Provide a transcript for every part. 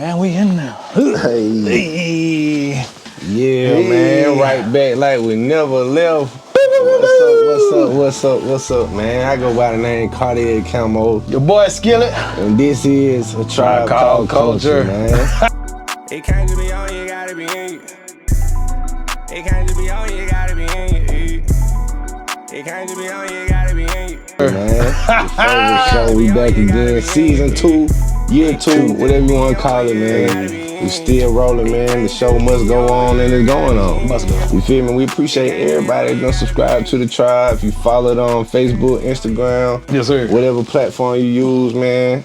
And we in there. Hey. Hey. Yeah, man. Right back like we never left. What's up, man? I go by the name Cartier Camo. Your boy Skillet. And this is a Tribe Called Culture, man. It can't just be on you, gotta be in you. It can't just be on you, gotta be in you. It can't just be on you, gotta be in you. Man, show, we back again. Season 2, year 2, whatever you want to call it, man. We still rolling, man. The show must go on and it's going on. Must go. You feel me? We appreciate everybody that's gonna subscribe to the tribe. If you follow it on Facebook, Instagram, Yes, sir. whatever platform you use, man.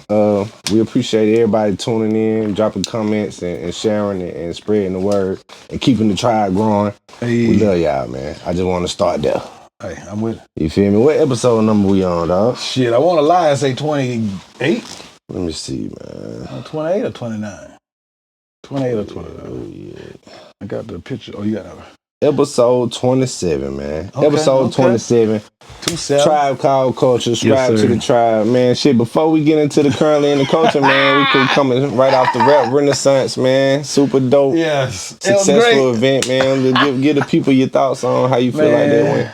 We appreciate everybody tuning in, dropping comments and sharing it and spreading the word and keeping the tribe growing. Hey. We love y'all, man. I just want to start there. Hey, I'm with it. You feel me? What episode number we on, dog? Shit, I want to lie and say 28. Let me see, man. 28 or 29? 28 or 29? Oh, yeah. I got the picture. Oh, you got that. Episode 27, man. Okay, Episode 27. 27. Tribe Called Culture. Subscribe Yes, to the tribe, man. Shit, before we get into the currently in the culture, man, we could come right off the rap renaissance, man. Super dope. Yes. Successful event, man. Give the people your thoughts on how you feel like that went.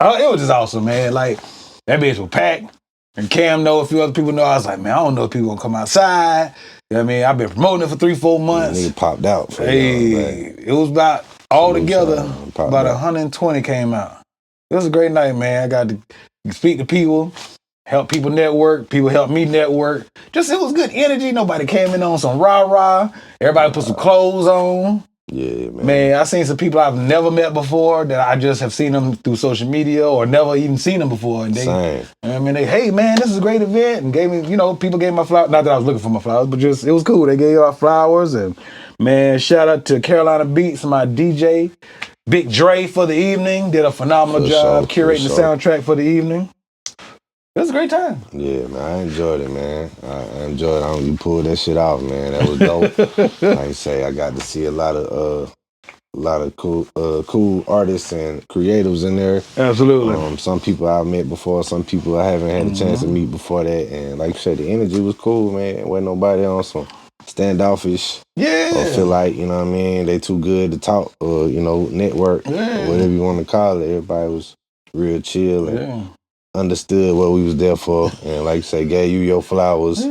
It was just awesome, man. Like, that bitch was packed. And Cam know, a few other people know. I was like, man, I don't know if people gonna come outside. You know what I mean? I've been promoting it for 3-4 months. Nigga popped out. For Hey, it was about, all together, about 120 came out. It was a great night, man. I got to speak to people, help people network. People helped me network. Just, it was good energy. Nobody came in on some rah-rah. Everybody put some clothes on. Yeah, man. Man, I seen some people I've never met before that I just have seen them through social media or never even seen them before. And they, Same. I mean, hey, man, this is a great event. And gave me, people gave my flowers. Not that I was looking for my flowers, but just, it was cool. They gave out flowers. And, man, shout out to Carolina Beats, my DJ, Big Dre for the evening. Did a phenomenal job curating the soundtrack for the evening. It was a great time. Yeah, man, I enjoyed it, man. I enjoyed it. You pulled that shit off, man. That was dope. Like I say, I got to see a lot of cool artists and creatives in there. Absolutely. Some people I've met before, some people I haven't had a chance to meet before that. And like I said, the energy was cool, man. Wasn't nobody on some standoffish. Yeah. Or feel like, you know what I mean, they too good to talk or, network, or whatever you want to call it. Everybody was real chill and understood what we was there for, and like you say, gave you your flowers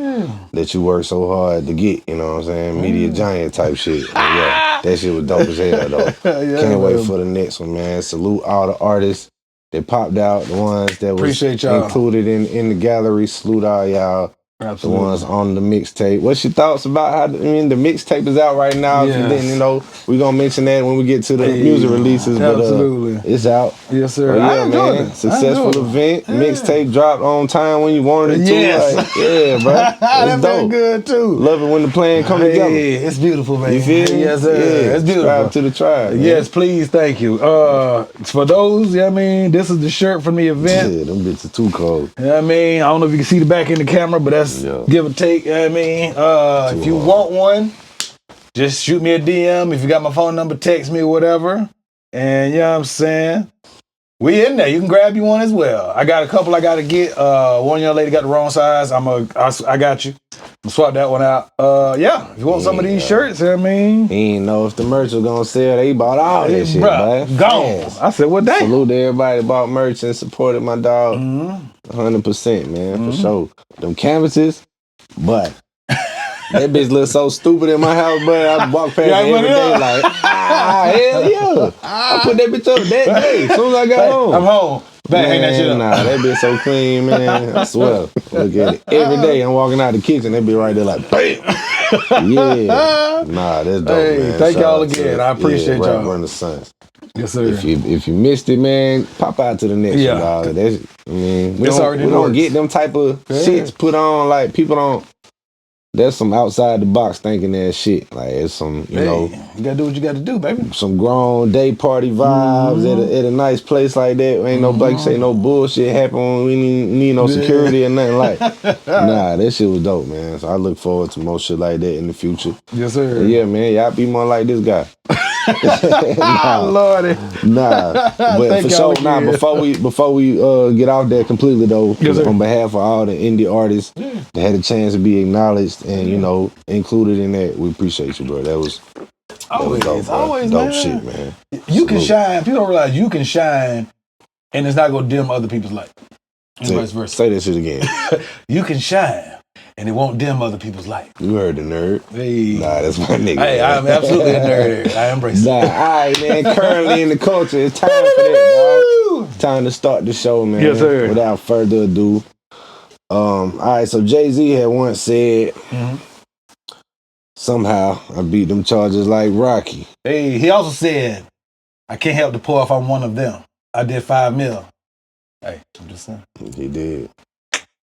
that you worked so hard to get, you know what I'm saying? Media giant type shit. Yeah, that shit was dope as hell, though. Can't wait for the next one, man. Salute all the artists that popped out, the ones that was included in the gallery. Salute all y'all. Absolutely. The ones on the mixtape. What's your thoughts about the mixtape is out right now? Yes. And then, we're going to mention that when we get to the music releases. Absolutely. But it's out. Yes, sir. I enjoyed it. Successful event. Mixtape dropped on time when you wanted it to. Yes. Like, yeah, bro. That's dope. Been good, too. Love it when the plan come together. It's beautiful, man. You feel me? Yes, sir. Yeah. It's beautiful. Subscribe to the tribe. Man. Yes, please. Thank you. For those, this is the shirt from the event. Yeah, them bitches too cold. I don't know if you can see the back in the camera, but that's give or take. If you want one, just shoot me a DM. If you got my phone number, text me or whatever. And you know what I'm saying? We in there. You can grab you one as well. I got a couple I got to get. One young lady got the wrong size. I got you. I'm swap that one out. If you want some of these shirts, He ain't know if the merch was gonna sell. They bought all that shit, man. Gone. I said, what day? Salute to everybody that bought merch and supported my dog. 100%, man, for sure. Them canvases, but that bitch look so stupid in my house, but I walk past it every day like, hell yeah. I put that bitch up that day as soon as I got home. I'm home. Hang that shit up. Nah, that bitch so clean, man. I swear. Look at it. Every day I'm walking out the kitchen, that bitch right there like, bam. Yeah. Nah, that's dope, man. Thank y'all again. I appreciate y'all. Renaissance. Yes, sir. If you missed it, man, pop out to the next one, dog. We don't get them type of shits put on. Like, people don't. There's some outside the box thinking that shit. Like, it's some, you gotta do what you gotta do, baby. Some grown day party vibes at a nice place like that. Ain't no, like you say, no bullshit happen when we need no security or nothing like. Nah, that shit was dope, man. So I look forward to more shit like that in the future. Yes, sir. But yeah, man, y'all be more like this guy. Lordy. Nah, but for sure, before we get off there completely though, on behalf of all the indie artists that had a chance to be acknowledged and you know included in that, we appreciate you, bro. That was dope shit, man. You can shine. People don't realize you can shine, and it's not gonna dim other people's light. And vice versa. Say that shit again. You can shine, and it won't dim other people's light. You heard the nerd. Hey. Nah, that's my nigga. Hey, I'm absolutely a nerd. I embrace it. All right, man. Currently in the culture, it's time for that, dog. Time to start the show, man. Yes, sir. Without further ado. All right, so Jay-Z had once said, somehow I beat them Chargers like Rocky. Hey, he also said, I can't help to pour if I'm one of them. I did $5 million. Hey, I'm just saying. He did.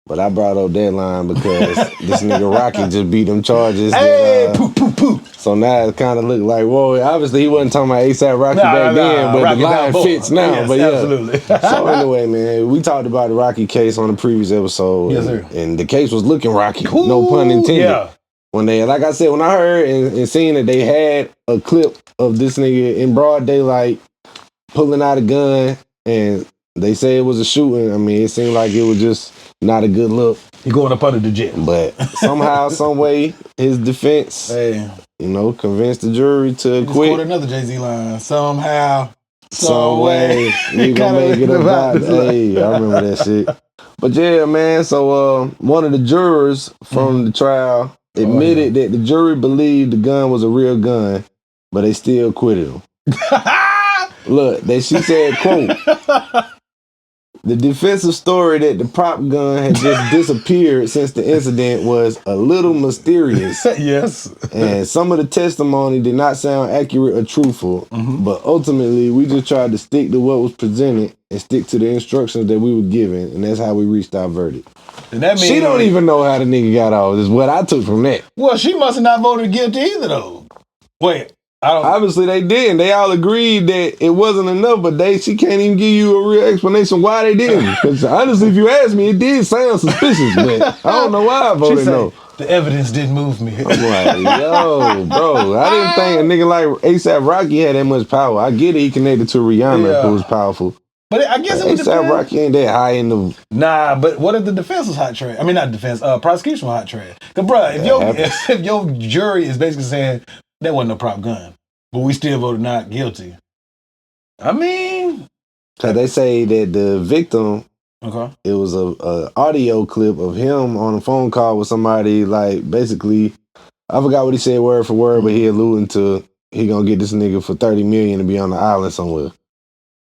But I brought up that line because this nigga Rocky just beat them Chargers. Hey, poo. So now it kind of looked like, whoa, obviously he wasn't talking about ASAP Rocky back then, but Rocky the line fits now. Yes, but yeah. Absolutely. So anyway, man, we talked about the Rocky case on the previous episode. Yes, sir. And the case was looking rocky. Ooh, no pun intended. Yeah. When they, like I said, when I heard and seen that they had a clip of this nigga in broad daylight pulling out a gun and they say it was a shooting, I mean, it seemed like it was just not a good look. He going up under the jet. But somehow, some way, his defense, you know, convinced the jury to acquit. Quote another Jay-Z line. Somehow, some way, we gonna make it about. Hey, I remember that shit. But yeah, man. So one of the jurors from the trial admitted that the jury believed the gun was a real gun, but they still acquitted him. Look, she said, quote, the defensive story that the prop gun had just disappeared since the incident was a little mysterious. Yes. And some of the testimony did not sound accurate or truthful, but ultimately we just tried to stick to what was presented and stick to the instructions that we were given, and that's how we reached our verdict. And that means she don't even know how the nigga got off, is what I took from that. Well, she must have not voted guilty either, though. Wait. Obviously they didn't. They all agreed that it wasn't enough, but she can't even give you a real explanation why they didn't. Because honestly, if you ask me, it did sound suspicious, but I don't know why I voted no. The evidence didn't move me. I'm like, yo, bro, I didn't think a nigga like ASAP Rocky had that much power. I get it, he connected to Rihanna, who was powerful. But I guess it was ASAP Rocky ain't that high in the... Nah, but what if the defense was hot trash? I mean, not defense, prosecution was hot trash. Because, bro, if your jury is basically saying that wasn't a prop gun, but we still voted not guilty. I mean... Because they say that the victim, it was a audio clip of him on a phone call with somebody, like, basically, I forgot what he said word for word, but he alluding to he gonna get this nigga for $30 million to be on the island somewhere.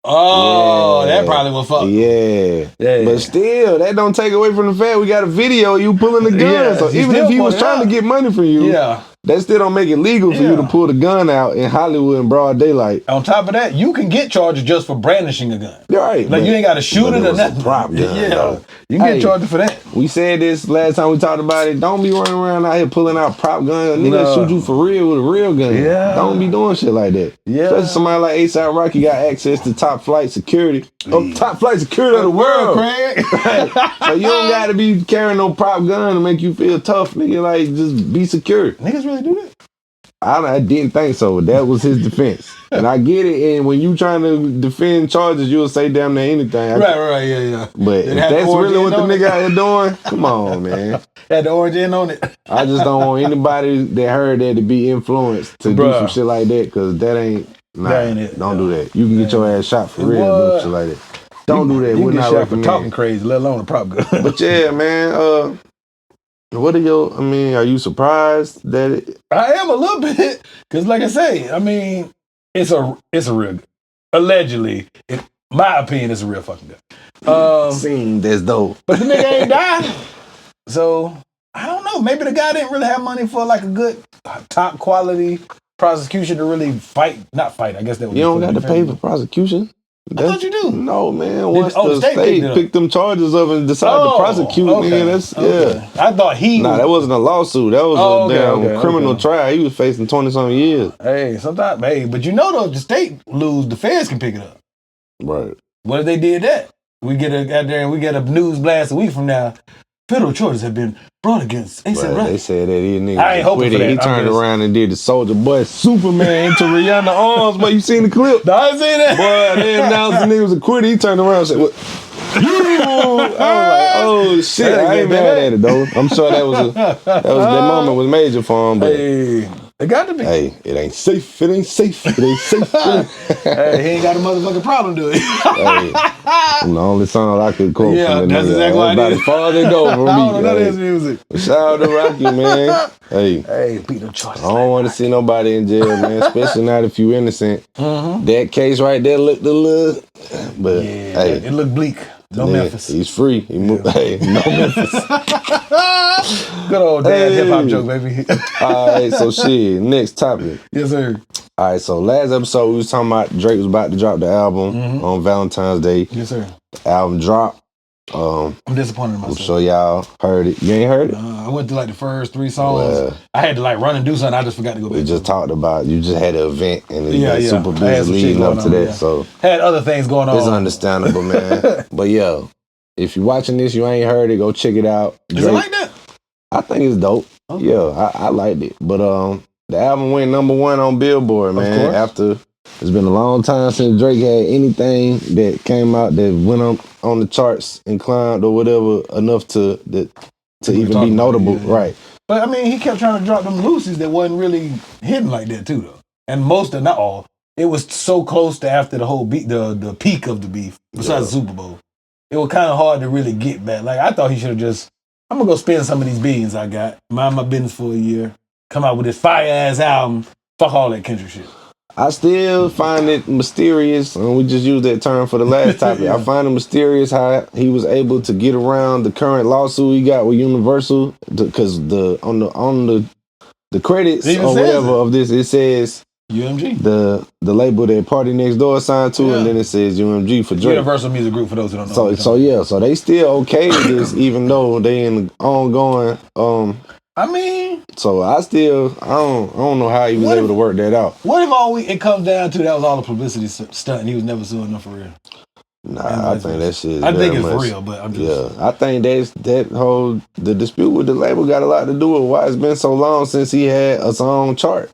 Oh, that probably was fucked. Yeah. But still, that don't take away from the fact we got a video of you pulling the gun. So even if he was trying to get money from you, that still don't make it legal for you to pull the gun out in Hollywood in broad daylight. On top of that, you can get charges just for brandishing a gun. Right. Like you ain't got to shoot it or nothing. A prop gun. You can get charged for that. We said this last time we talked about it. Don't be running around out here pulling out prop guns. Nigga shoot you for real with a real gun. Yeah. Don't be doing shit like that. Yeah. Especially somebody like ASAP Rocky got access to top flight security. Top flight security of the world. Craig. So you don't got to be carrying no prop gun to make you feel tough, nigga. Like, just be secure. Niggas really do that? I didn't think so. That was his defense. And I get it. And when you trying to defend charges, you'll say damn near anything. Right, yeah. But if that's really what the nigga out here doing, come on, man. Had the orange in on it. I just don't want anybody that heard that to be influenced to do some shit like that, because that ain't it. Don't do that. You can get your ass shot for real doing shit like that. Don't do that. You We're can get not shot recommend. for talking crazy, let alone a prop gun. But yeah, man, what are are you surprised that it... I am a little bit, because like I say, I mean, it's a real, allegedly, in my opinion, it's a real fucking gun. Seemed as though. But the nigga ain't died. So, I don't know, maybe the guy didn't really have money for like a good, top quality prosecution to really not fight, I guess that would You don't got to pay for prosecution. I thought you do. No, man. Once the state picked them charges up and decided to prosecute, nigga, I thought Nah, that wasn't a lawsuit. That was a damn criminal trial. He was facing 20-something years. Hey, sometimes, but you know though, if the state lose, the feds can pick it up. Right. What if they did that? We get a news blast a week from now. federal charges have been brought against ASAP But Rocky. they said that he I ain't nigga hoping quit for it. that. He turned around and did the Soldier Boy Superman into Rihanna arms. Boy, you seen the clip? No, I ain't seen that. Boy, they announced the nigga was a quitter. He turned around and said, "What?" I was like, "Oh shit!" I ain't mad at it though. I'm sure that moment was major for him. But Hey, it got to be. hey, it ain't safe. It ain't safe. It ain't safe. Hey, he ain't got a motherfucking problem doing it. Hey, the only song I could quote Yeah, from the that's nigga. exactly what I About did. as far as it go for me. I don't know none of his Hey, music. shout out to Rocky, man. Hey. Hey, Peter Choice. I don't want to see nobody in jail, man. Especially not if you innocent. That case right there looked a little, but Yeah, hey, it looked bleak. No nigga, Memphis. he's free. He moved. Hey, no Memphis. Good old dad Hey. hip hop joke, baby. All right, so shit. Next topic. Yes, sir. All right, so last episode we was talking about Drake was about to drop the album on Valentine's Day. Yes, sir. The album dropped. I'm disappointed in I'm myself. sure y'all heard it. You ain't heard it? I went to like the first 3 songs. Well, I had to like run and do something. I just forgot to go back. we just talked about you just had an event and you Yeah, been yeah. super I had busy some shit leading going up to on, that. yeah. So Had other things going on. it's understandable, man. But yeah, if you're watching this, you ain't heard it, go check it out. Is it like that? I think it's dope. Okay. Yeah, I liked it. But the album went #1 on Billboard, man. course. After it's been a long time since Drake had anything that came out that went on the charts and climbed or whatever enough to even be talking about it, notable, yeah, yeah. right? But I mean, he kept trying to drop them Lucy's that wasn't really hitting like that too, though. And most of not all, it was so close to after the whole beat, the peak of the beef. Besides the Super Bowl, it was kind of hard to really get back. Like I thought he should have just. I'm gonna go spend some of these beans I got, mind my business for a year, come out with this fire ass album. Fuck all that Kendrick shit. I still find it mysterious, and we just used that term for the last topic. Yeah. I find it mysterious how he was able to get around the current lawsuit he got with Universal, because on the credits It even or says whatever it. of this, it says UMG. the label that Party Next Door signed to, Yeah. and then it says UMG for Drake. Universal Music Group for those who don't know. So they still okay with this, even though they in ongoing. I mean, So I don't know how he was What able if- to work that out. what if all it comes down to that was all a publicity stunt and he was never suing them for real? Nah, I think that shit is I think very it's much- real, but I'm just Yeah, I think the dispute with the label got a lot to do with why it's been so long since he had a song chart.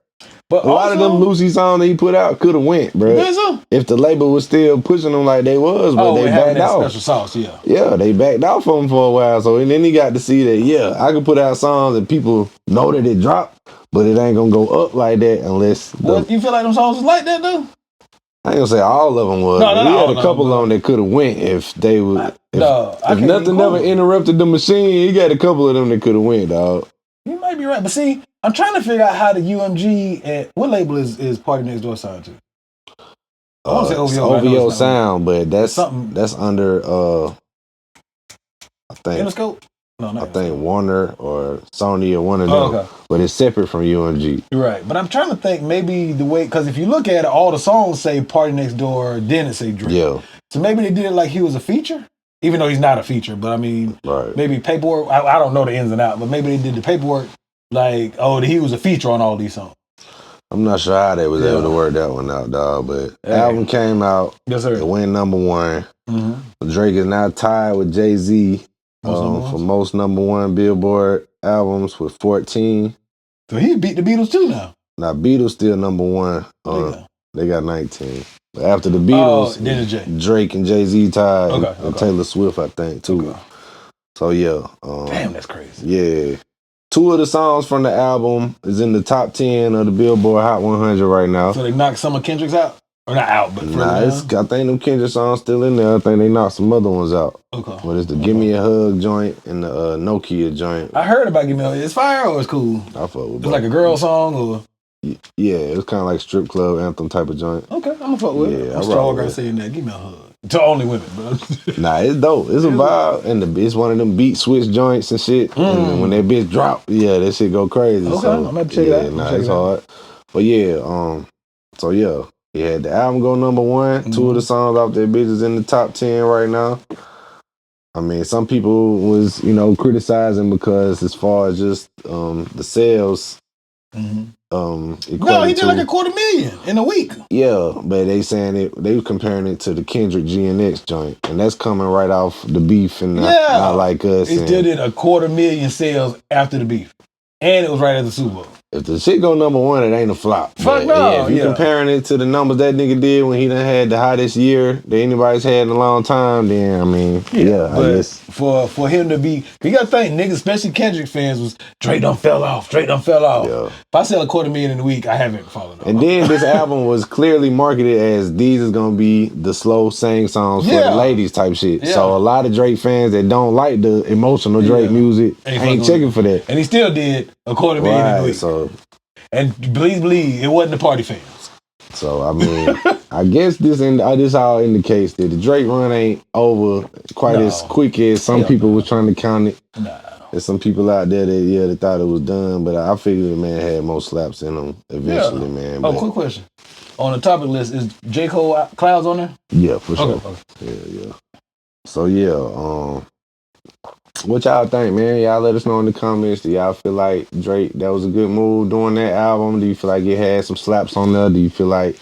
But A lot of them Lucy songs that he put out could have went, bro. Think so? If the label was still pushing them like they was, but they we're having backed that off. special sauce, yeah. Yeah, they backed off on him for a while. So and then he got to see that, yeah, I can put out songs and people know that it dropped, but it ain't gonna go up like that unless Well, you feel like them songs was like that though? I ain't gonna say all of them was. No, but not he all had of a them, couple but- on that could have went if they would. No, I If can't nothing even ever quote. interrupted the machine, he got a couple of them that could have went, dog. You might be right, but see, I'm trying to figure out how the UMG at what label is Party Next Door signed to? I wanna say It's OVO, but I know OVO it's not. Sound, but that's Something- that's under I think Interscope? No, not Warner or Sony or one of them. Oh, okay. But it's separate from UMG. You're right, but I'm trying to think maybe the way because if you look at it, all the songs say Party Next Door, then it say Drake. Yeah, So maybe they did it like he was a feature, even though he's not a feature. But I mean, right. maybe paperwork. I don't know the ins and outs, but maybe they did the paperwork like, oh, he was a feature on all these songs. I'm not sure how they was Yeah. able to work that one out, dog. But Hey. album came out, Yes, sir. it went #1. Mm-hmm. Drake is now tied with Jay-Z Most number for ones? most #1 Billboard albums with 14. So he beat the Beatles too now. Now Beatles still #1. Yeah. They got 19. But after the Oh, Beatles, then it's Jay. Drake and Jay-Z tied, Okay, and okay. Taylor Swift, I think, too. Okay. So yeah, Damn, that's crazy. yeah. 2 of the songs from the album is in the top 10 of the Billboard Hot 100 right now. So they knocked some of Kendrick's out, or not out, but Nah, further it's, down? I think them Kendrick songs still in there. I think they knocked some other ones out. Okay. But it's the Give Me a Hug joint and the Nokia joint. I heard about Give Me a It's fire or it's cool. I fuck with It's both. like a girl song or Yeah, it was kind of like strip club anthem type of joint. okay, I'm gonna fuck with it. Yeah, I I'm rock strong with guy it. saying that. Give me a hug. To only women, but Nah, it's dope. It's a vibe, and it's one of them beat switch joints and shit. And then when that bitch drop, yeah, that shit go crazy. Okay, so, I'm gonna check it out. I'm Nah, check it's it out. hard. But yeah, so yeah, he had the album go #1. 2 of the songs off that bitch is in the top 10 right now. I mean, some people was criticizing because as far as just the sales, No, he did like $250,000 in a week. Yeah, but they saying they were comparing it to the Kendrick GNX joint, and that's coming right off the beef and not like us. He still did $250,000 sales after the beef, and it was right at the Super Bowl. If the shit go number one, it ain't a flop. Fuck no. Yeah, if you comparing it to the numbers that nigga did when he done had the hottest year that anybody's had in a long time, then I mean, I guess. For him to be, you gotta think, niggas, especially Kendrick fans, was Drake done fell off. Yeah. If I sell $250,000 in a week, I haven't fallen off. And then this album was clearly marketed as these is gonna be the slow sing songs for the ladies type shit. Yeah. So a lot of Drake fans that don't like the emotional Drake music ain't checking for that. And he still did $250,000 in a week. So. And please believe, it wasn't the party fans. So, I mean, I guess this all indicates that the Drake run ain't over quite as quick as some people were trying to count it. There's some people out there that thought it was done, but I figured the man had more slaps in him eventually, man. Oh, quick question. On the topic list, is J. Cole Clouds on there? Yeah, for sure. Okay. Yeah. So, what y'all think, man? Y'all let us know in the comments. Do y'all feel like Drake, that was a good move doing that album? Do you feel like it had some slaps on there? Do you feel like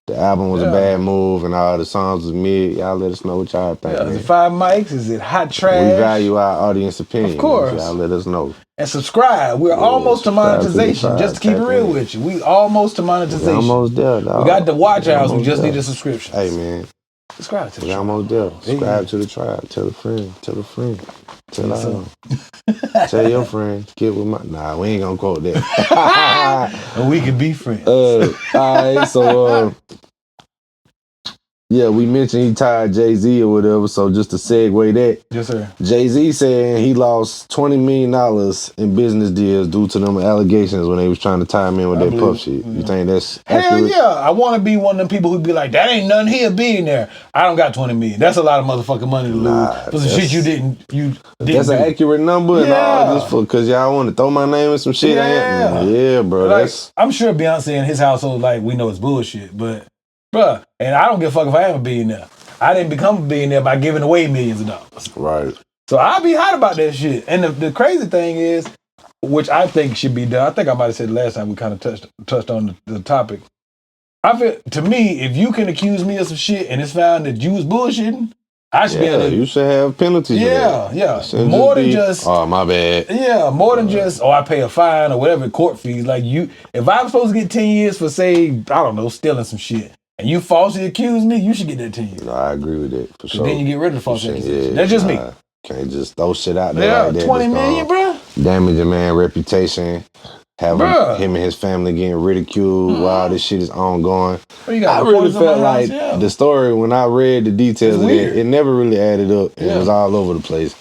the album was a bad move and all the songs was mid? Y'all let us know what y'all think, man. Is it 5 mics? Is it hot trash? We value our audience opinion. Of course. Y'all let us know. And subscribe. We're almost to monetization. Just to keep it real with you. We almost to monetization. We're almost there, dog. We got the watch hours. We just need a subscription. Hey, man. Subscribe to the tribe. We're almost there. Subscribe to the tribe. Tell a friend. Tell a friend. Tell your friend. Get with my. Nah, we ain't gonna quote that. And we can be friends. All right, so we mentioned he tied Jay-Z or whatever. So just to segue that, yes, sir. Jay-Z saying he lost $20 million in business deals due to them allegations when they was trying to tie him in with that puff shit. You think that's accurate? Hell yeah! I want to be one of them people who be like, that ain't nothing here being there. I don't got $20 million. That's a lot of motherfucking money to lose for some shit you didn't. That's an accurate number, and all just because y'all want to throw my name in some shit. Yeah, bro. Like, I'm sure Beyonce and his household, like, we know it's bullshit, but. Bruh, and I don't give a fuck if I am a billionaire. I didn't become a billionaire by giving away millions of dollars. Right. So I'll be hot about that shit. And the crazy thing is, which I think should be done, I think I might have said last time we kind of touched on the topic. I feel, to me, if you can accuse me of some shit and it's found that you was bullshitting, I should be able to. You should have penalties. Yeah. More than just. Oh, my bad. Yeah, more than just, I pay a fine or whatever, court fees. Like, if I'm supposed to get 10 years for, say, I don't know, stealing some shit, and you falsely accuse me, you should get that 10 years. No, I agree with that, for sure. Then you get rid of the false accusation. That's just me. Can't just throw shit out there like that. $20 million, bro. Damage a man's reputation. Having him and his family getting ridiculed while this shit is ongoing. I really felt like the story, when I read the details of it never really added up. It was all over the place.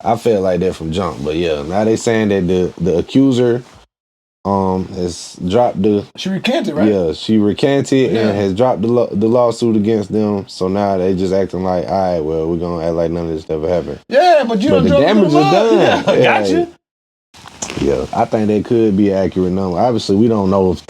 I felt like that from jump. But now they saying that the accuser has dropped she recanted, right? Yeah, she recanted and has dropped the lawsuit against them. So now they just acting like, all right, well, we're gonna act like none of this ever happened. Yeah, but the damage is done. Gotcha. Yeah, I think that could be an accurate number. Obviously, we don't know if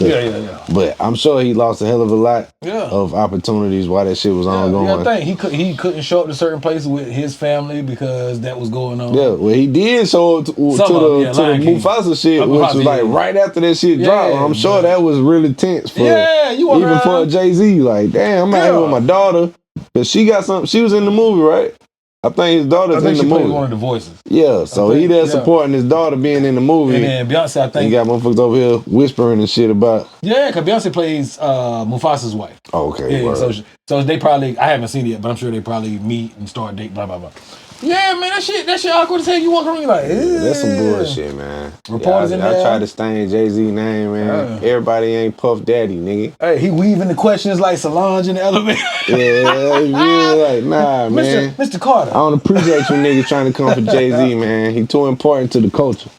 but I'm sure he lost a hell of a lot of opportunities while that shit was ongoing. I think he couldn't show up to certain places with his family because that was going on. Yeah, well, he did show up to the Mufasa shit, which was like right after that shit dropped. I'm sure that was really tense for even for Jay-Z. Like, damn, I'm out here with my daughter, but she got something. She was in the movie, right? I think his daughter's in the movie. Played one of the voices. Yeah, so he there supporting his daughter being in the movie. And then Beyonce, I think. He got motherfuckers over here whispering and shit about. Yeah, because Beyonce plays Mufasa's wife. Oh, okay. Yeah, so they probably, I haven't seen it yet, but I'm sure they probably meet and start dating, blah, blah, blah. Yeah, man, that shit awkward as hell. You walk around, you like, that's some bullshit, man. Reporters in there. I try to stain Jay-Z name, man. Everybody ain't Puff Daddy, nigga. Hey, he weaving the questions like Solange in the elevator. Like, nah, man. Mr. Carter. I don't appreciate you niggas trying to come for Jay-Z, man. He too important to the culture.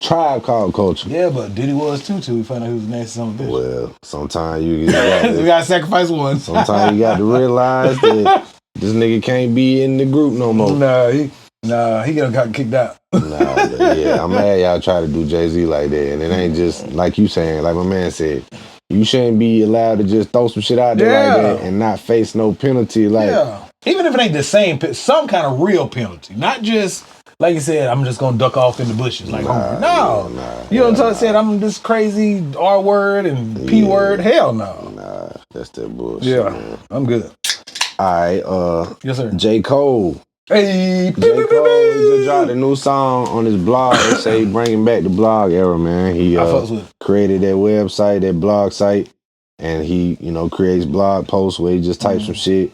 Tribe Called culture. Yeah, but Diddy was too. We found out he was nasty son of a bitch. Well, sometimes you got we gotta sacrifice one. Sometimes you got to realize that this nigga can't be in the group no more. Nah, he got kicked out. But I'm mad y'all try to do Jay-Z like that. And it ain't just like you saying, like my man said, you shouldn't be allowed to just throw some shit out there like that and not face no penalty. Like, even if it ain't the same, some kind of real penalty. Not just like you said, I'm just gonna duck off in the bushes. Like, Nah, no. nah, You know what I'm saying? I'm this crazy R word and P word. Hell no. Nah, that's that bullshit. Yeah, man. I'm good. All right, Yes, sir. J. Cole. Hey, J. Cole he just dropped a new song on his blog. They say he bringing back the blog era, man. He I fucks with it. created that website, that blog site, and he, creates blog posts where he just types some shit.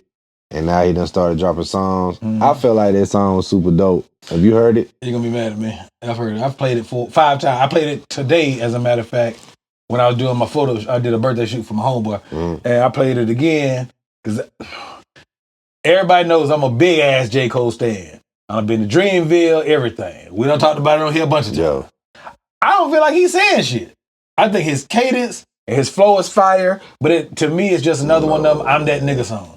And now he done started dropping songs. I feel like that song was super dope. Have you heard it? You're gonna be mad at me. I've heard it. I've played it 5 times. I played it today, as a matter of fact, when I was doing my photos. I did a birthday shoot for my homeboy, and I played it again because everybody knows I'm a big ass J. Cole stan. I've been to Dreamville, everything. We done talked about it on here a bunch of times. Yo. I don't feel like he's saying shit. I think his cadence and his flow is fire, but to me, it's just another one of them I'm that nigga song.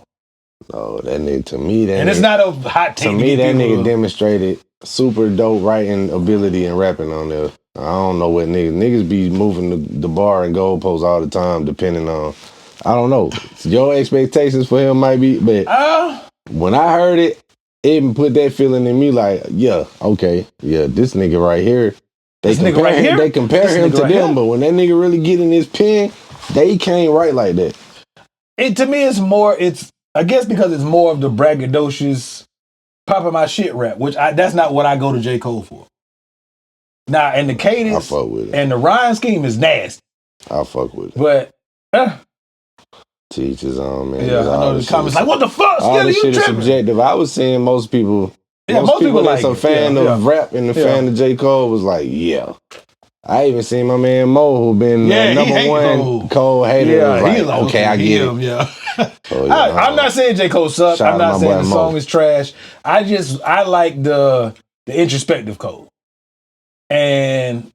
No, that nigga, to me, that And nigga, it's not a hot take. to me, that nigga demonstrated super dope writing ability and rapping on there. I don't know what niggas be moving the bar and goalposts all the time, depending on, I don't know. Your expectations for him might be, but when I heard it, it put that feeling in me like, yeah, okay, yeah, this nigga right here. They compare him to them, but when that nigga really get in his pen, they can't write like that. To me, it's I guess because it's more of the braggadocious, popping my shit rap, which that's not what I go to J. Cole for. Now, and the cadence I fuck with it. and the rhyme scheme is nasty. I fuck with it. But teach his own, man. Yeah, I know the comments like, what the fuck? All Still, this you shit is tripping? subjective. I was seeing most people Most people that's like a fan of rap and a fan of J. Cole was like, yeah. I even seen my man Mo, who been number one Cole hater. Yeah, was like, okay, I get it. Yeah. I'm not saying J. Cole sucks. I'm not saying the song is trash. I like the introspective Cole. And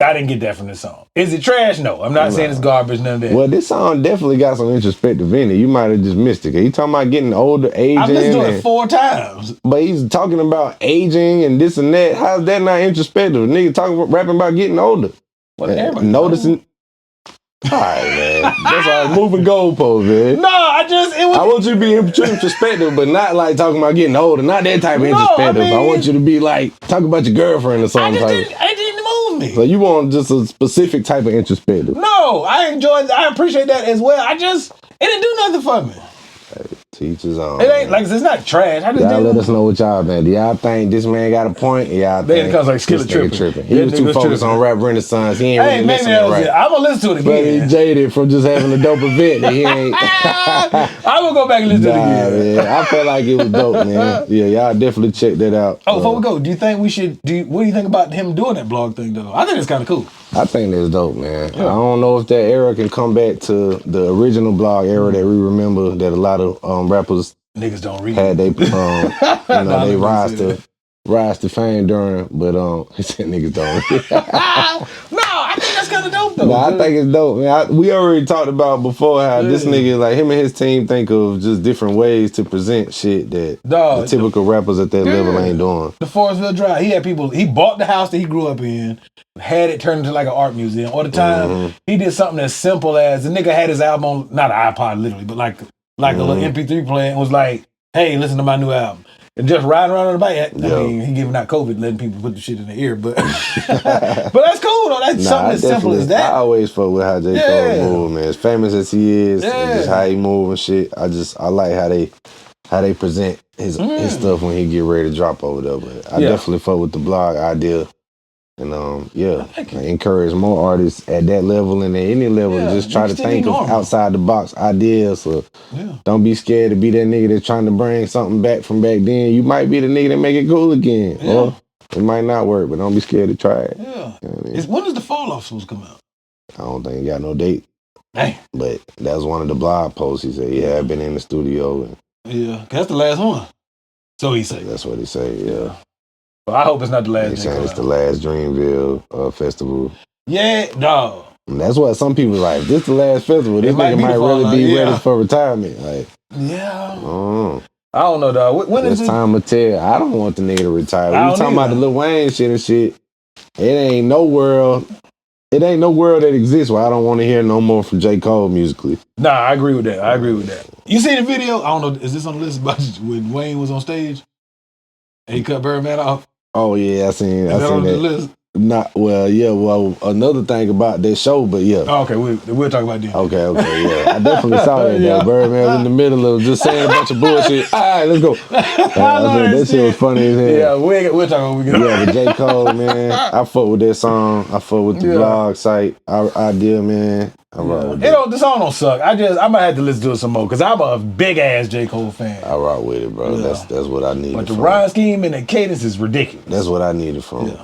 I didn't get that from this song. Is it trash? No. I'm not saying it's garbage, none of that. Well, this song definitely got some introspective in it. You might have just missed it. He talking about getting older, aging. I've listened to it 4 times. But he's talking about aging and this and that. How's that not introspective? Nigga rapping about getting older. Noticing. All right, man. That's all. Moving goalposts, man. No, I want you to be introspective, but not like talking about getting older. Not that type of introspective. I want you to be like talking about your girlfriend or something. It didn't move me. So you want just a specific type of introspective? No, I appreciate that as well. It didn't do nothing for me. Teach his own. It ain't like it's not trash. Y'all let us know what y'all think. Do y'all think this man got a point? Y'all think it comes like Skillet tripping. He was too focused on rap Renaissance. He ain't really listening right. I'm gonna listen to it again. But he jaded from just having a dope event that he ain't. I'm gonna go back and listen to it again. Man, I felt like it was dope, man. Yeah, y'all definitely check that out. Oh, before we go, do you think we should what do you think about him doing that blog thing though? I think it's kind of cool. I think that's dope, man. Yeah. I don't know if that era can come back to the original blog era that we remember that a lot of rappers niggas don't read. Had they they rise to fame during, but he said niggas don't read. No, I think that's kind of dope though. No, I think it's dope, man. We already talked about before how this nigga, like him and his team, think of just different ways to present shit that the typical rappers at that level ain't doing. The Forestville Drive, he had people. He bought the house that he grew up in, had it turned into like an art museum. Or the time he did something as simple as the nigga had his album on, not an iPod literally, but like a little MP3 player, and was like, "Hey, listen to my new album." And just riding around on the bike. I mean, he giving out COVID, letting people put the shit in their ear, but but that's cool though. That's something as simple as that. I always fuck with how J. Cole move, man. As famous as he is, and just how he move and shit. I like how they present his stuff when he get ready to drop over there. But I definitely fuck with the blog idea. And I encourage more artists at that level and at any level to just try to think of outside the box ideas. So don't be scared to be that nigga that's trying to bring something back from back then. You might be the nigga that make it cool again. Yeah. Or it might not work, but don't be scared to try it. Yeah. You know what I mean? When does the Fall Off supposed to come out? I don't think he got no date. Dang. But that was one of the blog posts. He said he had been in the studio. And that's the last one. So he said. That's what he said, yeah. Well, I hope it's not the last. He's saying it's the last Dreamville festival. Yeah, no. And that's what some people like. If this the last festival, this nigga might really be ready for retirement. Like, I don't know, dog. When is this time will tell. I don't want the nigga to retire. We talking about the Lil Wayne shit and shit. It ain't no world that exists where I don't want to hear no more from J. Cole musically. Nah, I agree with that. You see the video? I don't know. Is this on the list about when Wayne was on stage and he cut Birdman off? Oh yeah, I seen Is that on that. the list? Not well, yeah. Well, another thing about that show, but yeah. Oh, okay, we'll talk about that. Okay, yeah. I definitely saw that though. Birdman was in the middle of just saying a bunch of bullshit. All right, let's go. That shit was funny as hell. Yeah, we'll talk about it. Yeah, but J. Cole, man, I fuck with that song. I fuck with the blog site idea, man. I rock with it. The song don't suck. I might have to listen to it some more because I'm a big ass J. Cole fan. I rock with it, bro. Yeah. That's what I needed. But the rhyme scheme and the cadence is ridiculous. That's what I needed from him.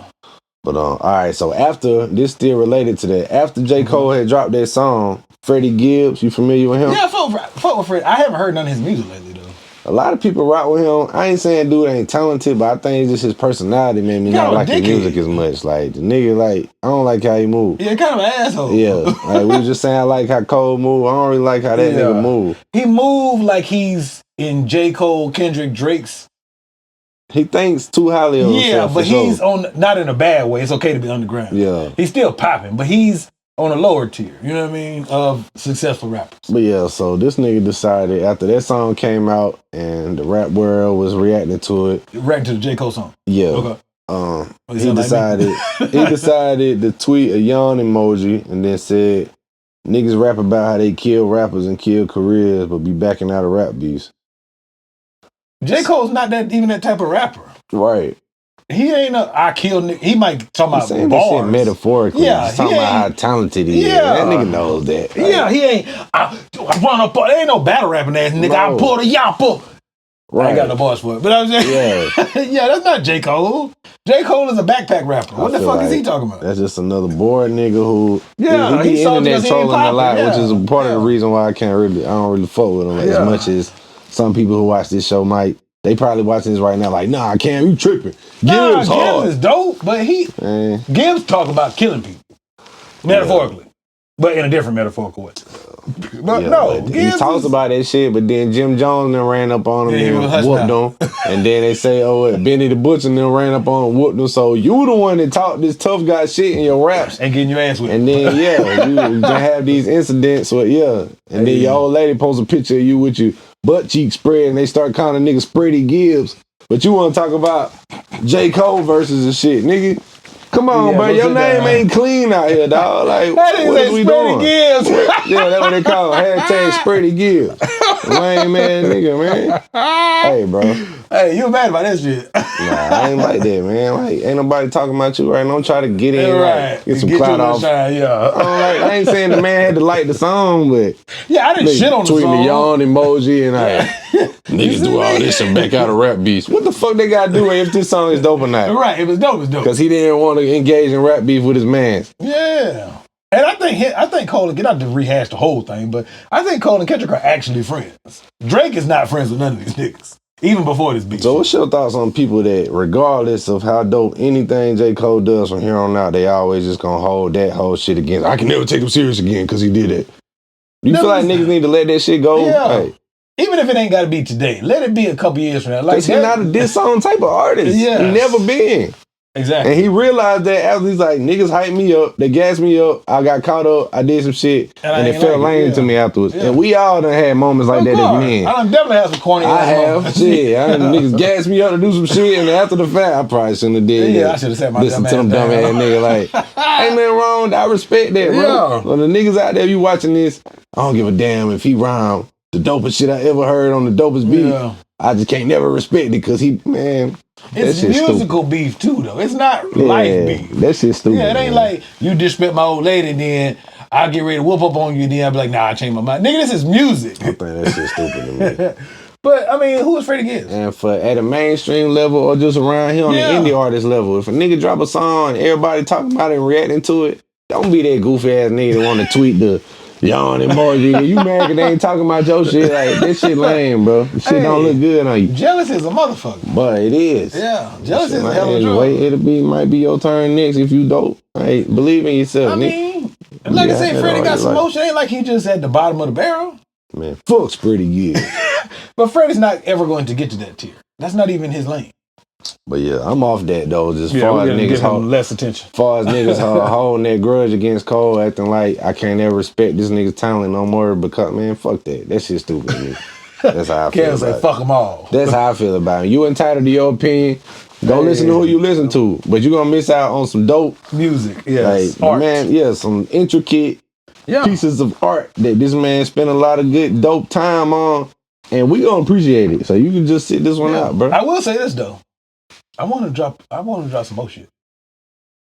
But all right, so after this still related to that, after J. Cole had dropped that song, Freddie Gibbs, you familiar with him? Yeah, I fuck with Freddie. I haven't heard none of his music lately though. A lot of people rock with him. I ain't saying dude ain't talented, but I think it's just his personality made me not like his music as much. Like the nigga, like I don't like how he move. Yeah, kind of an asshole. Yeah, like we was just saying I like how Cole move. I don't really like how that nigga move. He move like he's in J. Cole, Kendrick, Drake's. He thinks too highly of himself. Yeah, but he's on not in a bad way. It's okay to be underground. Yeah, he's still popping, but he's on a lower tier. You know what I mean? Of successful rappers. But yeah, so this nigga decided after that song came out and the rap world was reacting to it. Reacting to the J. Cole song. Yeah. Okay. He decided to tweet a yawn emoji and then said, "Niggas rap about how they kill rappers and kill careers, but be backing out of rap beefs." J. Cole's not even that type of rapper. Right. He ain't I kill niggas. He might talk about saying bars. That shit metaphorically. Yeah, he's talking about how talented he is. That nigga knows that. Like, yeah, he ain't. I run up. There ain't no battle rapping ass nigga. No. I pull the yappa. Right. I ain't got no bars for it. But I'm saying, yeah, that's not J. Cole. J. Cole is a backpack rapper. What the fuck is he talking about? That's just another bored nigga who he be internet trolling a lot, which is a part of the reason why I don't really fuck with him as much as some people who watch this show might. They probably watching this right now like, nah, Cam, you tripping. Gibbs is dope, but Gibbs talk about killing people. Metaphorically. But in a different metaphorical way. But he talks about that shit, but then Jim Jones then ran up on him and whooped him. And then they say, Benny the Butcher then ran up on him and whooped him. So you the one that talk this tough guy shit in your raps. And getting your ass whipped. And then, you have these incidents where, and then your old lady posts a picture of you with your butt cheek spread and they start calling niggas Freddie Gibbs. But you want to talk about J. Cole versus the shit, nigga. Come on, bro. Your name ain't clean out here, dog. Like, what is we doing? Gibbs. Yeah, that's what they call it. # Freddie Gibbs. Lame man nigga, man. Hey, bro. Hey, you mad about that shit? Nah, I ain't like that, man. Like, ain't nobody talking about you right now. Don't try to get in, right. Get some clout off. I ain't saying the man had to like the song, but I didn't shit on the song. Tweet me yawn emoji and niggas do all this and back out of rap beefs. What the fuck they gotta do if this song is dope or not? Right, it was dope, it's dope. Because he didn't want to engage in rap beef with his mans. Yeah. And I think Cole, get out to rehash the whole thing, but I think Cole and Kendrick are actually friends. Drake is not friends with none of these niggas, even before this beef. So what's your thoughts on people that, regardless of how dope anything J. Cole does from here on out, they always just gonna hold that whole shit against? I can never take him serious again because he did it. You feel like niggas need to let that shit go? Yeah. Hey. Even if it ain't got to be today, let it be a couple years from now. Like he's not a diss song type of artist. Yeah, he never been. Exactly. And he realized that after he's like, niggas hyped me up, they gassed me up, I got caught up, I did some shit, and it felt lame to me afterwards. Yeah. And we all done had moments like that at the end. I done definitely had some corny moments. Shit. Niggas gassed me up to do some shit, and after the fact, I probably shouldn't have did that. Yeah, I should have said my Listen to them dumb ass nigga like, ain't nothing wrong, I respect that, bro. Yeah. When the niggas out there, you watching this, I don't give a damn if he rhymed the dopest shit I ever heard on the dopest beat. Yeah. I just can't never respect it because it's musical beef too, though. It's not life beef. That shit's stupid. Yeah, it ain't like you disrespect my old lady, and then I'll get ready to whoop up on you, and then I'll be like, nah, I changed my mind. Nigga, this is music. I think that shit's stupid to me. But, I mean, who is Freddie Gibbs? And for at a mainstream level or just around here on the indie artist level, if a nigga drop a song and everybody talking about it and reacting to it, don't be that goofy ass nigga that want to tweet the yawn emoji. You mad because they ain't talking about your shit? Like, this shit lame, bro. This shit don't look good on you. Jealous is a motherfucker. But it is. Yeah, jealous is a hell of a drug. Might be your turn next if you dope. Hey, believe in yourself, I mean, like I said, Freddie got some motion. Ain't like he just at the bottom of the barrel. Man, fuck's pretty good. But Freddie's not ever going to get to that tier. That's not even his lane. But yeah, I'm off that though. Just far as niggas hold less attention. Far as niggas holding that grudge against Cole, acting like I can't ever respect this nigga's talent no more because man, fuck that. That shit's stupid to me. That's how I feel. Can't say fuck them all. That's how I feel about him. You entitled to your opinion. Go listen to who you listen to, but you're gonna miss out on some dope music. Yes, like man, some intricate pieces of art that this man spent a lot of good dope time on, and we gonna appreciate it. So you can just sit this one out, bro. I will say this though, I want to drop some more shit.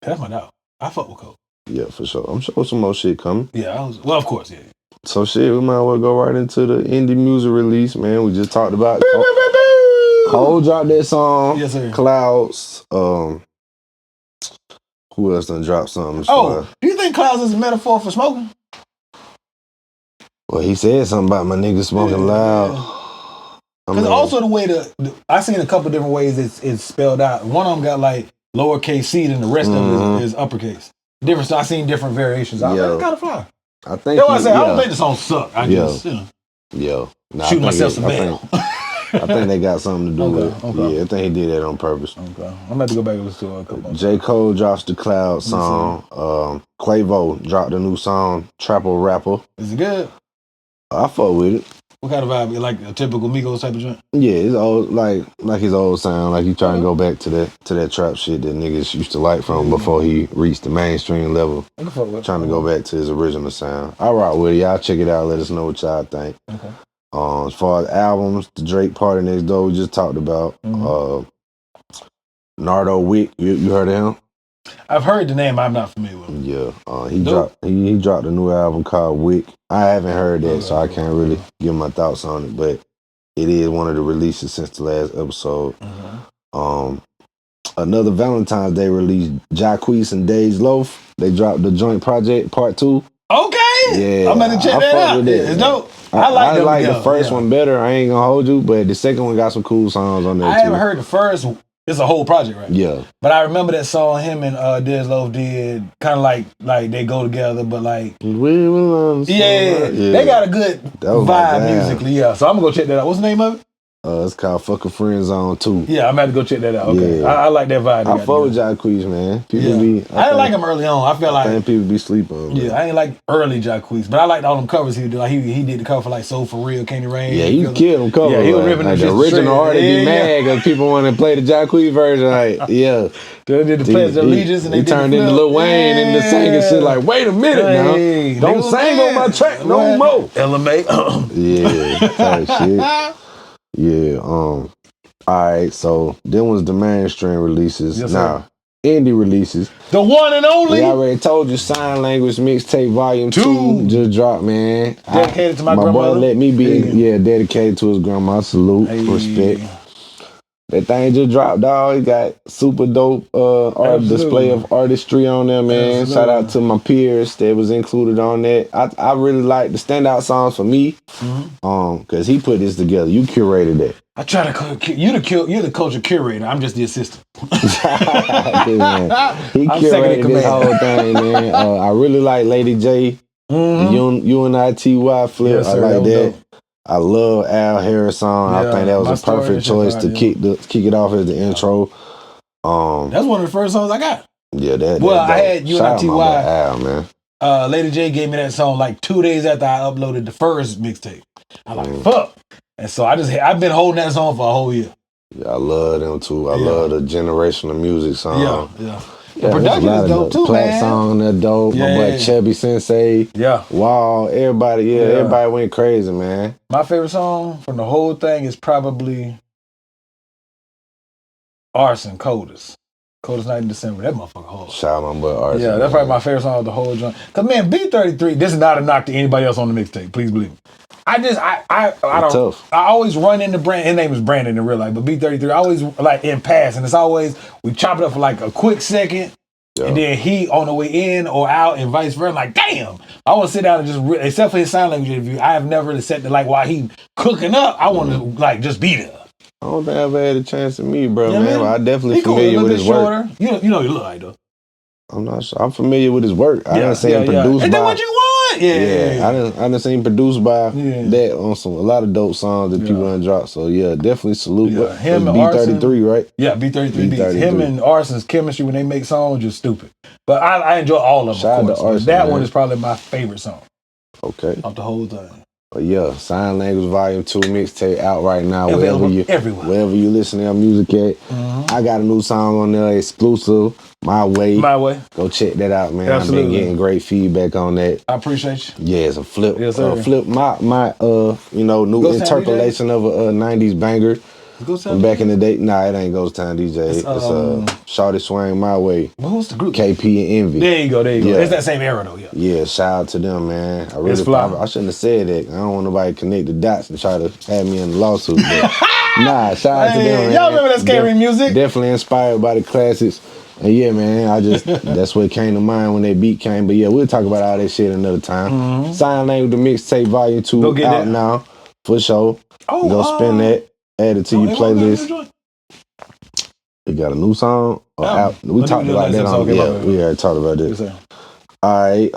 That's my doubt. I fuck with Cole. Yeah, for sure. I'm sure some more shit coming. Yeah, of course, yeah. So shit, we might as well go right into the indie music release, man. We just talked about Cole dropped that song. Yes, sir. Clouds. Who else done dropped something? Do you think Clouds is a metaphor for smoking? Well, he said something about my niggas smoking loud. Because also the way I seen a couple different ways it's spelled out. One of them got like lowercase c, and the rest of it is uppercase. Different. So I seen different variations. That's kind of fly. I think. That's why I say I don't think the song suck. I just shoot myself some bail. I think they got something to do with it. Okay. Yeah, I think he did that on purpose. Okay. I'm gonna have to go back and listen to a couple more. J. Cole drops the Cloud song. Quavo dropped a new song, Trapper Rapper. Is it good? I fuck with it. What kind of vibe? Like a typical Migos type of joint? Yeah, it's old, like his old sound. Like he trying to go back to that trap shit that niggas used to like from before he reached the mainstream level. Trying to go back to his original sound. I rock with it. Y'all check it out. Let us know what y'all think. Okay. As far as albums, the Drake Party Next Door we just talked about. Nardo Wick, you heard of him? I've heard the name. I'm not familiar with him. Yeah, he dropped a new album called Wick. I haven't heard that, so I can't really give my thoughts on it. But it is one of the releases since the last episode. Another Valentine's Day release, Jacquees and Days Loaf. They dropped the Joint Project Part 2. Okay. Yeah, I'm gonna check that out. It's dope. I like the first one better. I ain't gonna hold you, but the second one got some cool songs on there too. I haven't heard the first. It's a whole project, right? Yeah. But I remember that song him and Dez Loaf did, kind of like they go together, but like they got a good vibe musically. Yeah, so I'm gonna go check that out. What's the name of it? It's called Fucking Friend Zone 2. Yeah, I'm about to go check that out. Okay, yeah. I like that vibe. I fuck with Jacquees, man. I didn't like him early on. I think people be sleeping on him. Yeah, I ain't like early Jacquees, but I liked all them covers he did. Like he did the cover for like Soul For Real, Candy Rain. Yeah, he killed them covers. Yeah, he was ripping like the original artist be mad because people want to play the Jacquees version. Like, yeah. They did the Pledge of Allegiance and they turned into Lil Wayne and the singing shit like, wait a minute now. Don't sing on my track no more. LMA. Yeah, type shit. Yeah, all right, so then was the mainstream releases. Yes, now, indie releases. The one and only. I already told you, Sign Language Mixtape Volume 2 just dropped, man. Dedicated to my grandmother. My boy let me be, dedicated to his grandma. Salute, respect. That thing just dropped, dog. It got super dope display of artistry on there, man. Absolutely. Shout out to my peers that was included on that. I really like the standout songs for me, because he put this together. You curated that. I try to you're the culture curator. I'm just the assistant. He curated this whole thing, man. I really like Lady J, UNITY flip. Yes, sir, I like that. Dope. I love Al Harris song. I think that was a perfect choice to kick it off as the intro. That's one of the first songs I got. Yeah, I had UNITY. Al, man. Lady J gave me that song like 2 days after I uploaded the first mixtape. I'm like, fuck. And so I've been holding that song for a whole year. Yeah, I love them too. I love the generational music song. Yeah. The production is dope too, man. Song that dope. My boy Chubby Sensei. Yeah. Wow. Everybody. Everybody went crazy, man. My favorite song from the whole thing is probably Arson, Coldest Night in December. That motherfucker hard. Shout out my boy Arson. Yeah, that's probably my favorite song of the whole joint. Cause man, B33. This is not a knock to anybody else on the mixtape. Please believe me. I don't. Tough. I always run into Brandon. His name is Brandon in real life, but B33. I always like in pass, and it's always we chop it up for like a quick second, and then he on the way in or out, and vice versa. Like, damn, I want to sit down and just except for his sign language interview, I have never really sat there like while he cooking up. I want to like just be there. I don't think I've had a chance to meet, bro, man. I definitely familiar with his work. You know you look like though. I'm not sure. I'm familiar with his work. I didn't see him produced and by. Then what you want? Yeah. I didn't see him produced by that on a lot of dope songs that people done dropped. So definitely salute. Yeah. Him and B33, right? Yeah, B33 beats. Him and Arson's chemistry when they make songs just stupid. But I enjoy all of them. Shout out to Arson, that one is probably my favorite song. Okay. Of the whole thing. But yeah, Sign Language Volume 2 mixtape out right now. Available Wherever everywhere. you listen to your music at. I got a new song on there, exclusive, My Way. My Way. Go check that out, man. Absolutely. I've been getting great feedback on that. I appreciate you. Yeah, it's a flip. Yes, sir. Flip my new Ghost Town interpolation of a 90s banger. Ghost Town From back in the day. Nah, it ain't Ghost Town DJ. It's Shawty Swang My Way. Who's the group? KP and Envy. There you go. Yeah. It's that same era though, yeah. Yeah, shout out to them, man. It's fly. I shouldn't have said that. I don't want nobody to connect the dots and try to have me in the lawsuit. But nah, shout out to them, man. Y'all remember that scary music? Definitely inspired by the classics. And yeah, man, that's what came to mind when that beat came. But yeah, we'll talk about all that shit another time. Sign Language the Mixtape Volume 2 out now, for sure. Go spin that, add it to your playlist. You got a new song? We talked about that on we already talked about this. Alright,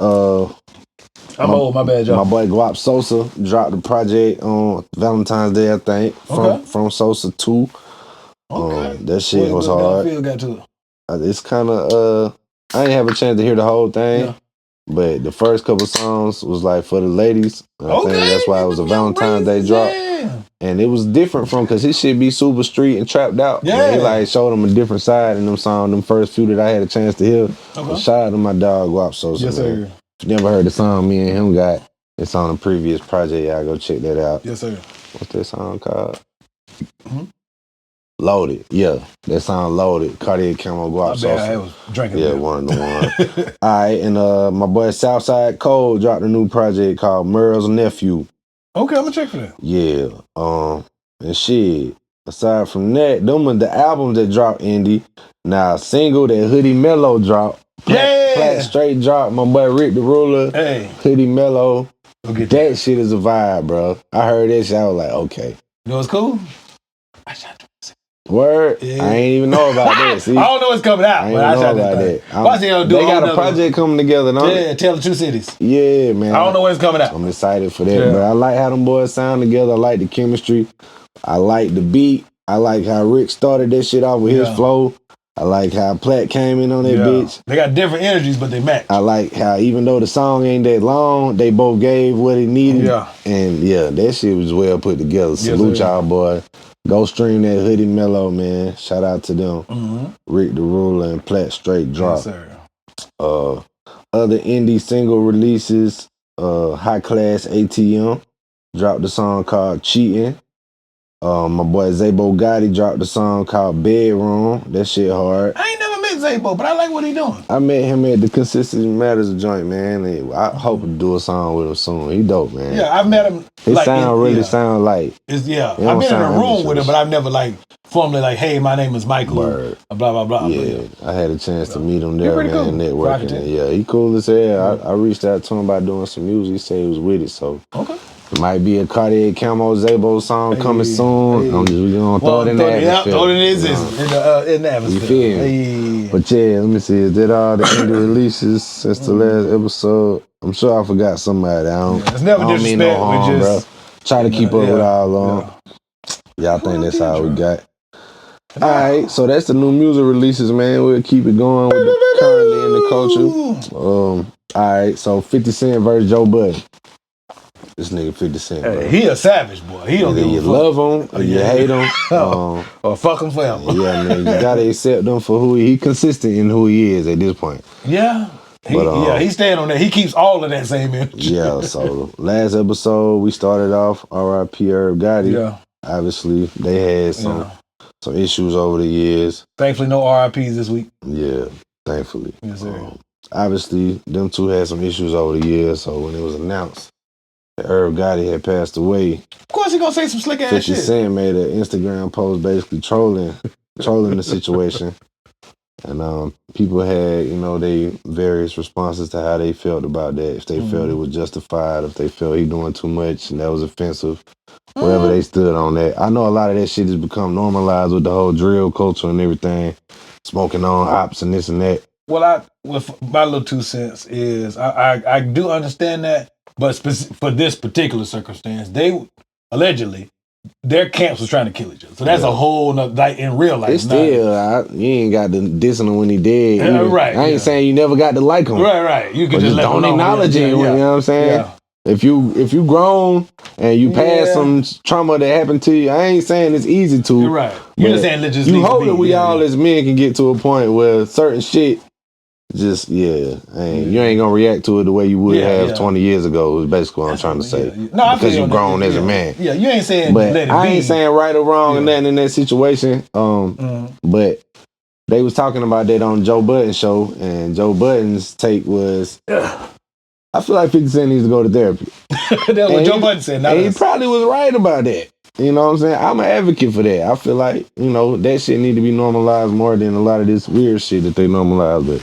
I'm old, my bad, y'all. My boy Guap Sosa dropped the project on Valentine's Day, I think. From Sosa 2. That shit was hard. Feel got to it? It's kind of I didn't have a chance to hear the whole thing, but the first couple songs was like for the ladies. I think that's why it was a Valentine's Day drop, and it was different from because his shit be super street and trapped out. Yeah, he like showed them a different side in them songs. Them first few that I had a chance to hear. Shout out to my dog Guap Sosa. Yes, sir. If you never heard the song me and him got, it's on a previous project. Y'all go check that out. Yes, sir. What's that song called? Loaded, yeah. That song Loaded. Cartier Camo Guap Sosa. I was drinking. Yeah, one of the one. Alright, and my boy Southside Cole dropped a new project called Merle's Nephew. Okay, I'm gonna check for that. Yeah. And shit. Aside from that, them are the albums that dropped indie. Now single that Hoodie Mellow dropped. Plat Straight dropped. My boy Rick the Ruler. Hey. Hoodie Mellow. That shit is a vibe, bro. I heard that shit. I was like, okay. You know what's cool? Word? Yeah. I ain't even know about that. See? I don't know what's coming out, but I know about that. They got a project coming together, don't they? Yeah, Tell the Two Cities. Yeah, man. I don't know when it's coming out. I'm excited for that, but I like how them boys sound together. I like the chemistry. I like the beat. I like how Rick started that shit off with his flow. I like how Platt came in on that bitch. They got different energies, but they match. I like how even though the song ain't that long, they both gave what it needed. Yeah. And yeah, that shit was well put together. Salute y'all, boy. Go stream that Hoodie Mellow, man. Shout out to them. Rick the Ruler and Platt Straight drop. Yes, sir. Other indie single releases, High Class ATM dropped the song called Cheating. My boy Zabo Gotti dropped the song called Bedroom. That shit hard. I ain't never met Zabo, but I like what he doing. I met him at the Consistency Matters joint, man. And I hope to do a song with him soon. He dope, man. Yeah, I've met him. His sound really sound like. I've been in a room with him, but I've never formally hey, my name is Michael. Word. Blah blah blah. Yeah, I had a chance to meet him there, man. Cool. Networking. Yeah, he cool as hell. I reached out to him about doing some music. He said he was with it, so. Okay. It might be a Cartier Camo Zabo song coming soon. We're gonna throw it in the atmosphere. Throw it in the atmosphere. You feel me? But yeah, let me see. Is that all the indie releases since the last episode? I'm sure I forgot somebody. It's never disrespect. Mean no harm, bro. Try to keep up with all of them. Yeah, I think that's all we got. Alright, so that's the new music releases, man. We'll keep it going with the currently in the culture. Alright, so 50 Cent versus Joe Budden. This nigga 50 Cent, bro. He a savage, boy. He don't give a fuck. Love him or you hate him. Or fuck him forever. Yeah, man. You gotta accept him for who he consistent in who he is at this point. Yeah. He stand on that. He keeps all of that same energy. Yeah, so last episode we started off R.I.P. Irv Gotti. Yeah. Obviously, they had some issues over the years. Thankfully, no RIPs this week. Yeah, thankfully. Yes, sir. Obviously, them two had some issues over the years, so when it was announced that Irv Gotti had passed away, of course he gonna say some slick ass shit. 50 Cent made an Instagram post basically trolling the situation. And people had, they various responses to how they felt about that. If they felt it was justified, if they felt he doing too much and that was offensive, wherever they stood on that. I know a lot of that shit has become normalized with the whole drill culture and everything, smoking on ops and this and that. Well, my little 2 cents is I do understand that, but for this particular circumstance, they allegedly their camps was trying to kill each other. So that's a whole nother, in real life. It's still, you ain't got to diss him when he dead. Right. I ain't saying you never got to like him. Right. You can just let don't acknowledge him. You know what I'm saying? If you grown and you pass some trauma that happened to you, I ain't saying it's easy to. You're right. You're just saying let's just. You hope that we all as men can get to a point where certain shit. Just you ain't gonna react to it the way you would have 20 years ago. Is basically what I'm trying to say. No, because you've grown as a man. Yeah, you ain't saying. But let it I be. ain't saying right or wrong and nothing in that situation. But they was talking about that on Joe Budden's show, and Joe Budden's take was, I feel like 50 Cent needs to go to therapy. That's what Joe Budden said. And he probably was right about that. You know what I'm saying? I'm an advocate for that. I feel like that shit need to be normalized more than a lot of this weird shit that they normalize. But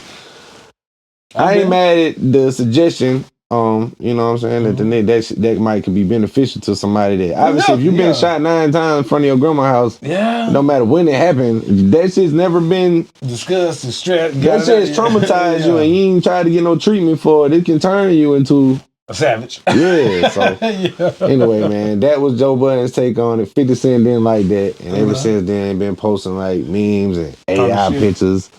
I ain't mad at the suggestion. You know what I'm saying? That might could be beneficial to somebody that obviously if you've been shot 9 times in front of your grandma's house, no matter when it happened, that shit's never been discussed, stressed. That shit's traumatized you and you ain't tried to get no treatment for it. It can turn you into a savage. Yeah. So anyway, man, that was Joe Budden's take on it. 50 Cent didn't like that, and ever since then, been posting like memes and AI pictures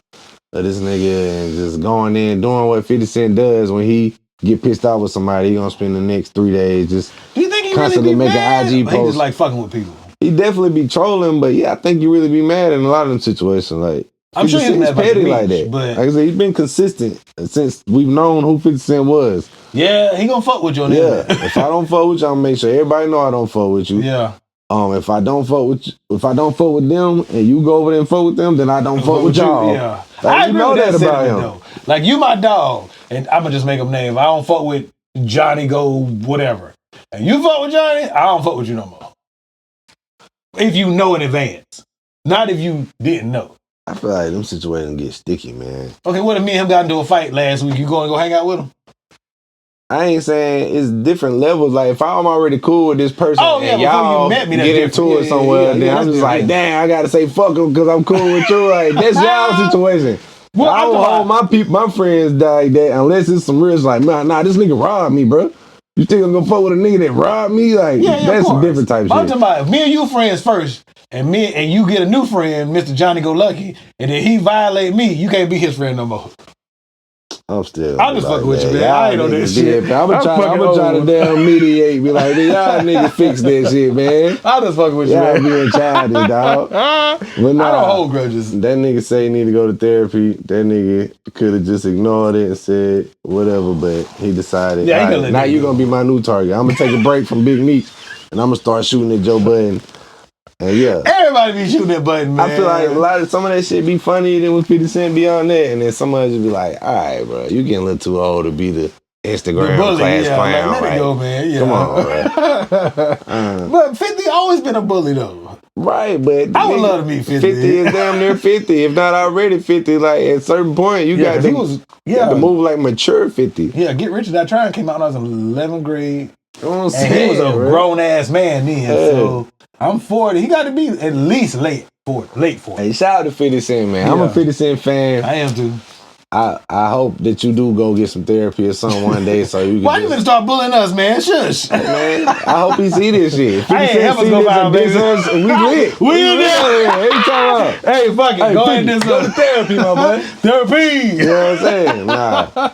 of this nigga and just going in doing what 50 Cent does when he get pissed off with somebody. He gonna spend the next 3 days just do you think he constantly really be making mad? IG posts. He just like fucking with people. He definitely be trolling, but I think you really be mad in a lot of them situations. Like I'm sure he's petty like that. But like I said, he's been consistent since we've known who 50 Cent was. Yeah, he gonna fuck with you on that. Yeah, if I don't fuck with you, I'm gonna make sure everybody know I don't fuck with you. Yeah. If I don't fuck with them and you go over there and fuck with them, then I don't fuck with y'all. Yeah. Like, I know that about him. Though. Like you my dog, and I'ma just make up name. I don't fuck with Johnny Go whatever. And you fuck with Johnny, I don't fuck with you no more. If you know in advance. Not if you didn't know. I feel like them situations get sticky, man. Okay, what if me and him got into a fight last week? You going to go hang out with him? I ain't saying it's different levels. Like if I'm already cool with this person and y'all you met me, get into it somewhere, then I'm just like, damn, I gotta say fuck them because I'm cool with you. Like that's y'all situation. Well, I don't hold my friends like that unless it's some real like, nah, this nigga robbed me, bro. You think I'm gonna fuck with a nigga that robbed me? Like that's a different type of shit. I'm talking about if me and you friends first, and you get a new friend, Mr. Johnny Go Lucky, and then he violate me, you can't be his friend no more. I'm still. I'm just fucking with you, man. I ain't on that shit. I'm gonna try to damn mediate. Be like, y'all niggas fix that shit, man. I'm just fucking with you, y'all man. Being childish, dog. But nah, I don't hold grudges. That nigga say he need to go to therapy. That nigga could have just ignored it and said whatever, but he decided. Yeah, right, now you gonna be my new target. I'm gonna take a break from Big Meat, and I'm gonna start shooting at Joe Budden. And everybody be shooting that button, man. I feel like some of that shit be funny than when 50 Cent be on that, and then some of it just be like, all right, bro, you getting a little too old to be the Instagram class clown, like, let it go, man. Yeah. Come on, bro. But 50 always been a bully though. Right, but I would love to meet 50. 50 is damn near 50, if not already 50. Like at a certain point, you got to move like mature 50. Yeah, Get Rich or Die Trying came out when I was in 11th grade. You know what I'm and saying, he was a grown ass man then. Yeah. So I'm 40. He got to be at least late 40. Hey, shout out to 50 Cent, man. I'm a 50 Cent fan. I am too. I hope that you do go get some therapy or something one day so you can. Why you gonna start bullying us, man? Shush. Hey, man, I hope he see this shit. 50 I ain't Cent ever see go this by, and baby. diss us, we lit. We in there. Hey, Hey, fuck it. Go ahead and go to therapy, my boy. Therapy. You know what I'm saying? Nah.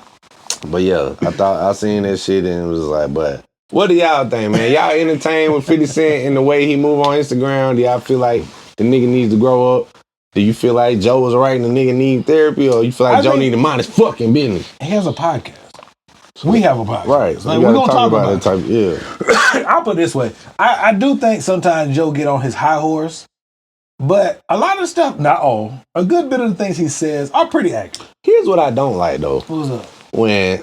But yeah, I seen that shit and it was like, but what do y'all think, man? Y'all entertained with 50 Cent and the way he move on Instagram? Do y'all feel like the nigga needs to grow up? Do you feel like Joe was right and the nigga need therapy, or you feel like Joe need to mind his fucking business? He has a podcast. We have a podcast. Right. Like, we're gonna talk about it. Yeah. I'll put it this way. I do think sometimes Joe get on his high horse, but a lot of the stuff, not all, a good bit of the things he says are pretty accurate. Here's what I don't like though. What's up? When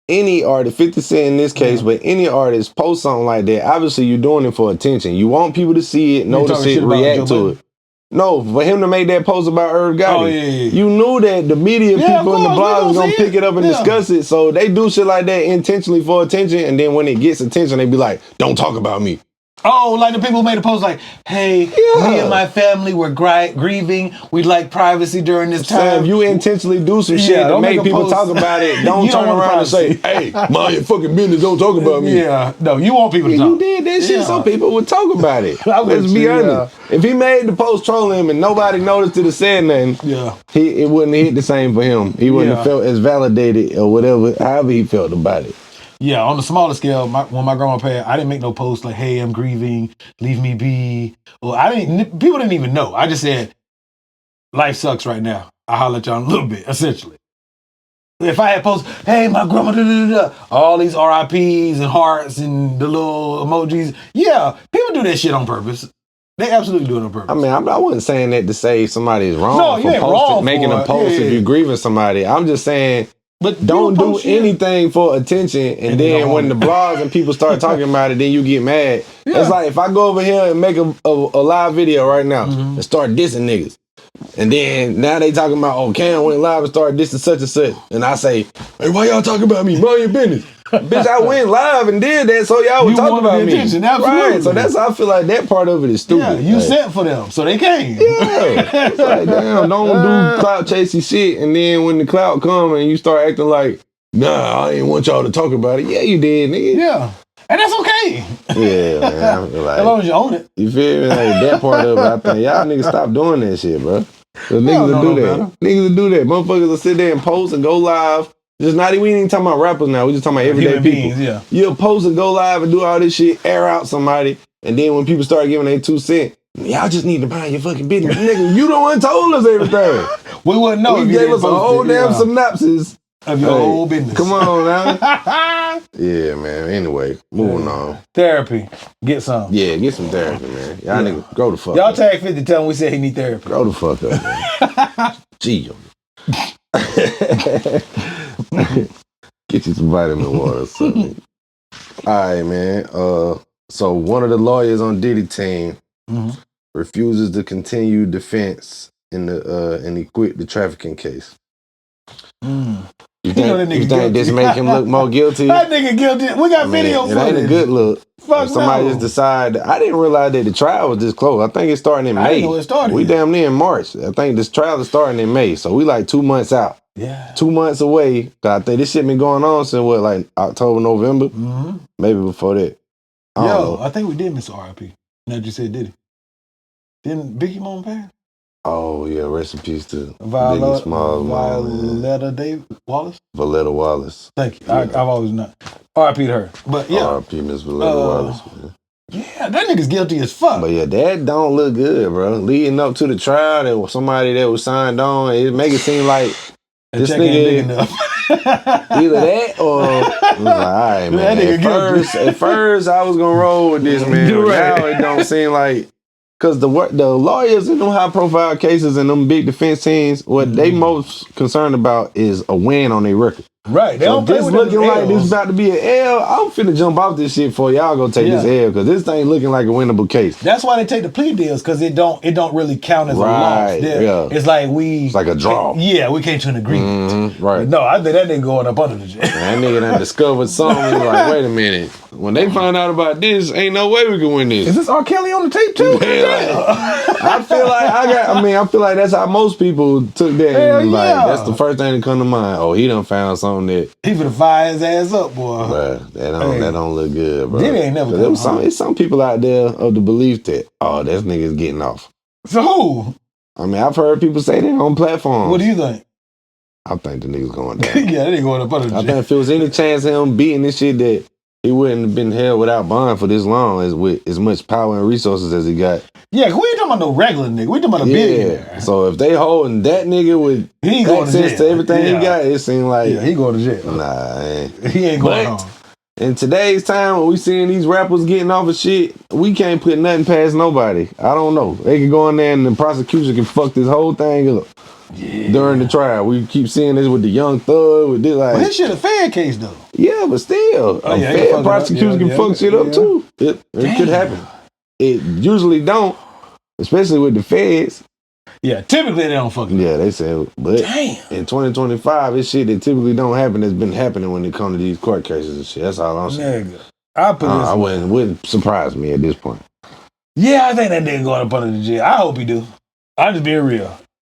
any artist, 50 Cent in this case, but any artist post something like that, obviously you're doing it for attention. You want people to see it, notice it, react to it. No, for him to make that post about Irv Gotti, you knew that the media people and the blogs was gonna pick it up and discuss it. So they do shit like that intentionally for attention, and then when it gets attention, they be like, "Don't talk about me." Oh, like the people who made a post like, hey, me and my family were grieving. We'd like privacy during this time. If you intentionally do some shit to make people talk about it, don't turn around and say, hey, mind your fucking business, don't talk about me. Yeah, no, you want people to talk. You did that shit so people would talk about it. Let's be honest. If he made the post trolling him and nobody noticed it or said nothing, it wouldn't have hit the same for him. He wouldn't have felt as validated or whatever, however he felt about it. Yeah, on the smaller scale, when my grandma passed, I didn't make no posts like, "Hey, I'm grieving, leave me be." Well, people didn't even know. I just said, "Life sucks right now. I'll holler at y'all in a little bit." Essentially, if I had posted, "Hey, my grandma," all these RIPs and hearts and the little emojis, yeah, people do that shit on purpose. They absolutely do it on purpose. I mean, I wasn't saying that to say somebody's wrong No, you for ain't wrong making for a it. post Yeah, if yeah. you're grieving somebody. I'm just saying, But don't people do post shit. anything for attention, and they then don't when the want it. blogs and people start talking about it, then you get mad. Yeah. It's like if I go over here and make a live video right now Mm-hmm. and start dissing niggas, and then now they talking about, oh, Cam went live and started dissing such and such, and I say, hey, why y'all talking about me? Mind your business. Bitch, I went live and did that so y'all would You talk wanted about the me. attention, absolutely. Right, so that's how I feel like that part of it is stupid. Yeah, you Like, sent for them, so they came. yeah, it's like, damn, don't do clout chasing shit, and then when the clout come and you start acting like, nah, I ain't want y'all to talk about it. Yeah, you did, nigga. Yeah, and that's okay. Yeah, man. I feel As long like, as you own it. you feel me? Like that part of it, I think y'all niggas stop doing that shit, bro. So niggas don't will know do no that. better. Niggas will do that. Motherfuckers will sit there and post and go live. Just not even, we ain't even talking about rappers now. We just talking about everyday Human people. beings, yeah. You'll post and go live and do all this shit, air out somebody, and then when people start giving their 2 cents, y'all just need to mind your fucking business. Nigga, you the one told us everything. We wouldn't know. We if you gave didn't us a post whole it, damn yeah, synopsis. of your Hey, whole business. Come on now. Yeah, man. Anyway, moving on. Therapy. Get some. Yeah, get some therapy, man. Y'all niggas, grow the fuck Y'all up. tag 50, tell him we said he need therapy. Grow the fuck up, man. Gee. Get you some vitamin water or something. All right, man. So one of the lawyers on Diddy team Mhm. refuses to continue defense in the and he quit the trafficking case. Mm. You know that think, nigga guilty. this make him look more guilty? That nigga guilty. We got video it footage. ain't a good look. Fuck If somebody no. just decide, I didn't realize that the trial was this close. I think it's starting in I May. didn't know it started We yet. damn near in March. I think this trial is starting in May. So we like 2 months out. Yeah. 2 months away. 'Cause I think this shit been going on since what, like October, November? Mm-hmm. Maybe before that. I don't Yo, know. I think we did miss RIP. Now that you said did he? Didn't Biggie Mom pass? Oh yeah, rest in peace to Biggie Smalls' mom, man. Valletta Wallace. Thank you. Yeah. I've always not. RIP to her. But yeah. R.I.P. Miss Valletta Wallace, man. Yeah, that nigga's guilty as fuck. But yeah, that don't look good, bro. Leading up to the trial, there was somebody that was signed on. It make it seem like The this check ain't big nigga enough. either that or it was like, all right, man. That nigga guilty. At first, I was gonna roll with this, man. But Right. now it don't seem like, because the lawyers in them high profile cases and them big defense teams, what they most concerned about is a win on their record. Right. They So don't play this with looking them like this L's. about to be an L. I'm finna jump off this shit for y'all go take this L, because this thing looking like a winnable case. That's why they take the plea deals, because it don't really count as a Right, loss. yeah. It's like It's like a draw. Yeah, we came to an agreement. Mhm, right. But no, I think that nigga going up under the jail. That nigga done discovered something. He's like, wait a minute. When they find out about this, ain't no way we can win this. Is this R. Kelly on the tape too? I feel like that's how most people took that. Hell And like, yeah. that's the first thing that come to mind. Oh, he done found something that, He finna fire his ass up, boy. bruh, that Hey. don't look good, bro. Diddy ain't never There come was home. it's some people out there of the belief that, oh, this nigga's getting off. So who? I mean, I've heard people say that on platforms. What do you think? I think the nigga's going down. Yeah, that nigga going up under the I jail. think if there was any chance of him beating this shit, that he wouldn't have been held without bond for this long, as with as much power and resources as he got. Yeah, 'cause we ain't talking about no regular nigga. We talking about a billionaire. So if they holding that nigga with He ain't going to access jail. to everything Yeah. he got, it seemed like, Yeah, he going to jail. nah, ain't. He ain't going But home. in today's time, when we seeing these rappers getting off of shit, we can't put nothing past nobody. I don't know. They can go in there and the prosecution can fuck this whole thing up during the trial. We keep seeing this with the Young Thug, with this, like, But his shit a fair case though. yeah, but still, Oh, a yeah, he can fair fuck it up. prosecution Yeah, can fuck shit up yeah. too. It could happen. It usually don't, especially with the feds. Yeah, typically they don't fuck it up. Yeah, they say, but Damn. in 2025, it's shit that typically don't happen that's been happening when it comes to these court cases and shit. That's all I'm saying. Nigga. I put this. I wouldn't surprise me at this point. Yeah, I think that nigga going up under the jail. I hope he do. I'm just being real.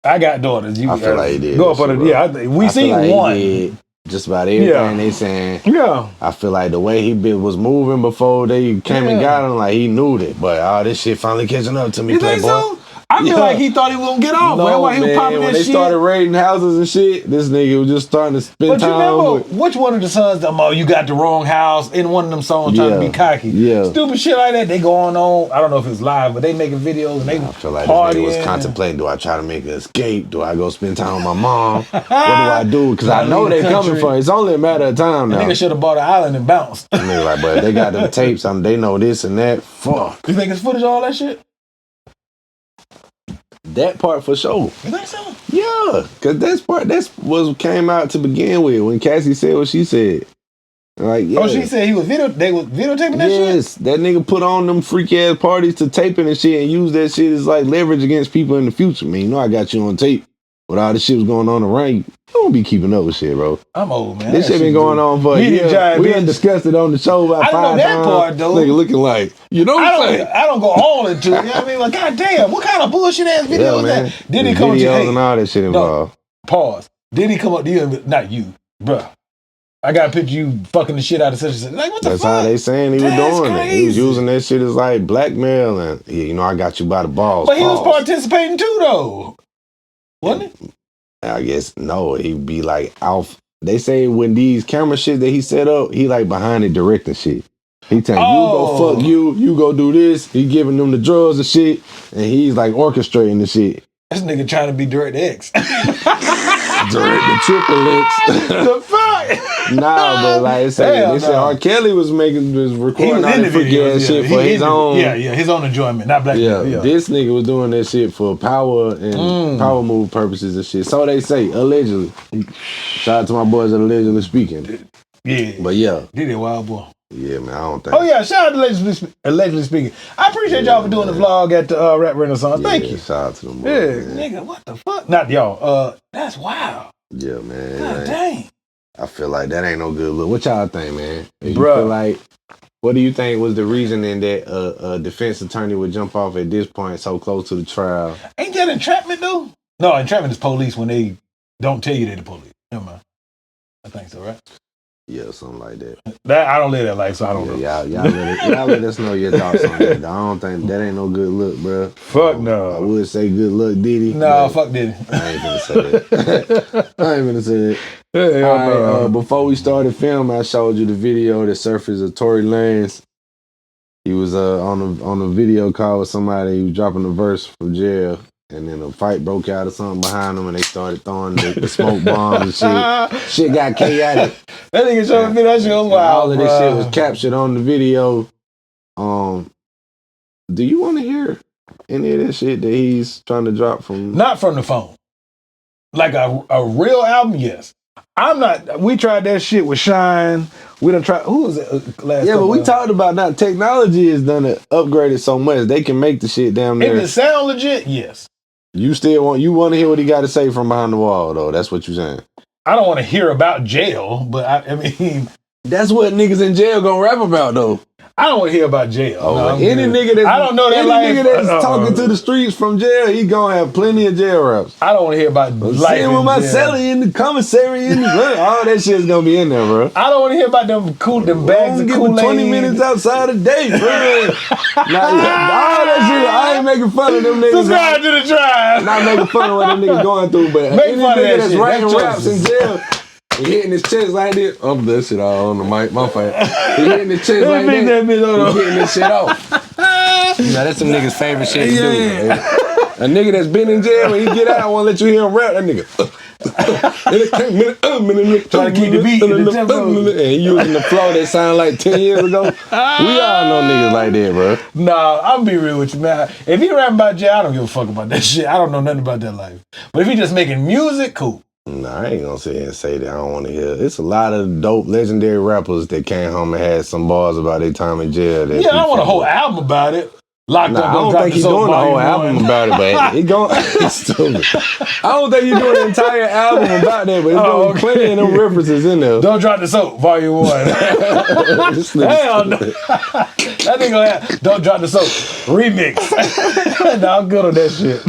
I got daughters. You I feel like he did go that up under. shit, bro. Yeah, I think we I feel seen like one. he did just about everything Yeah. they saying. Yeah. I feel like the way he was moving before they came and Yeah. got him, like he knew that. But all this shit finally catching up to me, You think Playboy. so? I feel like he thought he was gonna get off. No, That's why he was popping when that they shit. started raiding houses and shit, this nigga was just starting to spend But you time remember with... which one of the sons? You got the wrong house in one of them songs trying to be cocky. Yeah. Stupid shit like that. They going on. I don't know if it's live, but they making videos and they I feel like partying. this nigga was contemplating, do I try to make an escape? Do I go spend time with my mom? What do I do? Because I know they coming for it. It's only a matter of time now. Nigga should have bought an island and bounced. Nigga like, but they got them tapes. They know this and that. Fuck. You think it's footage of all that shit? That part for sure. You think so? Yeah, because that's what came out to begin with when Cassie said what she said. Like, yeah. Oh, she said they was videotaping that shit? Yes, that nigga put on them freak ass parties to taping and shit and use that shit as like leverage against people in the future. Man, you know I got you on tape with all the shit was going on around you. I don't be keeping up with shit, bro. I'm old, man. This shit been going on for a year. We done discussed it on the show about 5 times. I know that part, though. Nigga looking like, you know what I'm saying? I don't go all into it. You know what I mean? Like, goddamn, what kind of bullshit ass video is that? Did he come up to you? Videos and all that shit involved. Pause. Did he come up to you? Not you, bruh. I got a picture of you fucking the shit out of such and such. Like, what the fuck? That's how they saying he was doing it. He was using that shit as like blackmail and, yeah, you know, I got you by the balls. But he was participating too, though. Wasn't he? I guess, no, he'd be like off. They say when these camera shit that he set up, he like behind it directing shit. He telling you go fuck you go do this. He giving them the drugs and shit, and he's like orchestrating the shit. This nigga trying to be Direct X. The triple X. The fuck? Nah, but like they said R. Kelly was recording all that freaky ass shit for his own. Yeah, his own enjoyment, not black people. Yeah, this nigga was doing that shit for power and power move purposes and shit. So they say, allegedly. Shout out to my boys that allegedly speaking. Yeah. But yeah. Did it, wild boy. Yeah, man, I don't think. Oh yeah, shout out to allegedly speaking. I appreciate y'all for doing the vlog at the Rap Renaissance. Thank you. Shout out to them boys. Yeah, nigga, what the fuck? Not y'all. That's wild. Yeah, man. God dang. I feel like that ain't no good look. What y'all think, man? You feel like, what do you think was the reasoning that a defense attorney would jump off at this point so close to the trial? Ain't that entrapment though? No, entrapment is police when they don't tell you they're the police. Never mind. I think so, right? Yeah, something like that. That I don't live that life, so I don't know. Y'all let us know your thoughts on that. I don't think that ain't no good look, bro. Fuck no. I would say good luck, Diddy. No, fuck Diddy. I ain't gonna say that. I ain't gonna say that. Yeah, all right, before we started filming, I showed you the video that surfaced of Tory Lanez. He was on a video call with somebody. He was dropping a verse from jail. And then a fight broke out or something behind them, and they started throwing the smoke bombs and shit. Shit got chaotic. That nigga showed me that shit was wild. All of this shit was captured on the video. Do you want to hear any of that shit that he's trying to drop from? Not from the phone. Like a real album, yes. I'm not. We tried that shit with Shine. We done tried. Who was it last? Yeah, but we talked about now. Technology is done upgraded so much they can make the shit down there. If it sound legit, yes. You want to hear what he got to say from behind the wall, though. That's what you're saying. I don't want to hear about jail, but I mean, that's what niggas in jail gonna rap about, though. I don't want to hear about jail. Oh, no, any nigga that's, I don't know that any life. Nigga that's talking to the streets from jail, he gonna have plenty of jail raps. I don't want to hear about life. Sitting with my celly in the commissary in the all that shit's gonna be in there, bro. I don't want to hear about them bags of Kool-Aid. 20 minutes outside a day, bro. All that shit, I ain't making fun of them niggas. Subscribe to the tribe. Not making fun of what them niggas going through, but any nigga that's writing raps in jail. He hitting his chest like this. I'm that shit all on the mic. My fight. He hitting his chest like that. He getting this shit off. Now that's some niggas' favorite shit to do. A nigga that's been in jail when he get out, I won't let you hear him rap. That nigga. Trying to keep the beat in the tempo. And he using the flow that sound like 10 years ago. We all know niggas like that, bro. Nah, I'm be real with you, man. If he rapping about jail, I don't give a fuck about that shit. I don't know nothing about that life. But if he just making music, cool. Nah, I ain't gonna sit here and say that. I don't want to hear. It's a lot of dope, legendary rappers that came home and had some bars about their time in jail. Yeah, I don't want a whole album about it. Locked up. I don't think he's doing the whole album about it, but he's stupid. I don't think he's doing the entire album about that, but he's doing plenty of them references in there. Don't Drop the Soap, Volume 1. Hell no. That nigga gonna have Don't Drop the Soap remix. Nah, I'm good on that shit.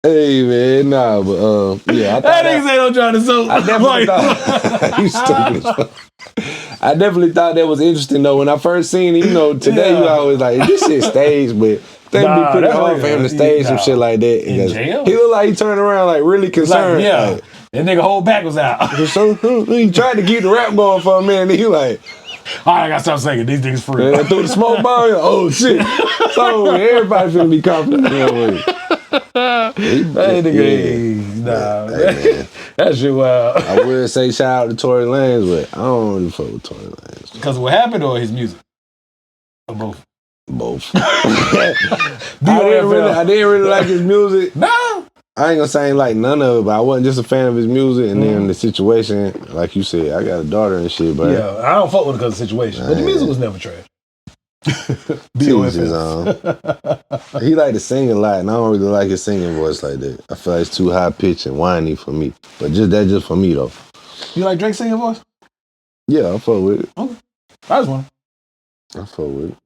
Hey man, nah, but yeah, I thought that nigga say Don't Drop the Soap. I definitely thought you stupid as fuck. I definitely thought that was interesting though. When I first seen it, you know, today you always like this shit staged, but think it'd be pretty that's hard for him to stage some shit like that. In jail? He looked like he turned around like really concerned. Like, yeah, like, that nigga whole back was out. so he tried to keep the rap going for a minute. And he like, all right, I gotta stop singing. These niggas free. man, threw the smoke bomb. Oh shit! So everybody finna be confident. Hey, nigga, nah, man. that shit wild. I would say shout out to Tory Lanez, but I don't really fuck with Tory Lanez. Because what happened or his music? Or both? Both. I didn't really like his music. No. I ain't gonna say I ain't like none of it, but I wasn't just a fan of his music. And then the situation, like you said, I got a daughter and shit, but yeah, I don't fuck with it because of the situation. But the music was never trash. B.O.F. He like to sing a lot, and I don't really like his singing voice like that. I feel like it's too high pitched and whiny for me. But just for me though. You like Drake's singing voice? Yeah, I fuck with it. Okay. I just want. I fuck with it.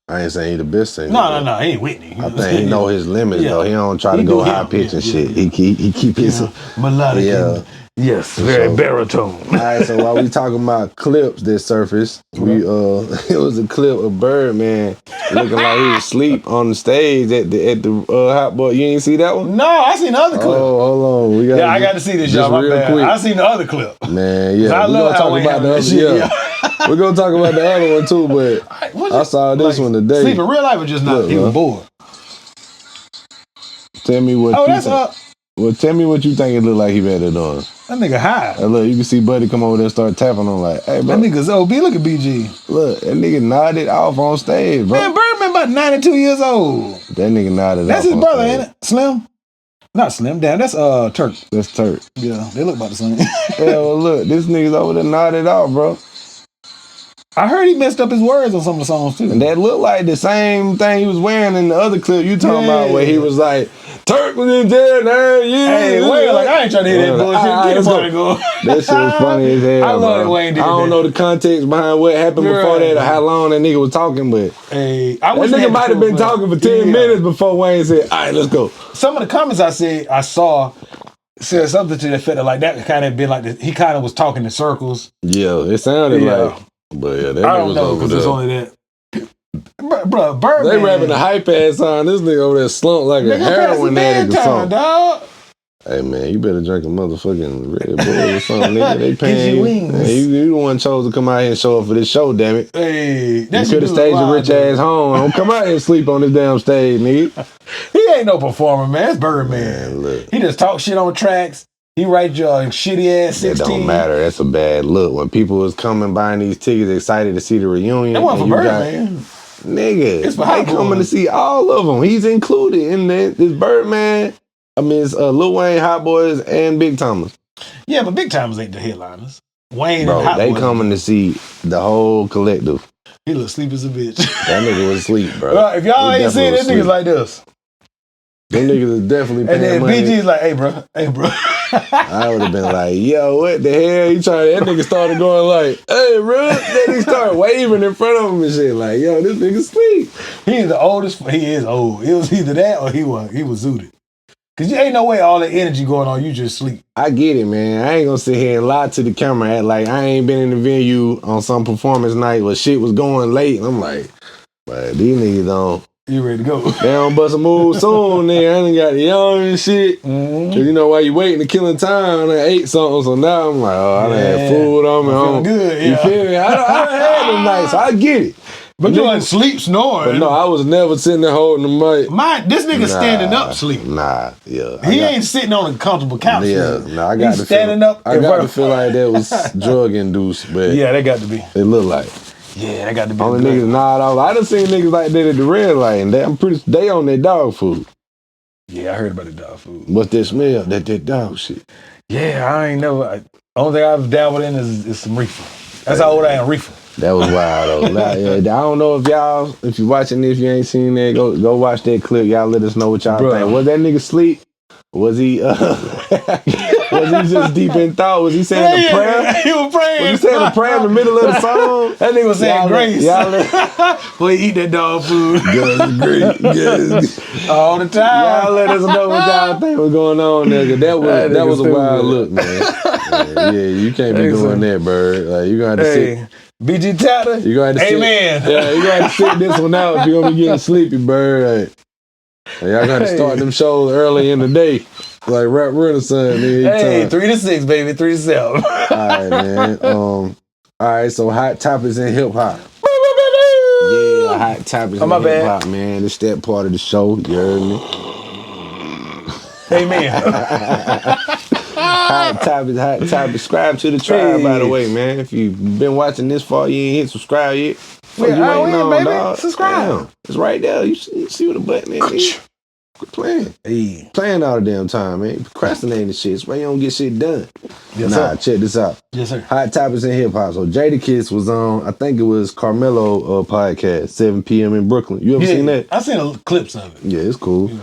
I ain't saying he the best singer. No. He ain't Whitney. I think he know his limits though. He don't try to go high pitch and shit. He keep his melodic. Yeah. Yes, very baritone. All right, so while we talking about clips that surfaced, we it was a clip of Birdman looking like he was asleep on the stage at the Hot Boy. You ain't see that one? No, I seen the other clip. Oh, hold on. I got to see this, y'all. My bad. Quick. I seen the other clip. Man, yeah. I love how Wayne about the other. shit, We're gonna talk about the other one too, but I saw this one today. Sleep in real life or just not? He was bored. Tell me what. Oh, that's Well, tell me what you think it looked like he better doing. That nigga high. Look, you can see Buddy come over there and start tapping on like, hey, bro. That nigga's OB. Look at BG. Look, that nigga nodded off on stage, bro. Man, Birdman about 92 years old. That nigga nodded that's off. That's his brother, ain't it? Slim? Not Slim. Damn, that's Turk. That's Turk. Yeah, they look about the same. Yeah, well, look, this nigga's over there nodded off, bro. I heard he messed up his words on some of the songs too. And that looked like the same thing he was wearing in the other clip you talking about, where he was like, Turk was in jail now, Hey, Wayne, like, I ain't trying to hear that bullshit. Get him on go. That shit was funny as hell. I love bro. Wayne did I don't know the context behind what happened before that or how long that nigga was talking, but that nigga might have been talking for 10 minutes before Wayne said, all right, let's go. Some of the comments I saw said something to the effect of like that kind of been like he kind of was talking in circles. Yeah, it sounded like, but yeah, that I don't know because it's only that. Bro, Birdman. They rapping a hype ass song. This nigga over there slumped like a heroin addict or something. Dog. Hey man, you better drink a motherfucking Red Bull or something, nigga. They paying Get your wings. Hey, you the one chose to come out here and show up for this show, damn it. Hey, you could have stayed your rich ass home. Don't come out here and sleep on this damn stage, nigga. He ain't no performer, man. It's Birdman. Look. He just talk shit on tracks. He write your shitty ass 16. It don't matter. That's a bad look. When people was coming buying these tickets, excited to see the reunion. That wasn't for Birdman. Nigga, it's for they coming to see all of them. He's included in this Birdman. I mean, it's Lil Wayne, Hot Boys, and Big Thomas. Yeah, but Big Thomas ain't the headliners. Wayne Bro, and Hot they Boys. coming to see the whole collective. He look sleep as a bitch. That nigga was asleep, bro. Well, if y'all ain't seen this niggas like this. Them niggas is definitely paying and then money. BG's like, hey, bro. I would have been like, yo, what the hell? That nigga started going like, hey, bro. Then he started waving in front of him and shit. Like, yo, this nigga sleep. He's the oldest. He is old. It was either that or he was zooted. Cause you ain't no way all that energy going on, you just sleep. I get it, man. I ain't gonna sit here and lie to the camera act like I ain't been in the venue on some performance night where shit was going late. And I'm like, but these niggas don't. You ready to go? They don't bust a move soon, nigga. I done got young and shit. Mm-hmm. Cause you know why you waiting to killing time, I ate something, so now I'm like, oh, I done had food on me. I'm good, You feel me? I done had them nights, so I get it. But you ain't sleep snoring. But no, I was never sitting there holding the mic. This nigga standing up sleep. Nah, yeah. He ain't sitting on a comfortable couch. Yeah, nah, I got He's standing up. I got to feel like that was drug induced, but yeah, that got to be. It looked like. Yeah, that got to be. Only niggas nod off. I done seen niggas like that at the red light, and they on their dog food. Yeah, I heard about the dog food. What's that smell? That dog shit. Yeah, I ain't never. Only thing I've dabbled in is some reefer. That's how old I am, reefer. That was wild though. I don't know if you're watching this, you ain't seen that, go watch that clip. Y'all let us know what y'all think. Was that nigga sleep? Was he was he just deep in thought? Was he saying a prayer? He was praying. Was he saying a prayer in the middle of the song? That nigga was saying grace. Boy, eat that dog food. Good. All the time. Y'all let us know what y'all think was going on, nigga. That was a wild look, man. Yeah, you can't be doing that, bird. Like you gonna have to sit. BG Tatter. You gonna have to Amen. Yeah, you gonna have to sit this one out if you're gonna be getting sleepy, bird. Hey, y'all gotta start them shows early in the day. Like Rap Renaissance. Hey, 3 to 6, baby. 3 to 7. All right, man. All right, so hot topics in hip hop. Yeah, hot topics in hip hop, man. It's that part of the show. You heard me? Amen. Hot topics. Subscribe to the tribe, by the way, man. If you've been watching this far, you ain't hit subscribe yet. What you waiting on, baby? Dog? Subscribe. Damn. It's right there. You see what the button is? Quit playing. Hey. Playing all the damn time, man. Procrastinating shit. It's why you don't get shit done. Yes, sir. Check this out. Yes, sir. Hot topics in hip hop. So Jadakiss was on, I think it was Carmelo podcast, 7 p.m. in Brooklyn. You ever seen that? I seen clips of it. Yeah, it's cool. Yeah.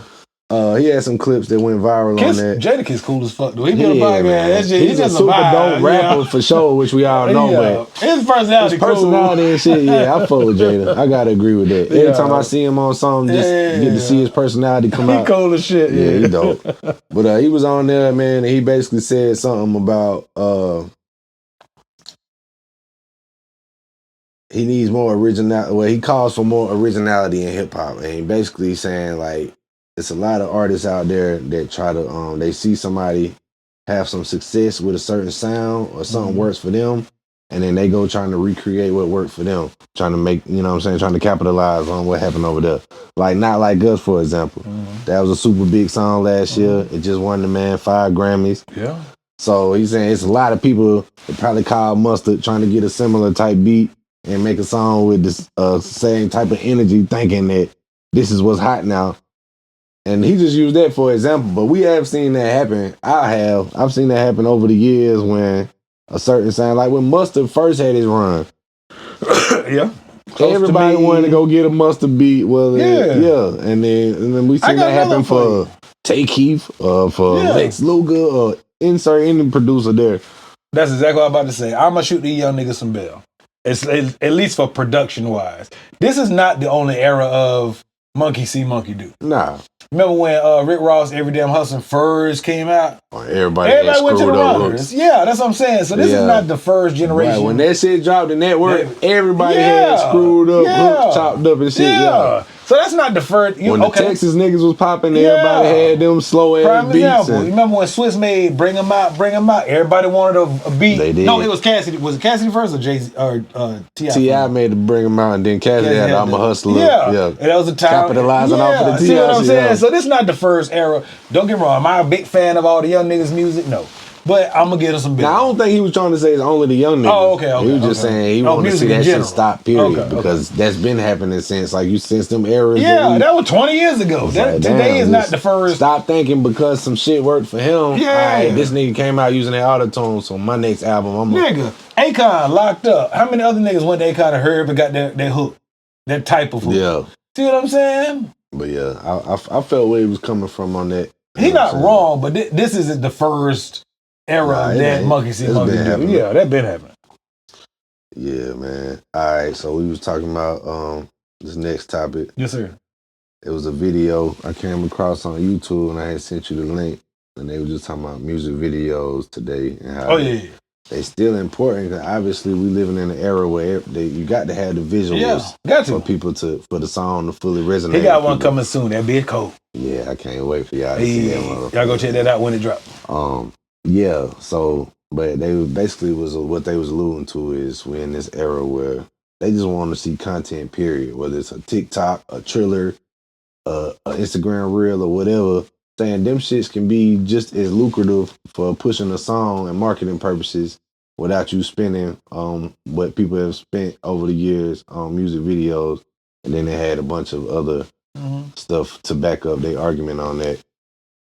He had some clips that went viral on that. Jadakiss cool as fuck, though. He be a podcast. He's a super dope rapper for sure, which we all know. But his personality and shit, yeah, I fuck with Jada. I gotta agree with that. Every time I see him on something, just get to see his personality come out. He cool as shit. Yeah, he dope. But he was on there, man, and he basically said something about he needs more originality. Well, he calls for more originality in hip hop, and he basically saying like, it's a lot of artists out there that try to they see somebody have some success with a certain sound or something works for them, and then they go trying to recreate what worked for them, trying to make, you know what I'm saying, trying to capitalize on what happened over there. Like Not Like Us, for example. That was a super big song last year. It just won the man 5 Grammys. Yeah. So he's saying it's a lot of people that probably call Mustard trying to get a similar type beat and make a song with this same type of energy, thinking that this is what's hot now. And he just used that for example, but we have seen that happen. I've seen that happen over the years when a certain sound, like when Mustard first had his run. Yeah. Everybody wanted to go get a Mustard beat. Well, yeah. And then we seen that happen for Tay Keith, for Lex Luger, or insert any producer there. That's exactly what I'm about to say. I'm gonna shoot these young niggas some bell. It's at least for production wise. This is not the only era of monkey see, monkey do. Nah. Remember when Rick Ross' Every Damn Hustle first came out? Everybody went to the Runners. Yeah, that's what I'm saying. So this is not the first generation. Right. When that shit dropped the network, everybody had screwed up, hooks chopped up and shit. Yeah. So that's not the first. When the Texas niggas was popping, everybody had them slow ass beats. Example. You remember when Swiss made Bring 'Em Out? Everybody wanted a beat. They did. No, it was Cassidy. Was it Cassidy first or Jay-Z or T.I.? T.I. made to Bring 'Em Out, and then Cassidy had I'm a Hustler. Yeah. And that was the time. Capitalizing off of the T.I. See what I'm saying? So this is not the first era. Don't get me wrong. Am I a big fan of all the young niggas' music? No. But I'm going to get him some big. Now, I don't think he was trying to say it's only the young niggas. Oh, okay. He was just saying he wanted to see that shit stop, period. Because that's been happening since, like, since them eras. Yeah, that was 20 years ago. Today is not the first. Stop thinking because some shit worked for him. Yeah. This nigga came out using that auto-tune, so my next album, Nigga, Akon locked up. How many other niggas went to Akon and heard and got that hook? That type of hook. Yeah. See what I'm saying? But yeah, I felt where he was coming from on that. He not wrong, but this isn't the first era of that monkey see, monkey do. Yeah, that been happening. Yeah, man. All right, so we was talking about this next topic. Yes, sir. It was a video I came across on YouTube, and I had sent you the link, and they were just talking about music videos today and how they still important, because obviously we living in an era where you got to have the visuals for people for the song to fully resonate. He got one coming soon. That be cold. Yeah, I can't wait for y'all to see that one. Y'all go check that out when it drop. Yeah, so, but they basically what they was alluding to is we're in this era where they just want to see content, period. Whether it's a TikTok, a Triller, a Instagram reel, or whatever, saying them shits can be just as lucrative for pushing a song and marketing purposes without you spending what people have spent over the years on music videos. And then they had a bunch of other stuff to back up their argument on that.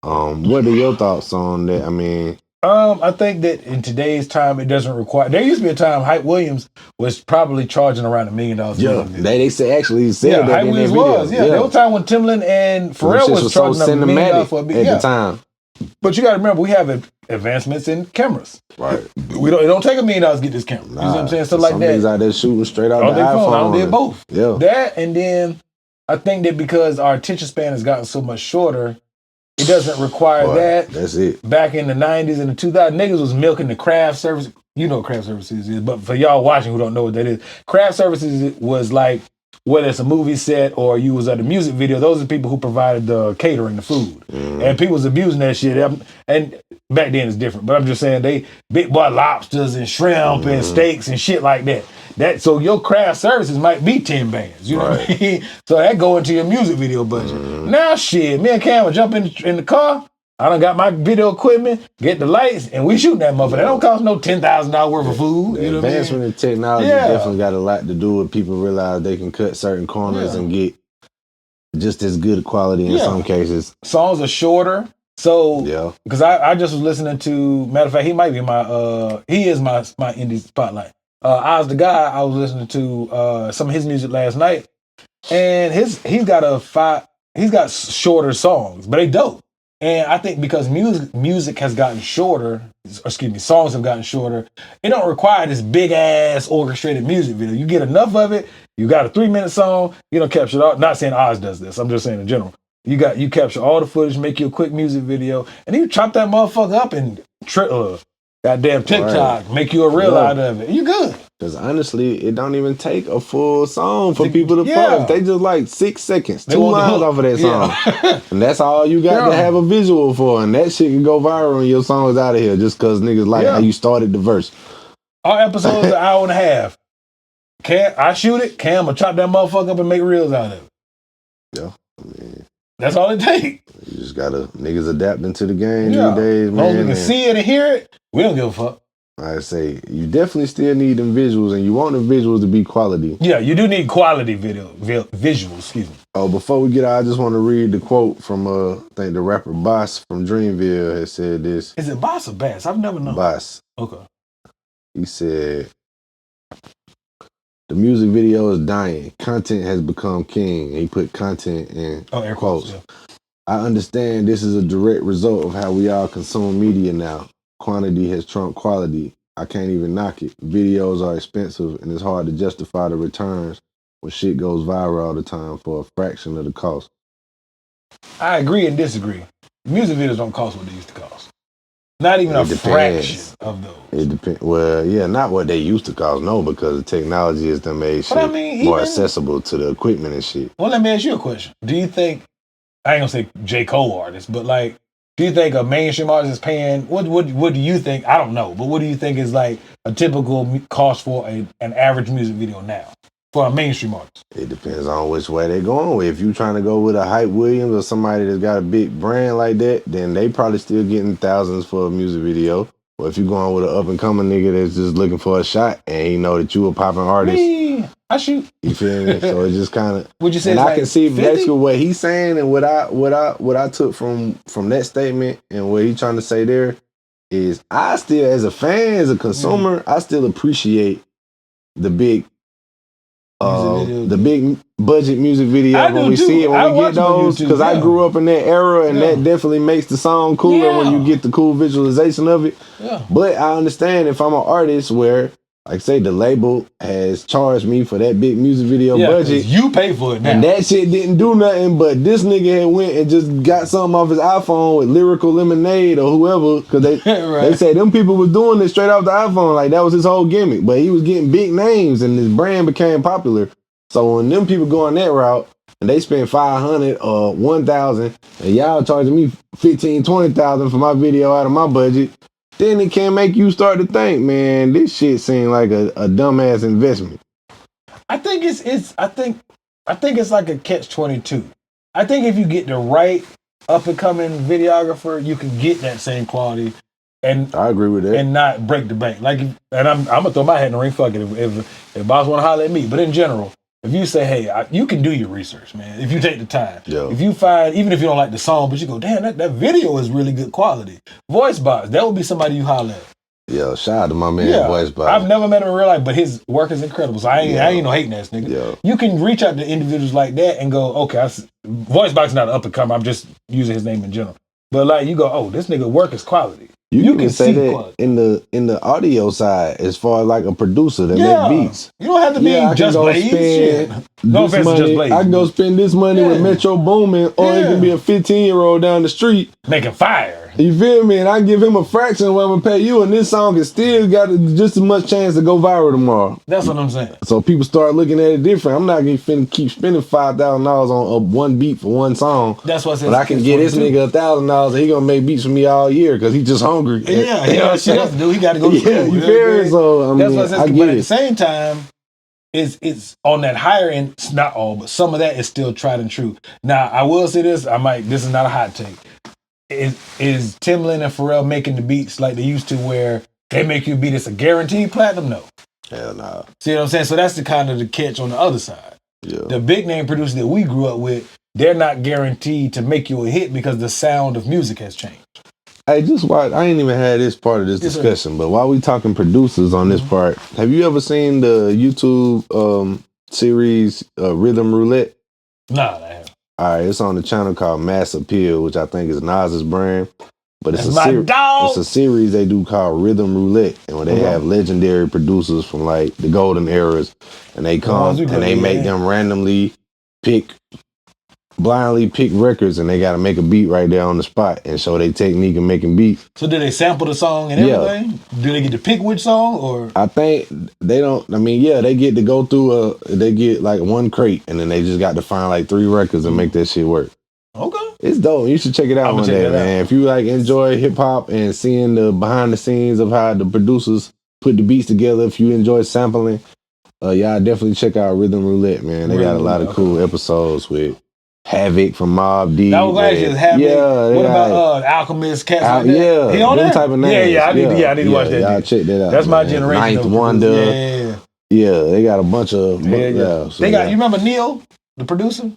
What are your thoughts on that? I mean, I think that in today's time, it doesn't require. There used to be a time Hype Williams was probably charging around $1 million. Yeah, they actually said that Hype in Williams their video. was. There was a time when Timbaland and Pharrell was charging $1 million for a beat. At the time. But you got to remember, we have advancements in cameras. Right. It don't take $1 million to get this camera. You know what I'm saying? So like some that. Some niggas out there shooting straight out the iPhone. I did both. Yeah. That, and then I think that because our attention span has gotten so much shorter, It doesn't require that. That's it. Back in the 90s and the 2000s, niggas was milking the craft service. You know what craft services is, but for y'all watching who don't know what that is, craft services was like, whether it's a movie set or you was at a music video, those are the people who provided the catering, the food. And people was abusing that shit. And back then it's different, but I'm just saying they big boy lobsters and shrimp and steaks and shit like that. So your craft services might be 10 bands, you know what I mean? So that go into your music video budget. Now shit, me and Cam will jump in the car. I done got my video equipment, get the lights, and we shoot that motherfucker. That don't cost no $10,000 worth of food. The you know what I mean? advancement in technology definitely got a lot to do with people realize they can cut certain corners and get just as good quality in some cases. Songs are shorter. So, because I just was listening to, matter of fact, he might be he is my indie spotlight. Oz the Guy, I was listening to some of his music last night, and he's got shorter songs, but they dope. And I think because music has gotten shorter, songs have gotten shorter, it don't require this big ass orchestrated music video. You get enough of it, you got a 3-minute song, you don't capture it all. Not saying Oz does this, I'm just saying in general. You capture all the footage, make you a quick music video, and you chop that motherfucker up and goddamn TikTok, make you a reel out of it. You good. Because honestly, it don't even take a full song for people to post. They just like 6 seconds, 2 lines off of that song. And that's all you got to have a visual for. And that shit can go viral and your song is out of here just because niggas like how you started the verse. Our episode's an hour and a half. I shoot it, Cam will chop that motherfucker up and make reels out of it. Yeah. I mean, that's all it takes. You just gotta niggas adapting to the game these days, man. As long as we can see it and hear it, we don't give a fuck. I say you definitely still need them visuals, and you want the visuals to be quality. Yeah, you do need quality visuals. Excuse me. Oh, before we get out, I just want to read the quote from I think the rapper Boss from Dreamville has said this. Is it Boss or Bass? I've never known. Boss. Okay. He said, "The music video is dying. Content has become king." And he put content in air quotes. Yeah. I understand this is a direct result of how we all consume media now. Quantity has trumped quality. I can't even knock it. Videos are expensive and it's hard to justify the returns when shit goes viral all the time for a fraction of the cost. I agree and disagree. Music videos don't cost what they used to cost. Not even a fraction of those. It depends. Well, yeah, not what they used to cost, no, because the technology has done made shit more accessible to the equipment and shit. Well, let me ask you a question. Do you think, I ain't gonna say J. Cole artists, but like, do you think a mainstream artist is paying, what do you think, I don't know, but what do you think is like a typical cost for an average music video now for a mainstream artist? It depends on which way they're going with. If you're trying to go with a Hype Williams or somebody that's got a big brand like that, then they probably still getting thousands for a music video. Or if you're going with an up-and-coming nigga that's just looking for a shot and he know that you a popping artist. I shoot. You feel me? So it just kind of. Would you say? And I can see 50? basically what he's saying and what I took from that statement and what he's trying to say there is I still, as a fan, as a consumer, I still appreciate the big budget music video when we see it, when we get those, because I grew up in that era and that definitely makes the song cooler when you get the cool visualization of it. Yeah. But I understand if I'm an artist where, like say, the label has charged me for that big music video budget. You pay for it now. And that shit didn't do nothing, but this nigga had went and just got something off his iPhone with Lyrical Lemonade or whoever, because they they say them people was doing it straight off the iPhone. Like that was his whole gimmick. But he was getting big names and his brand became popular. So when them people going that route and they spend $500 or $1,000 and y'all charging me $15,000, $20,000 for my video out of my budget, then it can make you start to think, man, this shit seems like a dumbass investment. I think it's like a catch-22. I think if you get the right up-and-coming videographer, you can get that same quality. And I agree with that. And not break the bank. Like, and I'm gonna throw my hat in the ring. Fuck it. If boss want to holler at me, but in general, if you say, hey, you can do your research, man. If you take the time. Yo. If you find, even if you don't like the song, but you go, damn, that video is really good quality. Voice Box, that would be somebody you holler at. Yo, shout out to my man, Voice Box. I've never met him in real life, but his work is incredible. So I ain't no hating ass nigga. Yo. You can reach out to individuals like that and go, okay, Voice Box is not an up and comer. I'm just using his name in general. But like you go, oh, this nigga work is quality. You can say that quality. in the audio side, as far as like a producer that make beats. You don't have to be just Blaze. No this offense to Just money. Blaze. I can go spend this money with Metro Boomin, or it can be a 15-year-old down the street making fire. You feel me? And I give him a fraction of what I'm gonna pay you, and this song has still got just as much chance to go viral tomorrow. That's what I'm saying. So people start looking at it different. I'm not gonna keep spending $5,000 on one beat for one song. That's what I said. But I can get this nigga $1,000, and he gonna make beats for me all year because he just hungry. Yeah, he got shit else to do. He got to go to school. You feel me? So that's what I said. I get but at it. the same time, it's on that higher end. It's not all, but some of that is still tried and true. Now, I will say this. This is not a hot take. Is Timbaland and Pharrell making the beats like they used to, where they make you a beat? It's a guaranteed platinum? No. Hell no. See what I'm saying? So that's the kind of the catch on the other side. Yeah. The big name producers that we grew up with, they're not guaranteed to make you a hit because the sound of music has changed. Hey, just watch. I ain't even had this part of this discussion, but while we talking producers on this part, have you ever seen the YouTube series Rhythm Roulette? Nah, I haven't. All right, it's on the channel called Mass Appeal, which I think is Nas's brand. But it's It's a series they do called Rhythm Roulette, and where they have legendary producers from like the golden eras, and they come and they make them randomly blindly pick records, and they got to make a beat right there on the spot and show their technique in making beats. So do they sample the song and everything? Do they get to pick which song, or? I think they don't. I mean, they get to go through they get like one crate, and then they just got to find like 3 records and make that shit work. Okay. It's dope. You should check it out one day, man. If you like enjoy hip hop and seeing the behind the scenes of how the producers put the beats together, if you enjoy sampling, y'all definitely check out Rhythm Roulette, man. They got a lot of cool episodes with Havoc from Mobb Deep. That was actually Havoc. Yeah. What about Alchemist, Cats like that? Yeah. He on them there? type of names. Yeah, I need to watch that. Y'all check that out. That's my man. generation. Ninth Wonder. Yeah, they got a bunch of. You remember Neil, the producer?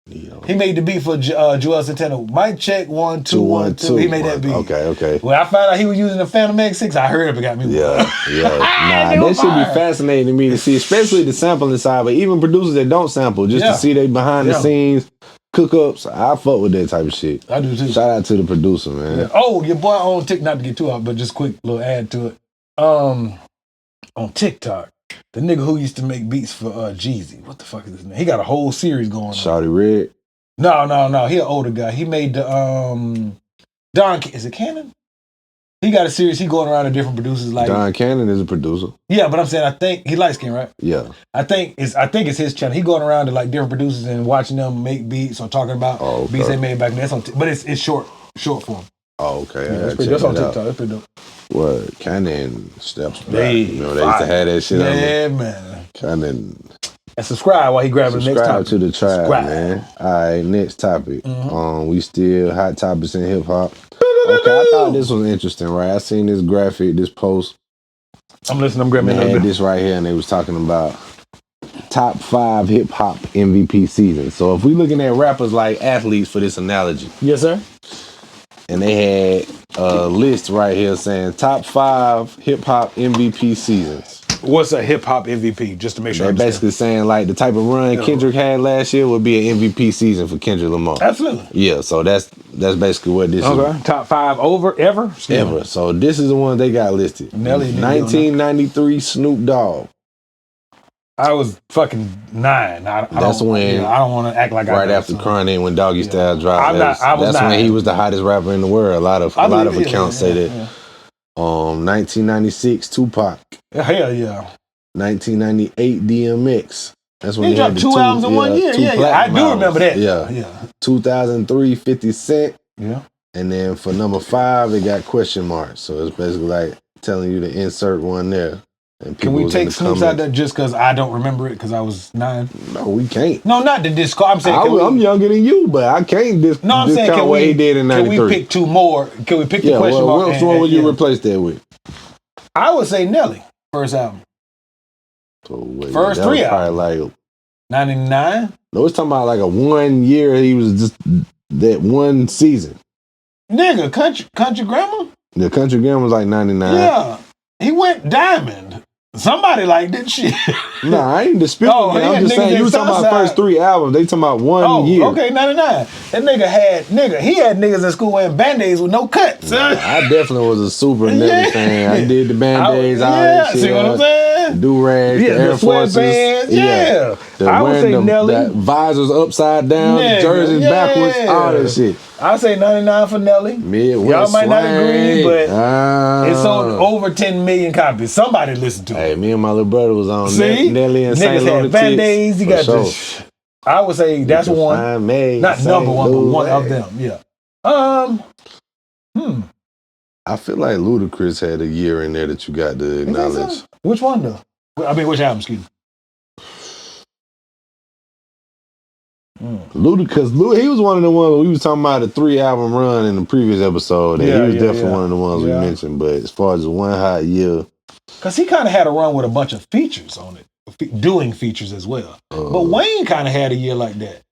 He made the beat for Joel Santana. Mic check 1 2 1 2. He made that beat. Okay. When I found out he was using the Phantom X6, I heard it got me. Yeah. That should be fascinating to me to see, especially the sampling side, but even producers that don't sample, just to see they behind the scenes cook-ups. I fuck with that type of shit. I do too. Shout out to the producer, man. Yeah. Oh, your boy on TikTok, not to get too out, but just quick little add to it. On TikTok, the nigga who used to make beats for Jeezy. What the fuck is his name? He got a whole series going on. Shawty Red? No. He an older guy. He made the Don. Is it Cannon? He got a series. He going around to different producers like Don Cannon is a producer. Yeah, but I'm saying I think he light skin, right? Yeah. I think it's his channel. He going around to like different producers and watching them make beats or talking about beats they made back then. But it's short form. Oh, okay. Yeah, that's on TikTok. That's pretty dope. What? Cannon steps back. They used to have that shit on there. Yeah, man. Cannon. And subscribe while he grabbing the next topic. Subscribe to the tribe, man. All right, next topic. We still hot topics in hip hop. Okay, I thought this was interesting, right? I seen this graphic, this post. I'm listening. I'm grabbing it. They had this right here, and they was talking about top 5 hip hop MVP seasons. So if we looking at rappers like athletes for this analogy. Yes, sir. And they had a list right here saying top 5 hip hop MVP seasons. What's a hip hop MVP? Just to make sure. They're basically saying like the type of run Kendrick had last year would be an MVP season for Kendrick Lamar. Absolutely. Yeah, so that's basically what this is. Top 5 ever. Ever. So this is the one they got listed. Nelly. 1993 Snoop Dogg. I was fucking 9. That's when I don't want to act like right after Chronic when Doggy Style dropped. That's 9. When he was the hottest rapper in the world. A lot of accounts say that. Yeah. 1996 Tupac. Hell yeah. 1998 DMX. That's when he dropped 2 albums in 1 year. Yeah. I do remember that. Yeah. 2003 50 Cent. Yeah. And then for number 5, they got question marks. So it's basically like telling you to insert one there. And can we take Snoop's out there just because I don't remember it because I was 9? No, we can't. No, not to discard. I'm saying I'm younger than you, but I can't I'm saying can what he did in 93. Can we pick 2 more? Can we pick the question mark? Which one would you replace that with? I would say Nelly, first album. So wait, first 3 albums. Probably like 99? No, it's talking about like a 1 year. He was just that 1 season. Nigga, Country Grammar? The Country Grammar was like 99. Yeah. He went diamond. Somebody liked that shit. Nah, I ain't disputing it. I'm just saying, you talking about first 3 albums. They talking about 1 year. Okay, 99. That he had niggas in school wearing Band-Aids with no cuts. I definitely was a super Nelly fan. I did the Band-Aids, all that shit. See what I'm saying? saying? Do-rags, Yeah, the Air the Forces. sweatbands, yeah. I would say Nelly. The visors upside down, the jerseys backwards, all that shit. I say 99 for Nelly. Midwest Y'all might not agree, but it sold Ah. over 10 million copies. Somebody listened to it. Hey, me and my little brother was on See? Nelly and Niggas St. had Band-Aids. You got sure. this. I would say that's one. Not number one, but one of them. Yeah. I feel like Ludacris had a year in there that you got to acknowledge. So? Which one though? I mean, which album? Excuse me. Ludacris, he was one of the ones we was talking about a 3-album run in the previous episode. And he was definitely one of the ones we mentioned. But as far as one hot year, because he kind of had a run with a bunch of features on it, doing features as well. But Wayne kind of had a year like that.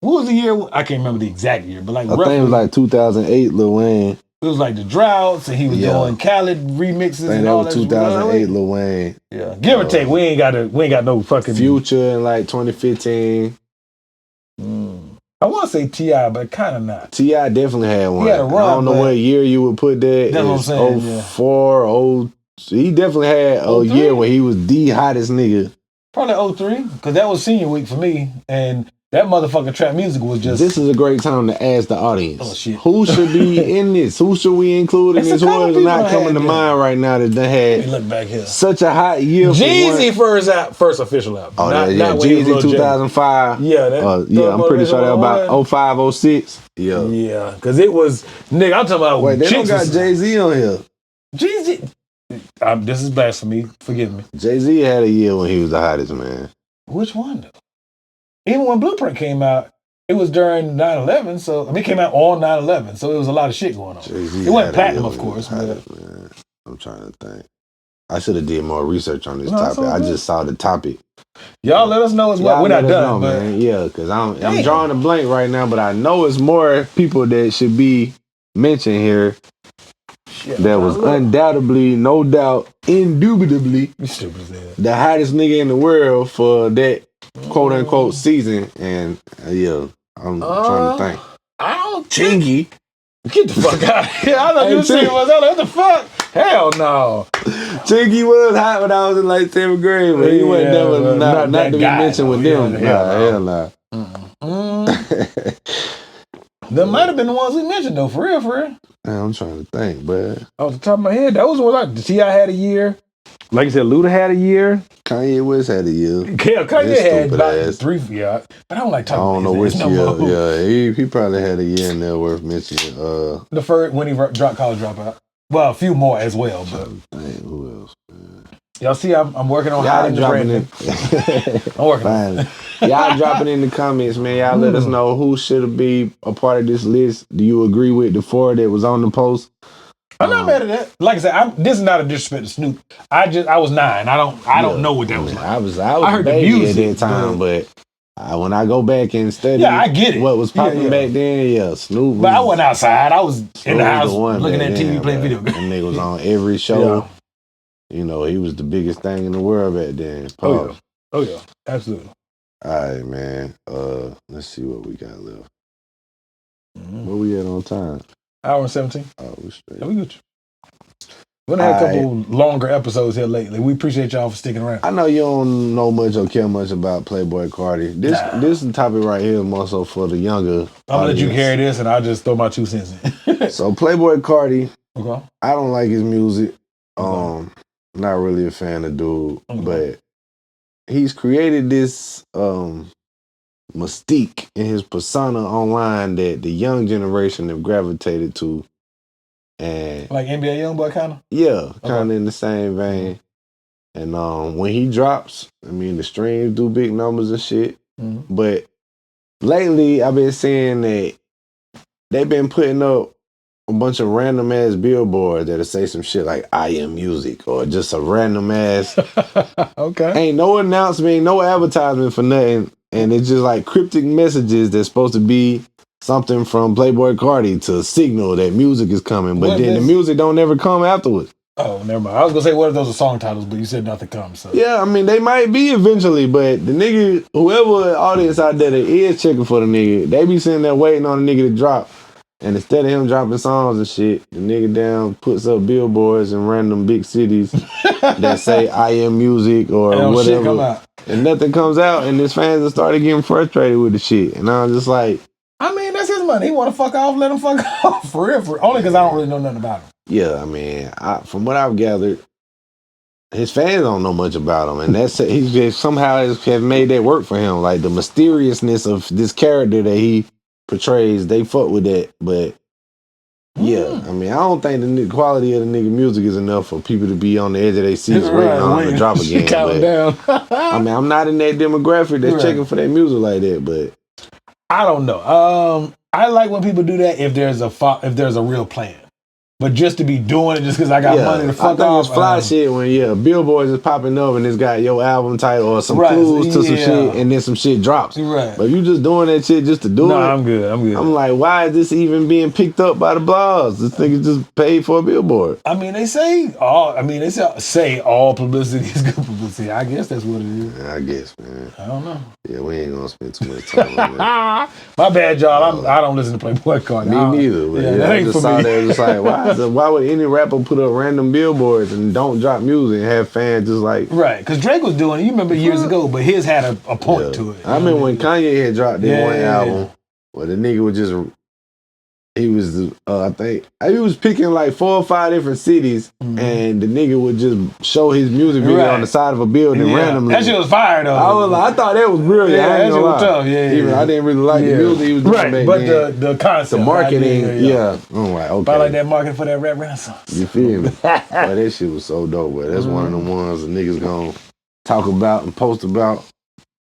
What was the year? I can't remember the exact year, but like I think it was like 2008. Lil Wayne. It was like the droughts, and he was doing Khaled remixes and all that. 2008, Lil Wayne. Yeah, give or take, we ain't got no fucking Future in like 2015. I want to say T.I., but kind of not. T.I. definitely had one. He had a run, I don't know what year you would put that. That's what I'm saying. 04, he definitely had a year where he was the hottest nigga. Probably 03, because that was senior week for me, and that motherfucking trap music was just... This is a great time to ask the audience. Oh, shit. Who should be in this? Who should we include in this? Who is not coming to mind right now that they had look back here. Such a hot year Jeezy first official album. Oh, not Jeezy 2005. Yeah, I'm pretty sure that was about 05, 06. Yeah. Yeah, because it was... Nigga, I'm talking about... Wait, they don't got Jay-Z on here. Jeezy... this is blasphemy. Forgive me. Jay-Z had a year when he was the hottest, man. Which one, though? Even when Blueprint came out, it was during 9/11. So it came out on 9/11. So it was a lot of shit going on. Jay-Z it wasn't platinum, of course. Hottest, man. I'm trying to think. I should have did more research on this topic. I just saw the topic. Y'all let us know as well. We're not done, man. Yeah, because I'm drawing a blank right now, but I know it's more people that should be mentioned here. That was undoubtedly, no doubt, indubitably the hottest nigga in the world for that quote unquote season. And I'm trying to think. I don't Chingy. Get the fuck out of here. I thought you were saying what the fuck? Hell no. Chingy was hot when I was in like 10th grade, but he wasn't never not to be mentioned with them. Hell no. There might have been the ones we mentioned though, for real. I'm trying to think, but off the top of my head, that was what like T.I. had a year. Like I said, Luda had a year. Kanye West had a year. Kanye had about 3 years. But I don't like talking about I don't know which year. Yeah, he probably had a year in there worth mentioning. The first when he dropped College Dropout. Well, a few more as well. But who else? Man. Y'all see, I'm working on hiding the branding. I'm working on it. Y'all dropping in the comments, man. Y'all let us know who should be a part of this list. Do you agree with the 4 that was on the post? I'm not mad at that. Like I said, this is not a disrespect to Snoop. I was 9. I don't know what that was like. I was heard baby the music at that time, but when I go back and study, I get it. What was popping back then? Snoop. But I wasn't outside. I was in the house looking at TV, playing video games. That nigga was on every show. You know, he was the biggest thing in the world back then. Oh yeah, absolutely. All right, man. Let's see what we got left. Where we at on time? Hour and 17. Oh, we straight. Yeah, we good. We're gonna have a couple longer episodes here lately. We appreciate y'all for sticking around. I know you don't know much or care much about Playboi Carti. This topic right here is more so for the younger. I'm gonna let you carry this, and I'll just throw my 2 cents in. So Playboi Carti, okay. I don't like his music. Not really a fan of dude, but he's created this mystique in his persona online that the young generation have gravitated to. And like NBA Youngboy kind of? Yeah, kind of in the same vein. And when he drops, I mean, the streams do big numbers and shit. Mm-hmm. But lately, I've been seeing that they've been putting up a bunch of random ass billboards that'll say some shit like I Am Music or just a random ass. Okay. Ain't no announcement, no advertisement for nothing. And it's just like cryptic messages that's supposed to be something from Playboi Carti to signal that music is coming. But then the music don't ever come afterwards. Oh, never mind. I was going to say, what if those are song titles, but you said nothing comes. So. Yeah, I mean, they might be eventually, but the nigga, whoever audience out there that is checking for the nigga, they be sitting there waiting on the nigga to drop. And instead of him dropping songs and shit, the nigga down puts up billboards in random big cities that say I am music or and whatever. Shit come out. And nothing comes out, and his fans have started getting frustrated with the shit. And I was just like, I mean, that's his money. He want to fuck off, let him fuck off for real. Only because I don't really know nothing about him. yeah, I mean, from what I've gathered, his fans don't know much about him, and that's he just somehow has made that work for him. Like the mysteriousness of this character that he portrays, they fuck with that. But yeah, I mean, I don't think the quality of the nigga music is enough for people to be on the edge of their seats waiting on him to drop again. Down. I mean, I'm not in that demographic that's checking for that music like that, but I don't know. I like when people do that if there's a real plan. But just to be doing it just because I got money to fuck off. I think it's fly shit when billboards is popping up and it's got your album title or some clues to some shit and then some shit drops. Right. But you just doing that shit just to do it. No, I'm good. I'm like, why is this even being picked up by the blogs? This nigga just paid for a billboard. I mean, they say all publicity is good publicity. I guess that's what it is. I guess, man. I don't know. Yeah, we ain't gonna spend too much time on that. My bad, y'all. I don't listen to Playboy Cardi. Me neither. But that I ain't just for saw me. that. It's like, why would any rapper put up random billboards and don't drop music and have fans just like... Right, because Drake was doing it, you remember years ago, but his had a point to it. I remember when Kanye had dropped that one album where the nigga was just... He was, I think, he was picking like 4 or 5 different cities and the nigga would just show his music video on the side of a building randomly. That shit was fire though. I thought that was brilliant. Yeah, that shit was tough. Yeah. I didn't really like the music he was doing back but then. the concept. The marketing, I'm like, okay. I like that marketing for that rap renaissance. You feel me? But that shit was so dope, but that's one of the ones the niggas gonna talk about and post about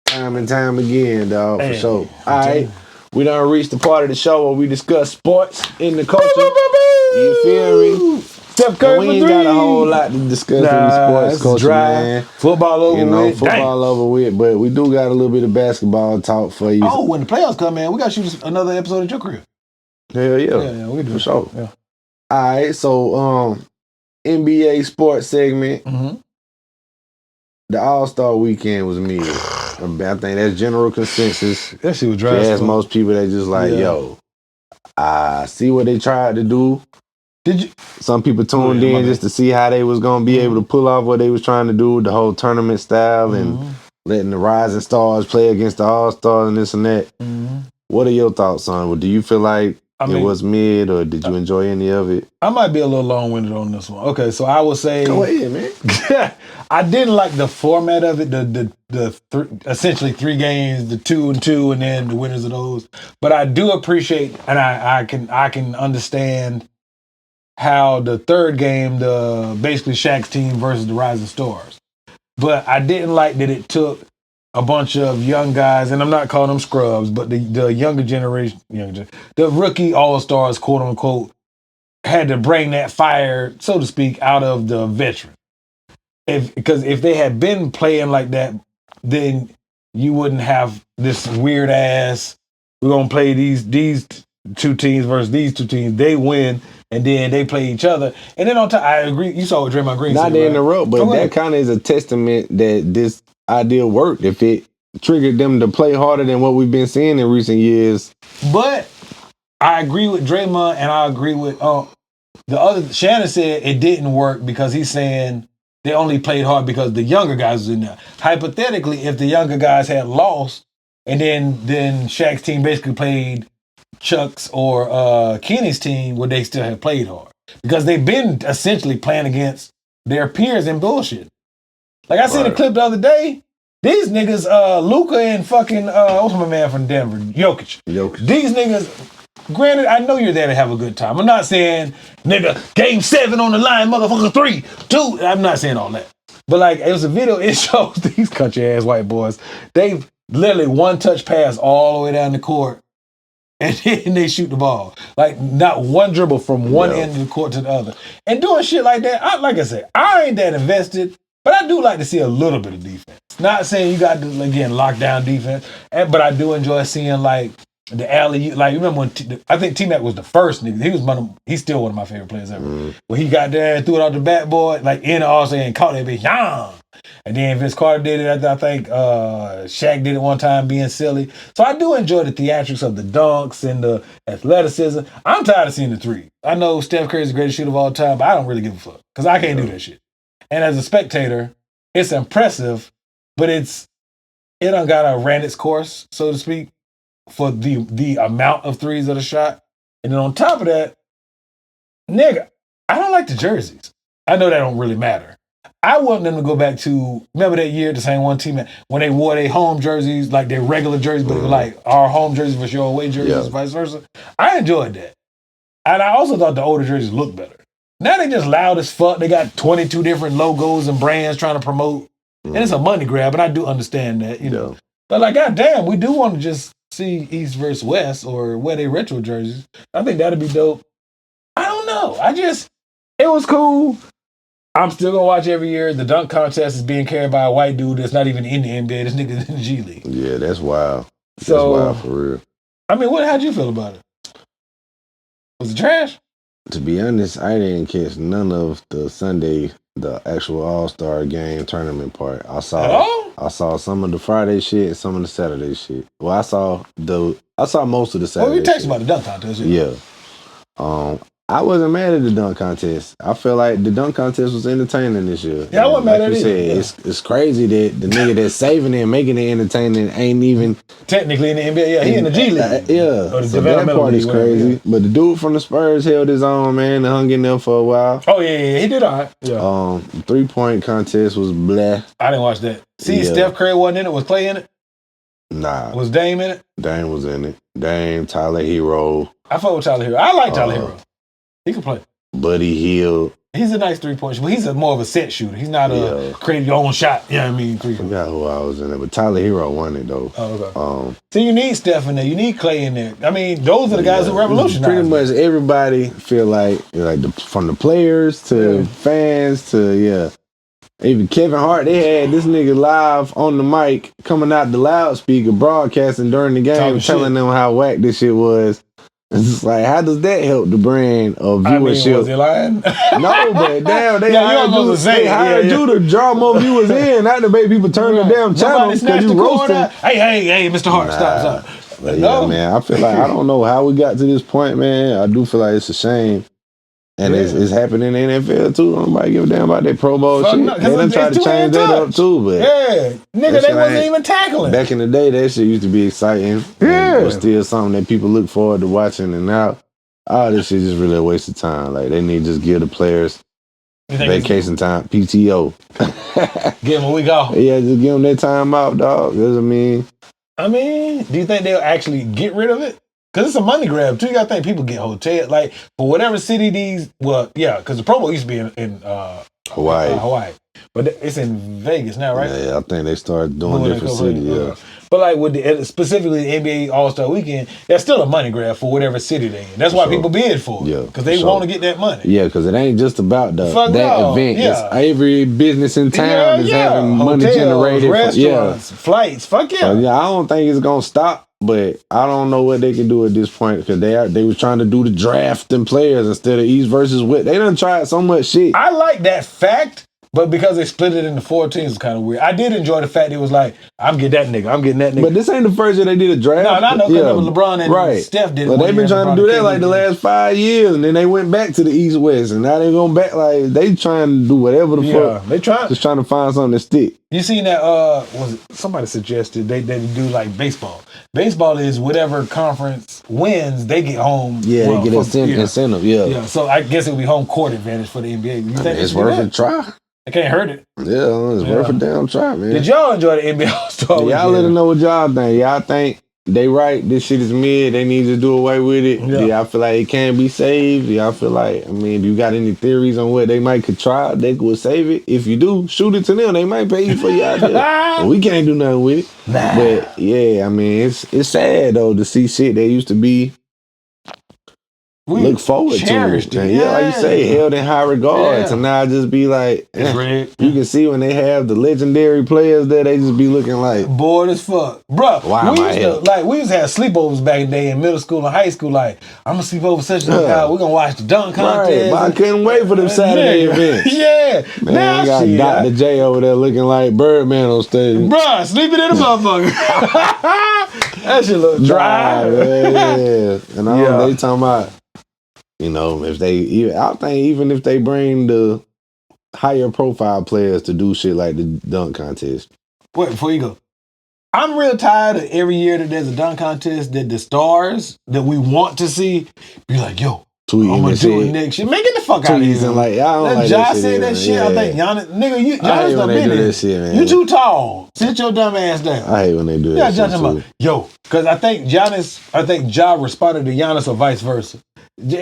time and time again, dog, for sure. All right. We done reached the part of the show where we discuss sports in the culture. You feel me? Steph Curry we ain't got a whole lot to discuss in the sports culture, man. Football over with. Football over with, but we do got a little bit of basketball talk for you. Oh, when the playoffs come, man, we got to shoot another episode at your crib. Hell yeah. Yeah, we do. For sure. Yeah. All right, so NBA sports segment. The All-Star weekend was mid. I think that's general consensus. That shit was dry. As most people, they just like, yo, I see what they tried to do. Did you? Some people tuned in just to see how they was gonna be able to pull off what they was trying to do, the whole tournament style and letting the rising stars play against the All-Stars and this and that. What are your thoughts on it? Do you feel like it was mid, or did you enjoy any of it? I might be a little long-winded on this one. Okay, so I would say... Go ahead, man. I didn't like the format of it, essentially 3 games, the 2 and 2, and then the winners of those. But I do appreciate, and I can understand how the 3rd game, the basically Shaq's team versus the Rising Stars. But I didn't like that it took a bunch of young guys, and I'm not calling them scrubs, but the younger generation, the rookie all-stars, quote unquote, had to bring that fire, so to speak, out of the veteran. Because if they had been playing like that, then you wouldn't have this weird ass, we're going to play these 2 teams versus these 2 teams. They win, and then they play each other. And then on top, I agree, you saw what Draymond Green said. Not to interrupt, but that kind of is a testament that this idea worked. If it triggered them to play harder than what we've been seeing in recent years. But I agree with Draymond, and I agree with the other. Shannon said it didn't work because he's saying they only played hard because the younger guys was in there. Hypothetically, if the younger guys had lost, and then Shaq's team basically played Chuck's or Kenny's team, would they still have played hard? Because they've been essentially playing against their peers in bullshit. Like I seen a clip the other day. These niggas, Luka and fucking, what's my man from Denver? Jokic. These niggas, granted, I know you're there to have a good time. I'm not saying, nigga, game 7 on the line, motherfucker, 3, 2. I'm not saying all that. But like, it was a video, it shows these country ass white boys. They've literally one touch pass all the way down the court. And then they shoot the ball. Like, not one dribble from one end of the court to the other. And doing shit like that, like I said, I ain't that invested. But I do like to see a little bit of defense. Not saying you got to, again, lock down defense, but I do enjoy seeing, like, the alley. Like, remember when, I think T-Mac was the first nigga. He's still one of my favorite players ever. When he got there and threw it out the backboard, like, in the All-Star and caught that bitch, And then Vince Carter did it. I think Shaq did it one time being silly. So I do enjoy the theatrics of the dunks and the athleticism. I'm tired of seeing the three. I know Steph Curry's the greatest shooter of all time, but I don't really give a fuck because I can't do that shit. And as a spectator, it's impressive, but it done got ran its course, so to speak, for the amount of threes that are shot. And then on top of that, nigga, I don't like the jerseys. I know that don't really matter. I want them to go back to, remember that year, the same one team, when they wore their home jerseys, like their regular jerseys, but like our home jerseys versus your away jerseys, vice versa. I enjoyed that. And I also thought the older jerseys looked better. Now they just loud as fuck. They got 22 different logos and brands trying to promote. And it's a money grab, and I do understand that, you know. But like, goddamn, we do want to just see East versus West or wear they retro jerseys. I think that'd be dope. I don't know. It was cool. I'm still gonna watch every year. The dunk contest is being carried by a white dude that's not even in the NBA. This nigga's in the G League. Yeah, that's wild. That's So, wild for real. I mean, how'd you feel about it? Was it trash? To be honest, I didn't catch none of the Sunday, the actual All-Star game tournament part. I saw some of the Friday shit and some of the Saturday shit. Well, I saw most of the Saturday. Well, you texted shit. about the dunk contest. Yeah. I wasn't mad at the dunk contest. I feel like the dunk contest was entertaining this year. Yeah, I wasn't mad at it. It's crazy that the nigga that's saving it and making it entertaining ain't even technically in the NBA. Yeah, he in the G League. So that part is crazy. Yeah. But the dude from the Spurs held his own, man, and hung in there for a while. Oh yeah, he did all right. Yeah. 3-point contest was bleh. I didn't watch that. See, Steph Curry wasn't in it. Was Clay in it? Nah. Was Dame in it? Dame was in it. Dame, Tyler Hero. I fuck with Tyler Hero. I like Tyler Hero. He can play. Buddy Hield. He's a nice 3-point shooter, but he's more of a set shooter. He's not a create your own shot. Yeah, I mean, I forgot who I was in there, but Tyler Hero won it though. Oh, okay. So you need Steph in there. You need Clay in there. I mean, those are the guys who revolutionized. Pretty much everybody feel like from the players to fans to even Kevin Hart. They had this nigga live on the mic coming out the loudspeaker broadcasting during the game, telling them how whack this shit was. It's just like, how does that help the brand of viewership? I mean, was he lying? No, but damn, they hired you to draw more viewers in, not to make people turn the damn channel because you roasting. Hey, Mr. Hart, stop. But yeah, man, I feel like I don't know how we got to this point, man. I do feel like it's a shame. And it's happening in the NFL too. Nobody give a damn about that Pro Bowl shit. They done tried to change that up too, but nigga, they wasn't even tackling. Back in the day, that shit used to be exciting. Yeah, but still something that people look forward to watching. And now, all this shit is really a waste of time. Like they need to just give the players vacation time, PTO. Give them a week off. Yeah, just give them that time out, dog. Because I mean, do you think they'll actually get rid of it? Because it's a money grab, too. You got to think people get hotel. Like, for whatever city because the Pro Bowl used to be in Hawaii. But it's in Vegas now, right? Yeah, I think they started doing different cities, But like with specifically the NBA All-Star Weekend, that's still a money grab for whatever city they in. That's why people bid for it. Yeah, because they want to get that money. Yeah, because it ain't just about that event. Yeah. It's every business in town is having money generated. Restaurants, flights, fuck yeah. So, I don't think it's going to stop. But I don't know what they can do at this point because they was trying to do the draft and players instead of East versus West. They done tried so much shit. I like that fact, but because they split it into 4 teams, it's kind of weird. I did enjoy the fact it was like, I'm getting that nigga. But this ain't the first year they did a draft. No, I know because LeBron and Steph did it. But they've been trying to do that like the last 5 years, and then they went back to the East West, and now they going back like they trying to do whatever the fuck. They trying. Just trying to find something to stick. You seen that? Was it somebody suggested they do like baseball? Baseball is whatever conference wins, they get home. Yeah, they get incentive. Yeah. So I guess it would be home court advantage for the NBA. You think it's worth a try? I can't hurt it. Yeah, it's worth a damn try, man. Did y'all enjoy the NBA All-Star? Y'all let them know what y'all think. Y'all think they right? This shit is mid. They need to do away with it. Do y'all feel like it can be saved? Do y'all feel like, do you got any theories on what they might could try? They could save it. If you do, shoot it to them. They might pay you for your idea. We can't do nothing with it. Nah. But yeah, it's sad though to see shit that used to be look forward to it. And yeah, like you say, held in high regard. To now just be like, you can see when they have the legendary players there, they just be looking like bored as fuck. Bruh, why am I here? We used to have sleepovers back in the day in middle school and high school. Like, I'm gonna sleep over such and such. We're gonna watch the dunk contest. Right, but I couldn't wait for them Saturday events. Yeah. Man, now I got Dr. J over there looking like Birdman on stage. Bruh, sleeping in a motherfucker. That shit look dry. Yeah. And they talking about, you know, I think even if they bring the higher profile players to do shit like the dunk contest. Wait, before you go. I'm real tired of every year that there's a dunk contest that the stars that we want to see be like, yo, I'm gonna do it next year. Man, get the fuck out of here. Like, I don't like Josh said that shit. I think Giannis, nigga, Giannis done been there. Shit, you too tall. Sit your dumb ass down. I hate when they do that. Yo, because I think Ja responded to Giannis or vice versa. Yo,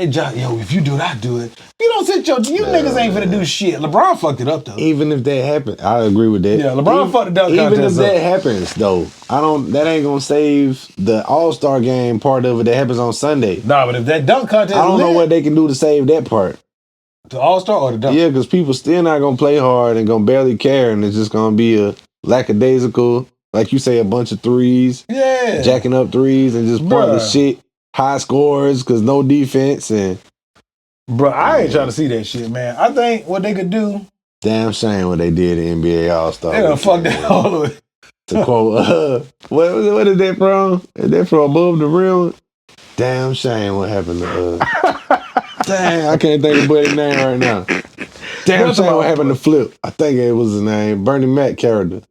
if you do it, I do it. You don't sit you niggas ain't finna do shit. LeBron fucked it up though. Even if that happens, I agree with that. Yeah, LeBron fucked the dunk contest. Even if that happens though, that ain't gonna save the All-Star game part of it that happens on Sunday. Nah, but if that dunk contest, I don't know what they can do to save that part. The All-Star or the dunk? Yeah, because people still not gonna play hard and gonna barely care, and it's just gonna be a lackadaisical, like you say, a bunch of threes. Yeah, jacking up threes and just pointless shit. High scores because no defense and. Bro, I ain't trying to see that shit, man. I think what they could do. Damn shame what they did in NBA All-Star. They done fucked that all the way. To quote, what is that from? Is that from Above the Rim? Damn shame what happened to Dang, I can't think of buddy's name right now. Damn shame what happened to Flip. I think it was his name. Bernie Mac character.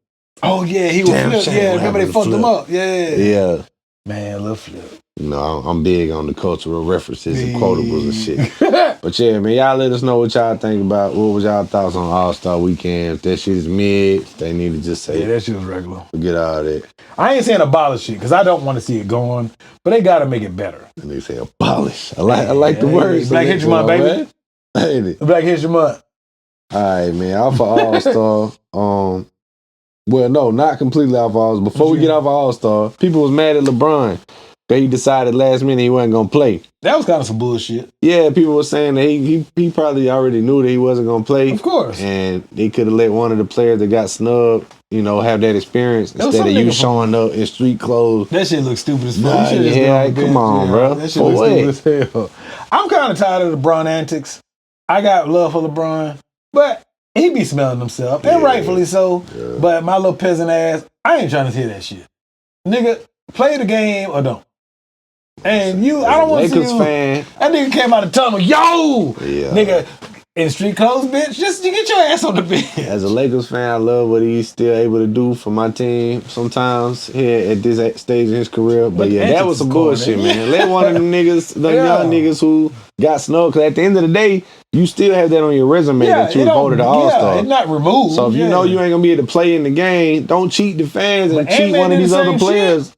Oh yeah, he was Flip. Yeah, remember they fucked him up. Yeah. Man, Lil Flip. You know, I'm big on the cultural references and quotables and shit. But yeah, man, y'all let us know what y'all think about. What was y'all thoughts on All-Star Weekend? If that shit is mid, they need to just say, yeah, that shit was regular. Forget all that. I ain't saying abolish it because I don't want to see it going, but they got to make it better. And they say abolish. I like the words. Black History Month, baby. Ain't it? Black History Month. All right, man. Off of All-Star. Well, no, not completely off of All-Star. Before we get off of All-Star, people was mad at LeBron. He decided last minute he wasn't gonna play. That was kind of some bullshit. Yeah, people were saying that he probably already knew that he wasn't gonna play. Of course. And they could have let one of the players that got snubbed, you know, have that experience instead of you showing up in street clothes. That shit looks stupid as fuck. Come on, bro. That shit looks stupid as hell. I'm kind of tired of LeBron antics. I got love for LeBron, but he be smelling himself, and rightfully so. Yeah. But my little peasant ass, I ain't trying to hear that shit. Nigga, play the game or don't. And I don't want to see you. Fan. That nigga came out of the tunnel, nigga, in street clothes, bitch. Just get your ass on the bench. As a Lakers fan, I love what he's still able to do for my team sometimes here at this stage in his career. But yeah, that was some bullshit, man. Let one of them niggas, young niggas who got snubbed, because at the end of the day, you still have that on your resume that you voted to All-Star. It's not removed. So if you know you ain't gonna be able to play in the game, don't cheat the fans and cheat one of these other players. Shit.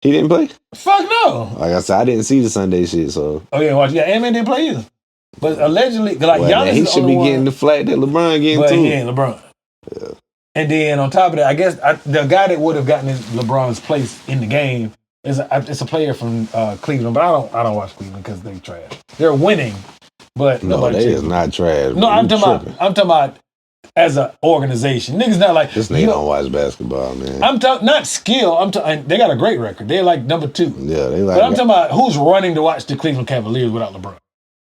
He didn't play? Fuck no. Like I said, I didn't see the Sunday shit, so. Oh, yeah, watch. Yeah, Ant-Man didn't play either. But allegedly, like, Giannis he should be getting the flag that LeBron getting, too. But he ain't LeBron. Yeah. And then on top of that, I guess the guy that would have gotten LeBron's place in the game is it's a player from Cleveland, but I don't watch Cleveland because they trash. They're winning, but no, they is not trash. No, I'm talking about as an organization. Niggas not like this nigga don't watch basketball, man. I'm talking not skill. They got a great record. They're like number 2. Yeah, they like. But I'm talking about who's running to watch the Cleveland Cavaliers without LeBron.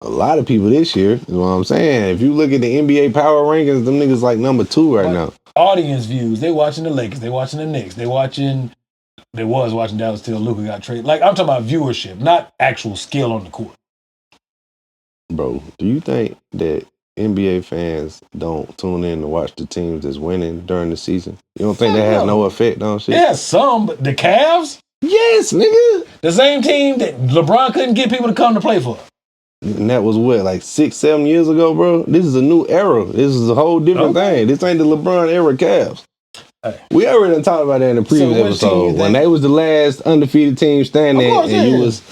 A lot of people this year is what I'm saying. If you look at the NBA power rankings, them niggas like number 2 right now. Audience views. They watching the Lakers. They watching the Knicks. They was watching Dallas till Luka got traded. Like I'm talking about viewership, not actual skill on the court. Bro, do you think that NBA fans don't tune in to watch the teams that's winning during the season? You don't think that has no effect on shit? Yeah, some, but the Cavs? Yes, nigga. The same team that LeBron couldn't get people to come to play for. And that was what, like 6-7 years ago, bro? This is a new era. This is a whole different thing. This ain't the LeBron era Cavs. Hey. We already talked about that in the previous episode. When they was the last undefeated team standing and you was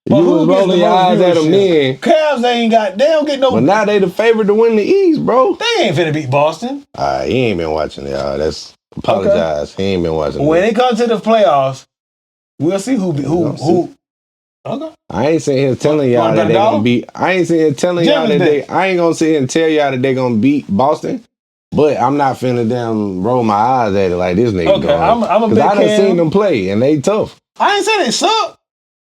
rolling your eyes at them then. Cavs they don't get no. But now they the favorite to win the East, bro. They ain't finna beat Boston. He ain't been watching it, y'all. Apologize. He ain't been watching When it comes to the playoffs, we'll see who Okay. I ain't sitting here telling y'all that they gonna beat. I ain't sitting here telling y'all that they. I ain't gonna sit here and tell y'all that they gonna beat Boston. But I'm not finna damn roll my eyes at it like this nigga. Okay, I'm a big I done seen them play and they tough. I ain't say they suck.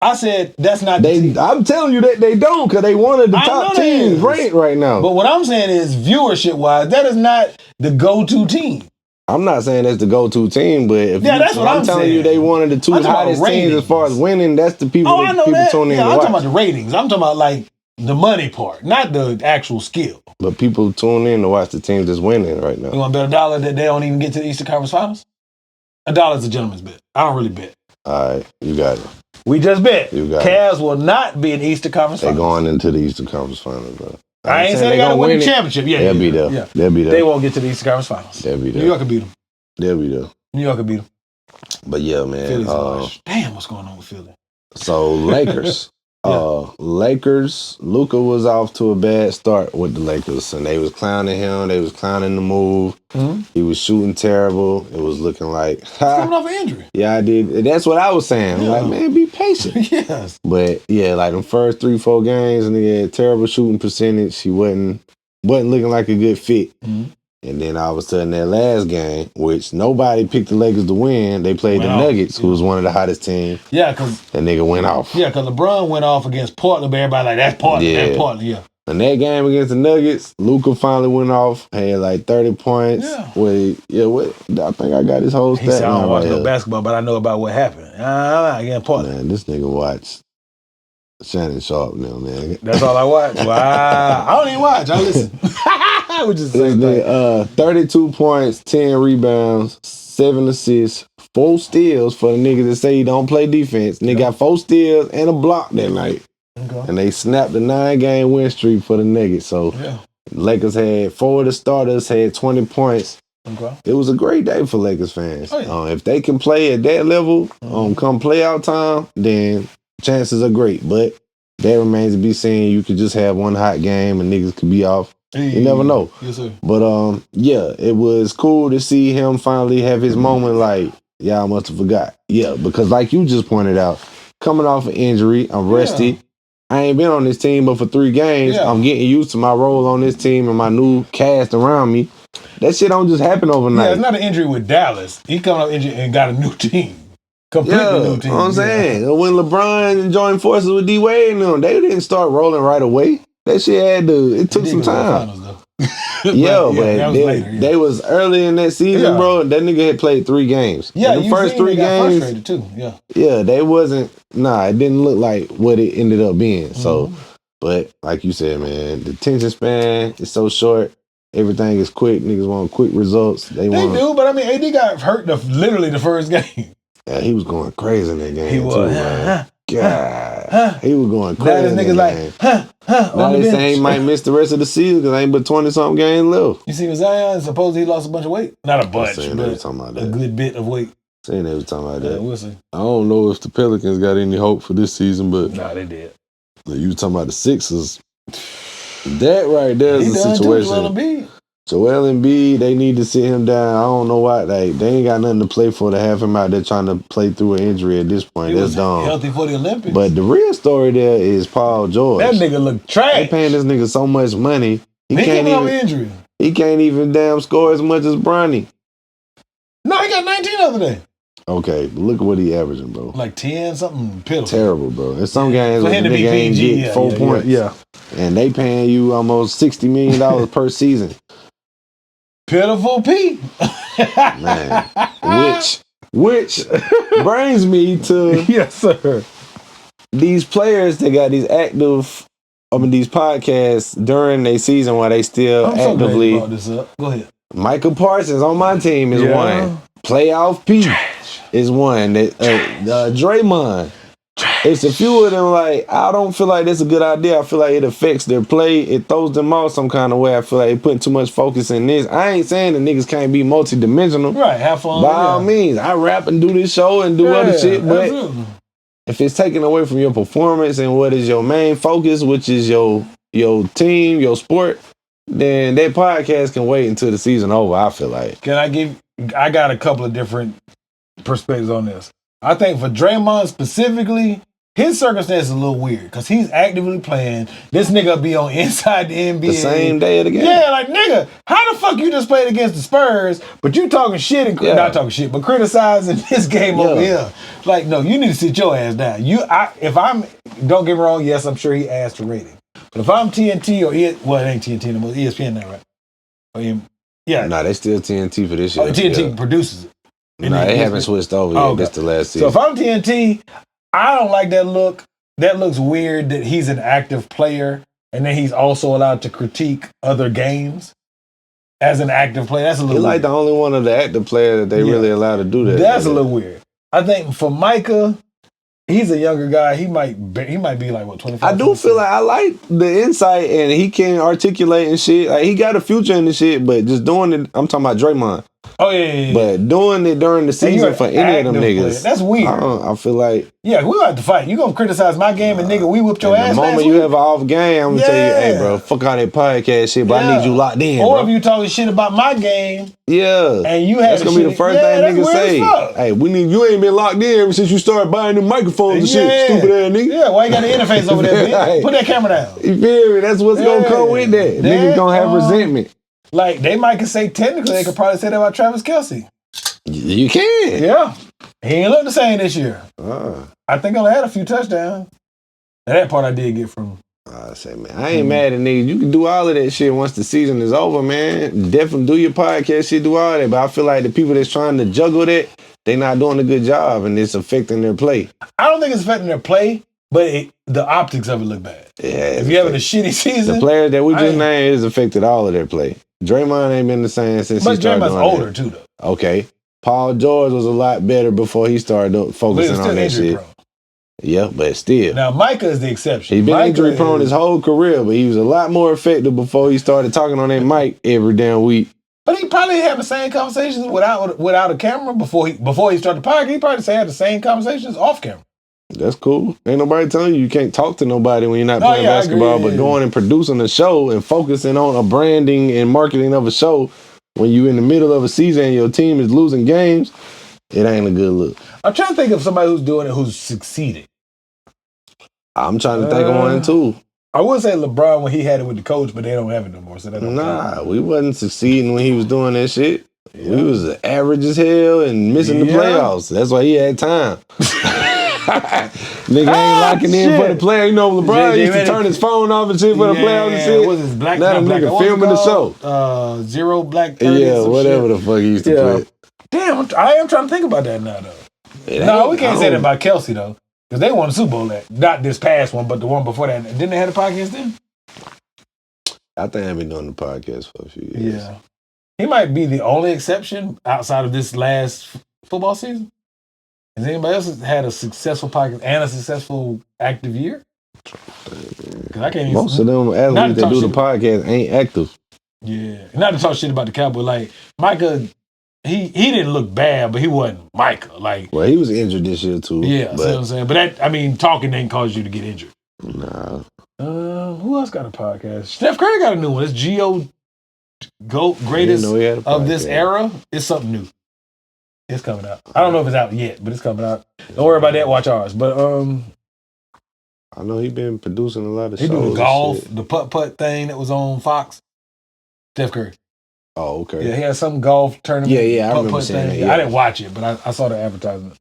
I said that's not the team. I'm telling you that they don't, because they one of the top teams ranked right now. But what I'm saying is, viewership wise, that is not the go-to team. I'm not saying that's the go-to team, but if that's what I'm telling saying. you they one of the two hottest teams as far as winning, that's the people that people tune in to watch. I'm talking about the ratings. I'm talking about like the money part, not the actual skill. But people tune in to watch the teams that's winning right now. You want to bet $1 that they don't even get to the Eastern Conference Finals? $1 is a gentleman's bet. I don't really bet. All right, you got it. We just bet. You got Cavs will not be in the Eastern Conference Finals. They're going into the Eastern Conference Finals, bro. I ain't saying they got to win the championship. Yeah, they'll be there. Yeah. They'll be there. They won't get to the Eastern Conference Finals. They'll be there. New York will beat them. They'll be there. New York will beat them. But yeah, man. Damn, what's going on with Philly? So Lakers. Lakers, Luka was off to a bad start with the Lakers, and they was clowning him. They was clowning the move. Mm-hmm. He was shooting terrible. It was looking like coming off an injury. Yeah, I did. That's what I was saying. I'm like, man, be patient. Yes. But yeah, like them first 3-4 games, and he had terrible shooting percentage. He wasn't looking like a good fit. Mm-hmm. And then all of a sudden, that last game, which nobody picked the Lakers to win, they played the Nuggets, who was one of the hottest teams. Yeah, because that nigga went off. Yeah, because LeBron went off against Portland, but everybody like, that's Portland, that's Portland, yeah. And that game against the Nuggets, Luka finally went off, had like 30 points. Yeah. I think I got his whole stat. He said, I don't watch no basketball, but I know about what happened. Against Portland. Man, this nigga watched Shannon Sharp now, man. That's all I watch? Wow. I don't even watch. I listen. Which is the same thing. 32 points, 10 rebounds, 7 assists, 4 steals for the niggas that say he don't play defense. Nigga got 4 steals and a block that night. Okay. And they snapped the 9-game win streak for the Nuggets. So Lakers had 4 of the starters, had 20 points. Okay. It was a great day for Lakers fans. Oh, yeah. If they can play at that level, come playoff time, then chances are great. But that remains to be seen. You could just have one hot game and niggas could be off. You never know. Yes, sir. But it was cool to see him finally have his moment. Like, y'all must have forgot. Yeah, because like you just pointed out, coming off an injury, I'm rusty. Yeah. I ain't been on this team but for 3 games. Yeah. I'm getting used to my role on this team and my new cast around me. That shit don't just happen overnight. Yeah, it's not an injury with Dallas. He coming off injury and got a new team. Completely new team. You know what I'm saying? When LeBron joined forces with D-Wade and them, they didn't start rolling right away. That shit it took some time. They was early in that season, bro. That nigga had played 3 games. Yeah, the first 3 games, frustrated too. They wasn't. It didn't look like what it ended up being. So, but like you said, man, the attention span is so short. Everything is quick. Niggas want quick results. They do, but I mean, AD got hurt literally the first game. Yeah, he was going crazy in that game. He was. Man. God, he was going crazy. Now this nigga's like, now they say he might miss the rest of the season because ain't but 20-something games left. You see with Zion, supposedly he lost a bunch of weight. Not a bunch, but a good bit of weight. Saying they was talking about that. We'll see. I don't know if the Pelicans got any hope for this season, but nah, they did. You talking about the Sixers? That right there is the situation. Joel Embiid, they need to sit him down. I don't know why. They ain't got nothing to play for to have him out there trying to play through an injury at this point. That's dumb. Healthy for the Olympics. But the real story there is Paul George. That nigga look trash. They paying this nigga so much money. He can't even damn score as much as Bronny. No, he got 19 the other day. Okay, but look at what he averaging, bro. Like 10 something pitiful. Terrible, bro. In some games, like the nigga ain't get 4 points. Yeah. And they paying you almost $60 million per season. Pitiful Pete. Man. Which brings me to yes, sir. These players that got these these podcasts during their season while they still actively. Brought this up. Go ahead. Michael Parsons on my team is one. Playoff Pete is one. Draymond. It's a few of them, like, I don't feel like that's a good idea. I feel like it affects their play. It throws them off some kind of way. I feel like they're putting too much focus in this. I ain't saying the niggas can't be multidimensional. Right, have fun. By all means. I rap and do this show and do other shit, but if it's taken away from your performance and what is your main focus, which is your team, your sport, then that podcast can wait until the season over, I feel like. I got a couple of different perspectives on this. I think for Draymond specifically, his circumstance is a little weird because he's actively playing. This nigga be on Inside the NBA. The same day of the game. Yeah, like, nigga, how the fuck you just played against the Spurs, but you talking shit and not talking shit, but criticizing this game over here. Like, no, you need to sit your ass down. Don't get me wrong, yes, I'm sure he asked to rate it. But if I'm TNT or it ain't TNT anymore, ESPN now, right? Yeah. Nah, they still TNT for this year. TNT produces it. Nah, they haven't switched over yet. That's the last season. So if I'm TNT, I don't like that look. That looks weird that he's an active player and then he's also allowed to critique other games as an active player. That's a little weird. He's like the only one of the active players that they really allowed to do that. That's a little weird. I think for Micah, he's a younger guy. He might be like, what, 25? I do feel like I like the insight and he can articulate and shit. Like, he got a future in the shit, but just doing it, I'm talking about Draymond. Oh, yeah. But doing it during the season for any of them niggas. Player. That's weird. I feel like. Yeah, we got to fight. You going to criticize my game and nigga, we whipped your ass. The moment you have an off game, I'm going to tell you, hey, bro, fuck all that podcast shit, but I need you locked in. Or bro. if you talking shit about my game. Yeah. And you have that's going to be the first thing niggas say. Hey, you ain't been locked in ever since you started buying them microphones and shit, stupid ass nigga. Yeah, why you got the interface over there, bitch? Put that camera down. You feel me? That's what's going to come with that. Niggas going to have resentment. Like, they might could say, technically, they could probably say that about Travis Kelce. You can. Yeah. He ain't look the same this year. I think I only had a few touchdowns. And that part I did get from him. I say, man, I ain't mad at niggas. You can do all of that shit once the season is over, man. Definitely do your podcast shit, do all that. But I feel like the people that's trying to juggle that, they not doing a good job and it's affecting their play. I don't think it's affecting their play, but the optics of it look bad. Yeah. If you're having a shitty season. The players that we just named has affected all of their play. Draymond ain't been the same since he started doing Draymond's older, too, though. Okay. Paul George was a lot better before he started focusing on that shit. Prone. Yeah, but still. Now, Micah is the exception. He's been injury prone his whole career, but he was a lot more effective before he started talking on that mic every damn week. But he probably had the same conversations without a camera before he started the podcast. He probably had the same conversations off camera. That's cool. Ain't nobody telling you can't talk to nobody when you're not playing basketball, but going and producing a show and focusing on a branding and marketing of a show when you're in the middle of a season and your team is losing games, it ain't a good look. I'm trying to think of somebody who's doing it who's succeeding. I'm trying to think of one too. I would say LeBron when he had it with the coach, but they don't have it no more. So we wasn't succeeding when he was doing that shit. Yeah. We was average as hell and missing the playoffs. That's why he had time. Nigga ain't locking in for the player. You know, LeBron used to turn his phone off and shit for the playoffs and shit. What was his black? Now the nigga filming the show. 0 Black 30. Yeah, whatever the fuck he used to play. Damn, I am trying to think about that now, though. No, we can't say that about Kelce, though. Because they won the Super Bowl not this past one, but the one before that. Didn't they have a podcast then? I think I've been doing the podcast for a few years. Yeah. He might be the only exception outside of this last football season. Has anybody else had a successful podcast and a successful active year? I can't even, most of them athletes that do the podcast ain't active. Yeah. Not to talk shit about the Cowboys. Like, Micah, he didn't look bad, but he wasn't Micah. Like, well, he was injured this year too. Yeah, see what I'm saying? But that, I mean, talking ain't cause you to get injured. Nah. Who else got a podcast? Steph Curry got a new one. It's Geo Greatest of this era. It's something new. It's coming out. I don't know if it's out yet, but it's coming out. Don't worry about that. Watch ours. But I know he's been producing a lot of shows. He do the golf, the putt thing that was on Fox. Steph Curry. Oh, okay. Yeah, he had some golf tournament. Yeah, I remember saying that. Yeah. I didn't watch it, but I saw the advertisement.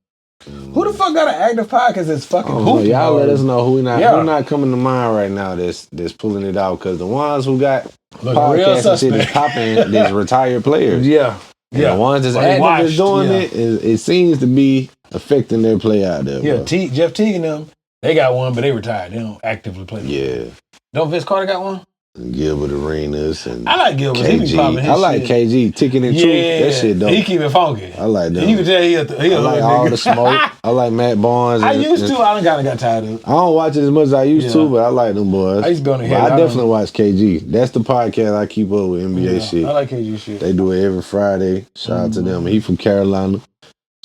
Who the fuck got an active podcast that's fucking hooping? Y'all let us know who not coming to mind right now that's pulling it out, because the ones who got podcasts and shit is popping these retired players. Yeah. And the ones that's active doing it seems to be affecting their play out there. Yeah, Jeff Teague and them, they got one, but they retired. They don't actively play. Yeah. Don't Vince Carter got one? Gilbert Arenas and I like Gilbert. KG. He be popping his I like shit. KG, Ticking and Truth. That shit dope. He keep it funky. I like that. You can tell he I like all the smoke. I like Matt Barnes. I used to. I kind of got tired of it. I don't watch it as much as I used to, but I like them boys. I used to be on the head. I definitely watch KG. That's the podcast I keep up with NBA shit. I like KG shit. They do it every Friday. Shout out to them. He from Carolina.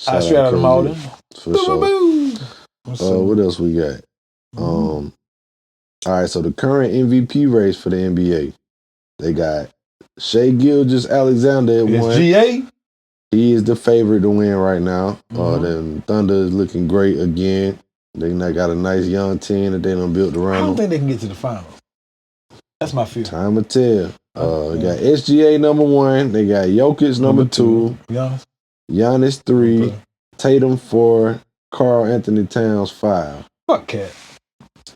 I straight out of Malden. For sure. What else we got? All right, so the current MVP race for the NBA. They got Shai Gilgeous-Alexander at one. GA? He is the favorite to win right now. The Thunder is looking great again. They not got a nice young team that they done built I around don't them. think they can get to the finals. That's my fear. Time will tell. They got SGA number 1. They got Jokic number 2. Giannis 3. Okay. Tatum 4. Karl Anthony Towns 5. Fuck Cat.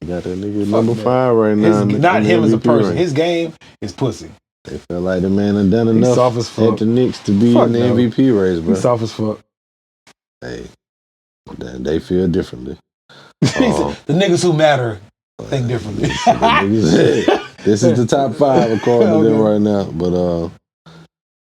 Got that nigga Fuck number that. 5 right now. Not him as a MVP person. rank. His game is pussy. They felt like the man done He's enough soft as fuck. at the Knicks to be Fuck in the no. MVP race, bro. He's soft as fuck. Hey, they feel differently. The niggas who matter think differently. This is the top 5 according to them Okay. right now. But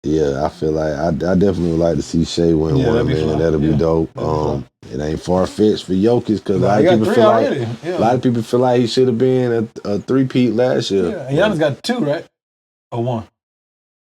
yeah, I feel like I definitely would like to see Shea win Yeah, one, that'd be man. fun. That'll be Yeah. dope. That'd be It ain't far fetched for Jokic because a Nah, lot he of got people 3 feel already. like Yeah. a lot of people feel like he should have been a 3-peat last year. Yeah, and Giannis got 2, right? Or 1.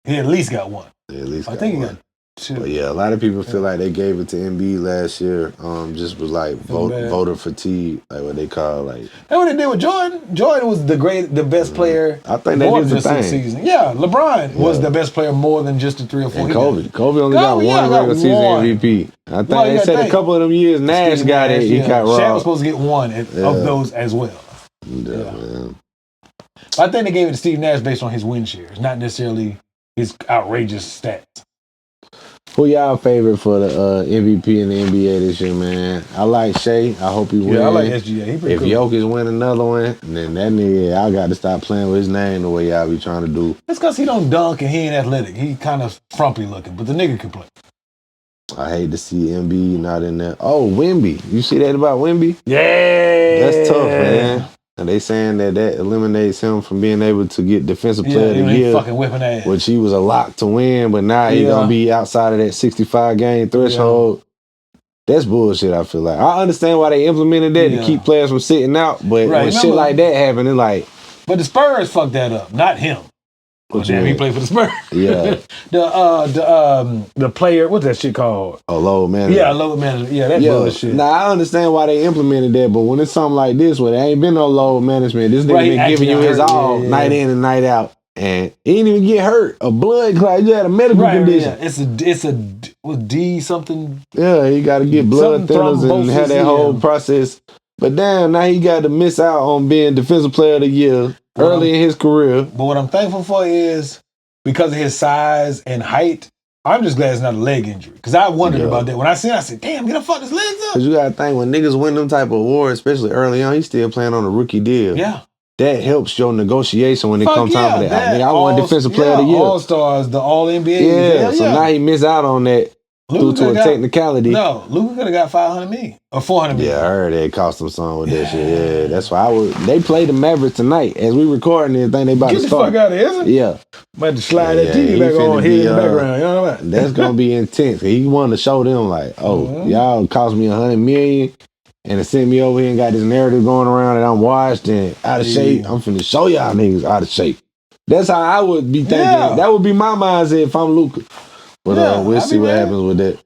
He at least got 1. Yeah, at least I think he one. got 2. But yeah, a lot of people feel like they gave it to Embiid last year. Just was like bad. voter fatigue, like what they call like. That's what they did with Jordan. Jordan was the best player. I think they more did than the just 6 thing. seasons. Yeah, LeBron was Yeah. the best player more than just the 3 or 4. And he Kobe got. only got Kobe, one yeah, got regular season one. MVP. I think Well, they yeah, said a thank- couple of them years Nash Steve got it. He yeah. got Shaq was robbed. supposed to get 1 Yeah. of those as well. Yeah, Yeah. man. I think they gave it to Steve Nash based on his win shares, not necessarily his outrageous stats. Who y'all favorite for the MVP in the NBA this year, man? I like Shea. I hope he wins. Yeah, I like SGA. He pretty If cool. Jokic win another one, then that nigga, I got to stop playing with his name the way y'all be trying to do. It's because he don't dunk and he ain't athletic. He kind of frumpy looking, but the nigga can play. I hate to see Embiid not in there. Oh, Wemby. You see that about Wemby? Yeah. That's tough, man. And they saying that eliminates him from being able to get Defensive Yeah, Player of the he Year, fucking whipping ass. which he was a lock to win, but now he's Yeah. going to be outside of that 65 game threshold. That's bullshit, I feel like. I understand why they implemented that Yeah. to keep players from sitting out, but Right, when shit remember- like that happen, it's like, But the Spurs fucked that up, not him. Oh, what you damn, he mean? played for the Spurs. Yeah. the player, what's that shit called? A low man. Yeah, load management. Yeah, that bullshit. Now I understand why they implemented that, but when it's something like this, where there ain't been no load management, this nigga Right, been he giving you actually his hurt. all Yeah. night in and night out, and he didn't even get hurt. A blood clot, you had a medical Right, condition. yeah. It's a with D something. Yeah, he got to get blood Something thinners and have that thrombosis, whole yeah. process. But damn, now he got to miss out on being Defensive Player of the Year early in his career. But what I'm thankful for is because of his size and height, I'm just glad it's not a leg injury. Because I wondered Yeah. about that. When I seen it, I said, damn, get the fuck his legs up. Cause you gotta think when niggas win them type of awards, especially early on, he's still playing on a rookie deal. Yeah. That helps your negotiation when it Fuck comes time for that. Nigga, I All- want Defensive Player of the Year. All-Stars, the All-NBA. Yeah, Hell so now he missed out on that due Luka to a got- technicality. No, Luka could have got $500 million or $400 million. Yeah, I heard it cost him something with that shit. Yeah, that's why they play the Mavericks tonight as we recording this thing. They about Get to the start. fuck out of here, isn't it? Yeah, Might to slide Yeah, that TV he back finna on be, here in the uh, background. You know what I mean? that's gonna be intense. He wanted to show them like, oh, Mhm. y'all cost me $100 million. And it sent me over here and got this narrative going around that I'm washed and out of shape. I'm finna show y'all niggas out of shape. That's how I would be thinking. Yeah. That would be my mindset if I'm Luka. But Yeah, we'll I'd see be what mad. happens with that.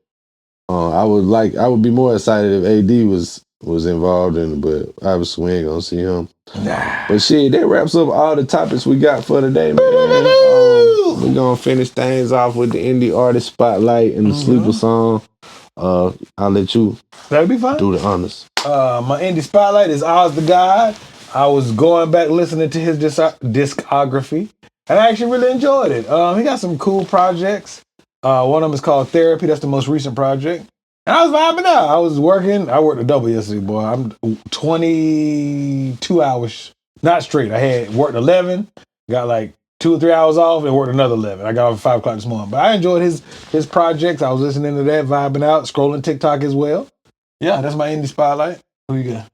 I would be more excited if AD was involved in it, but obviously we ain't gonna see him. Nah. But shit, that wraps up all the topics we got for today, man. We're gonna finish things off with the indie artist spotlight and the sleeper song. I'll let you That'd be fine. do the honors. My indie spotlight is Oz the God. I was going back listening to his discography, and I actually really enjoyed it. He got some cool projects. One of them is called Therapy. That's the most recent project. And I was vibing out. I was working. I worked a double yesterday, boy. I'm 22 hours, not straight. I had worked 11, got like 2 or 3 hours off, and worked another 11. I got off at 5 o'clock this morning. But I enjoyed his projects. I was listening to that, vibing out, scrolling TikTok as well. Yeah, that's my indie spotlight. Who you got?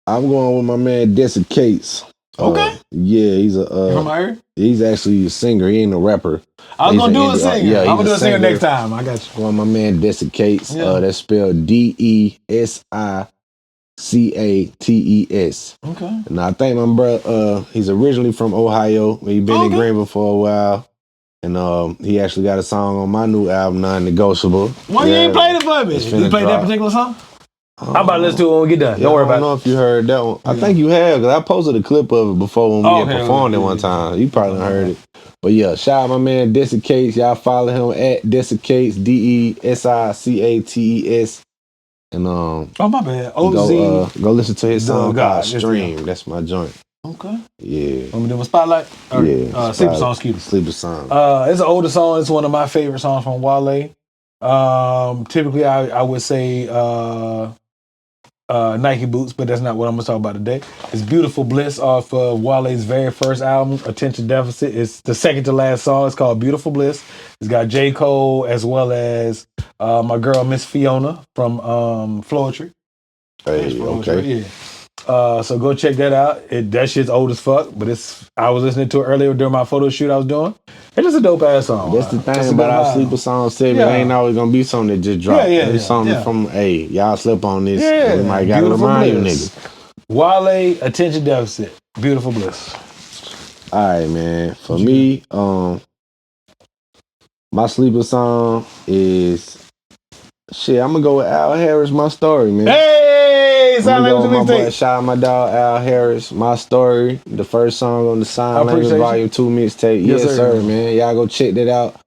I'm going with my man Desi Cates. Okay. Yeah, he's You from a Irie? he's actually a singer. He ain't a rapper. I was He's gonna an do a indie- singer. yeah, I'm he's gonna do a a singer singer. next time. I got you. Going with my man Desi Cates. Yeah. That's spelled DESICATES. Okay. And I think my brother, he's originally from Ohio. He been in Okay. Greenville for a while. And he actually got a song on my new album, Non-Negotiable. Why you ain't played it for me? It's You finna played that drop. particular song? I'm about to listen to it when we get done. Don't worry I don't about know if you heard that one. I think you have, because I posted a clip of it before when we Oh, had okay, performed it okay. one time. You probably done heard it. But yeah, shout out my man Desi Cates. Y'all follow him at Desi Cates, DESICATES. And Oh my bad. OZ. go listen to his song God, called Stream. That's my joint. Okay. Yeah. Want me to do a spotlight? Or, Yeah. Sleeper Song, excuse me. Sleeper Song. It's an older song. It's one of my favorite songs from Wale. Typically, I would say Nike Boots, but that's not what I'm going to talk about today. It's Beautiful Bliss off of Wale's very first album, Attention Deficit. It's the second to last song. It's called Beautiful Bliss. It's got J. Cole as well as my girl, Miss Fiona from Floetry. Hey, okay. Yeah. So go check that out. That shit's old as fuck, but I was listening to it earlier during my photo shoot I was doing. It's just a dope ass song. That's the thing about our Sleeper Song segment. It ain't always gonna be something that just dropped. It's something from, hey, y'all slip on this. Yeah. We might gotta remind you niggas. Wale, Attention Deficit, Beautiful Bliss. All right, man. For me, my Sleeper Song is I'm gonna go with Al Harris, My Story, man. Hey, Sign Language my boy, mixtape. shout out my dog Al Harris, My Story, the first song on the Sign Language Volume 2 mixtape. Yes, sir, man. Y'all go check that out.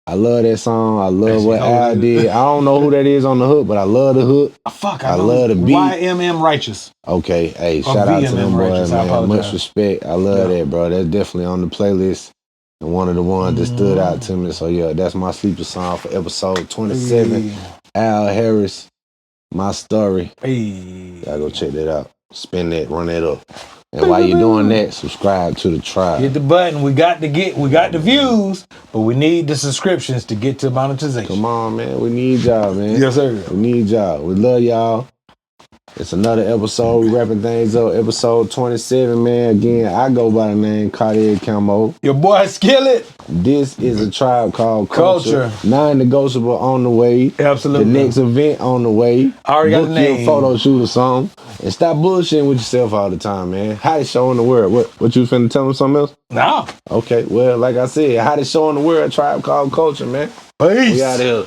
I love that song. I love what Al did. I don't know who that is on the hook, but I love the hook. I love the beat. YMM Righteous. Okay, hey, shout out to them boys, man. Much respect. I love that, bro. That's definitely on the playlist. And one of the ones that stood out to me. So yeah, that's my Sleeper Song for episode 27. Hey. Al Harris, My Story. Hey. Y'all go check that out. Spin that, run that up. And while you're doing that, subscribe to the tribe. Hit the button. We got the views, but we need the subscriptions to get to monetization. Come on, man. We need y'all, man. Yes, sir. We need y'all. We love y'all. It's another episode. We wrapping things up. Episode 27, man. Again, I go by the name Cartier Camo. Your boy Skillet. This is a tribe called Culture. Non-negotiable on the way. Absolutely. The next event on the way. I already got the name. Book your photo shoot or something. And stop bullshitting with yourself all the time, man. Hottest show in the world. What you finna tell them something else? No. Okay, well, like I said, hottest show in the world, Tribe Called Culture, man. Peace. We out here.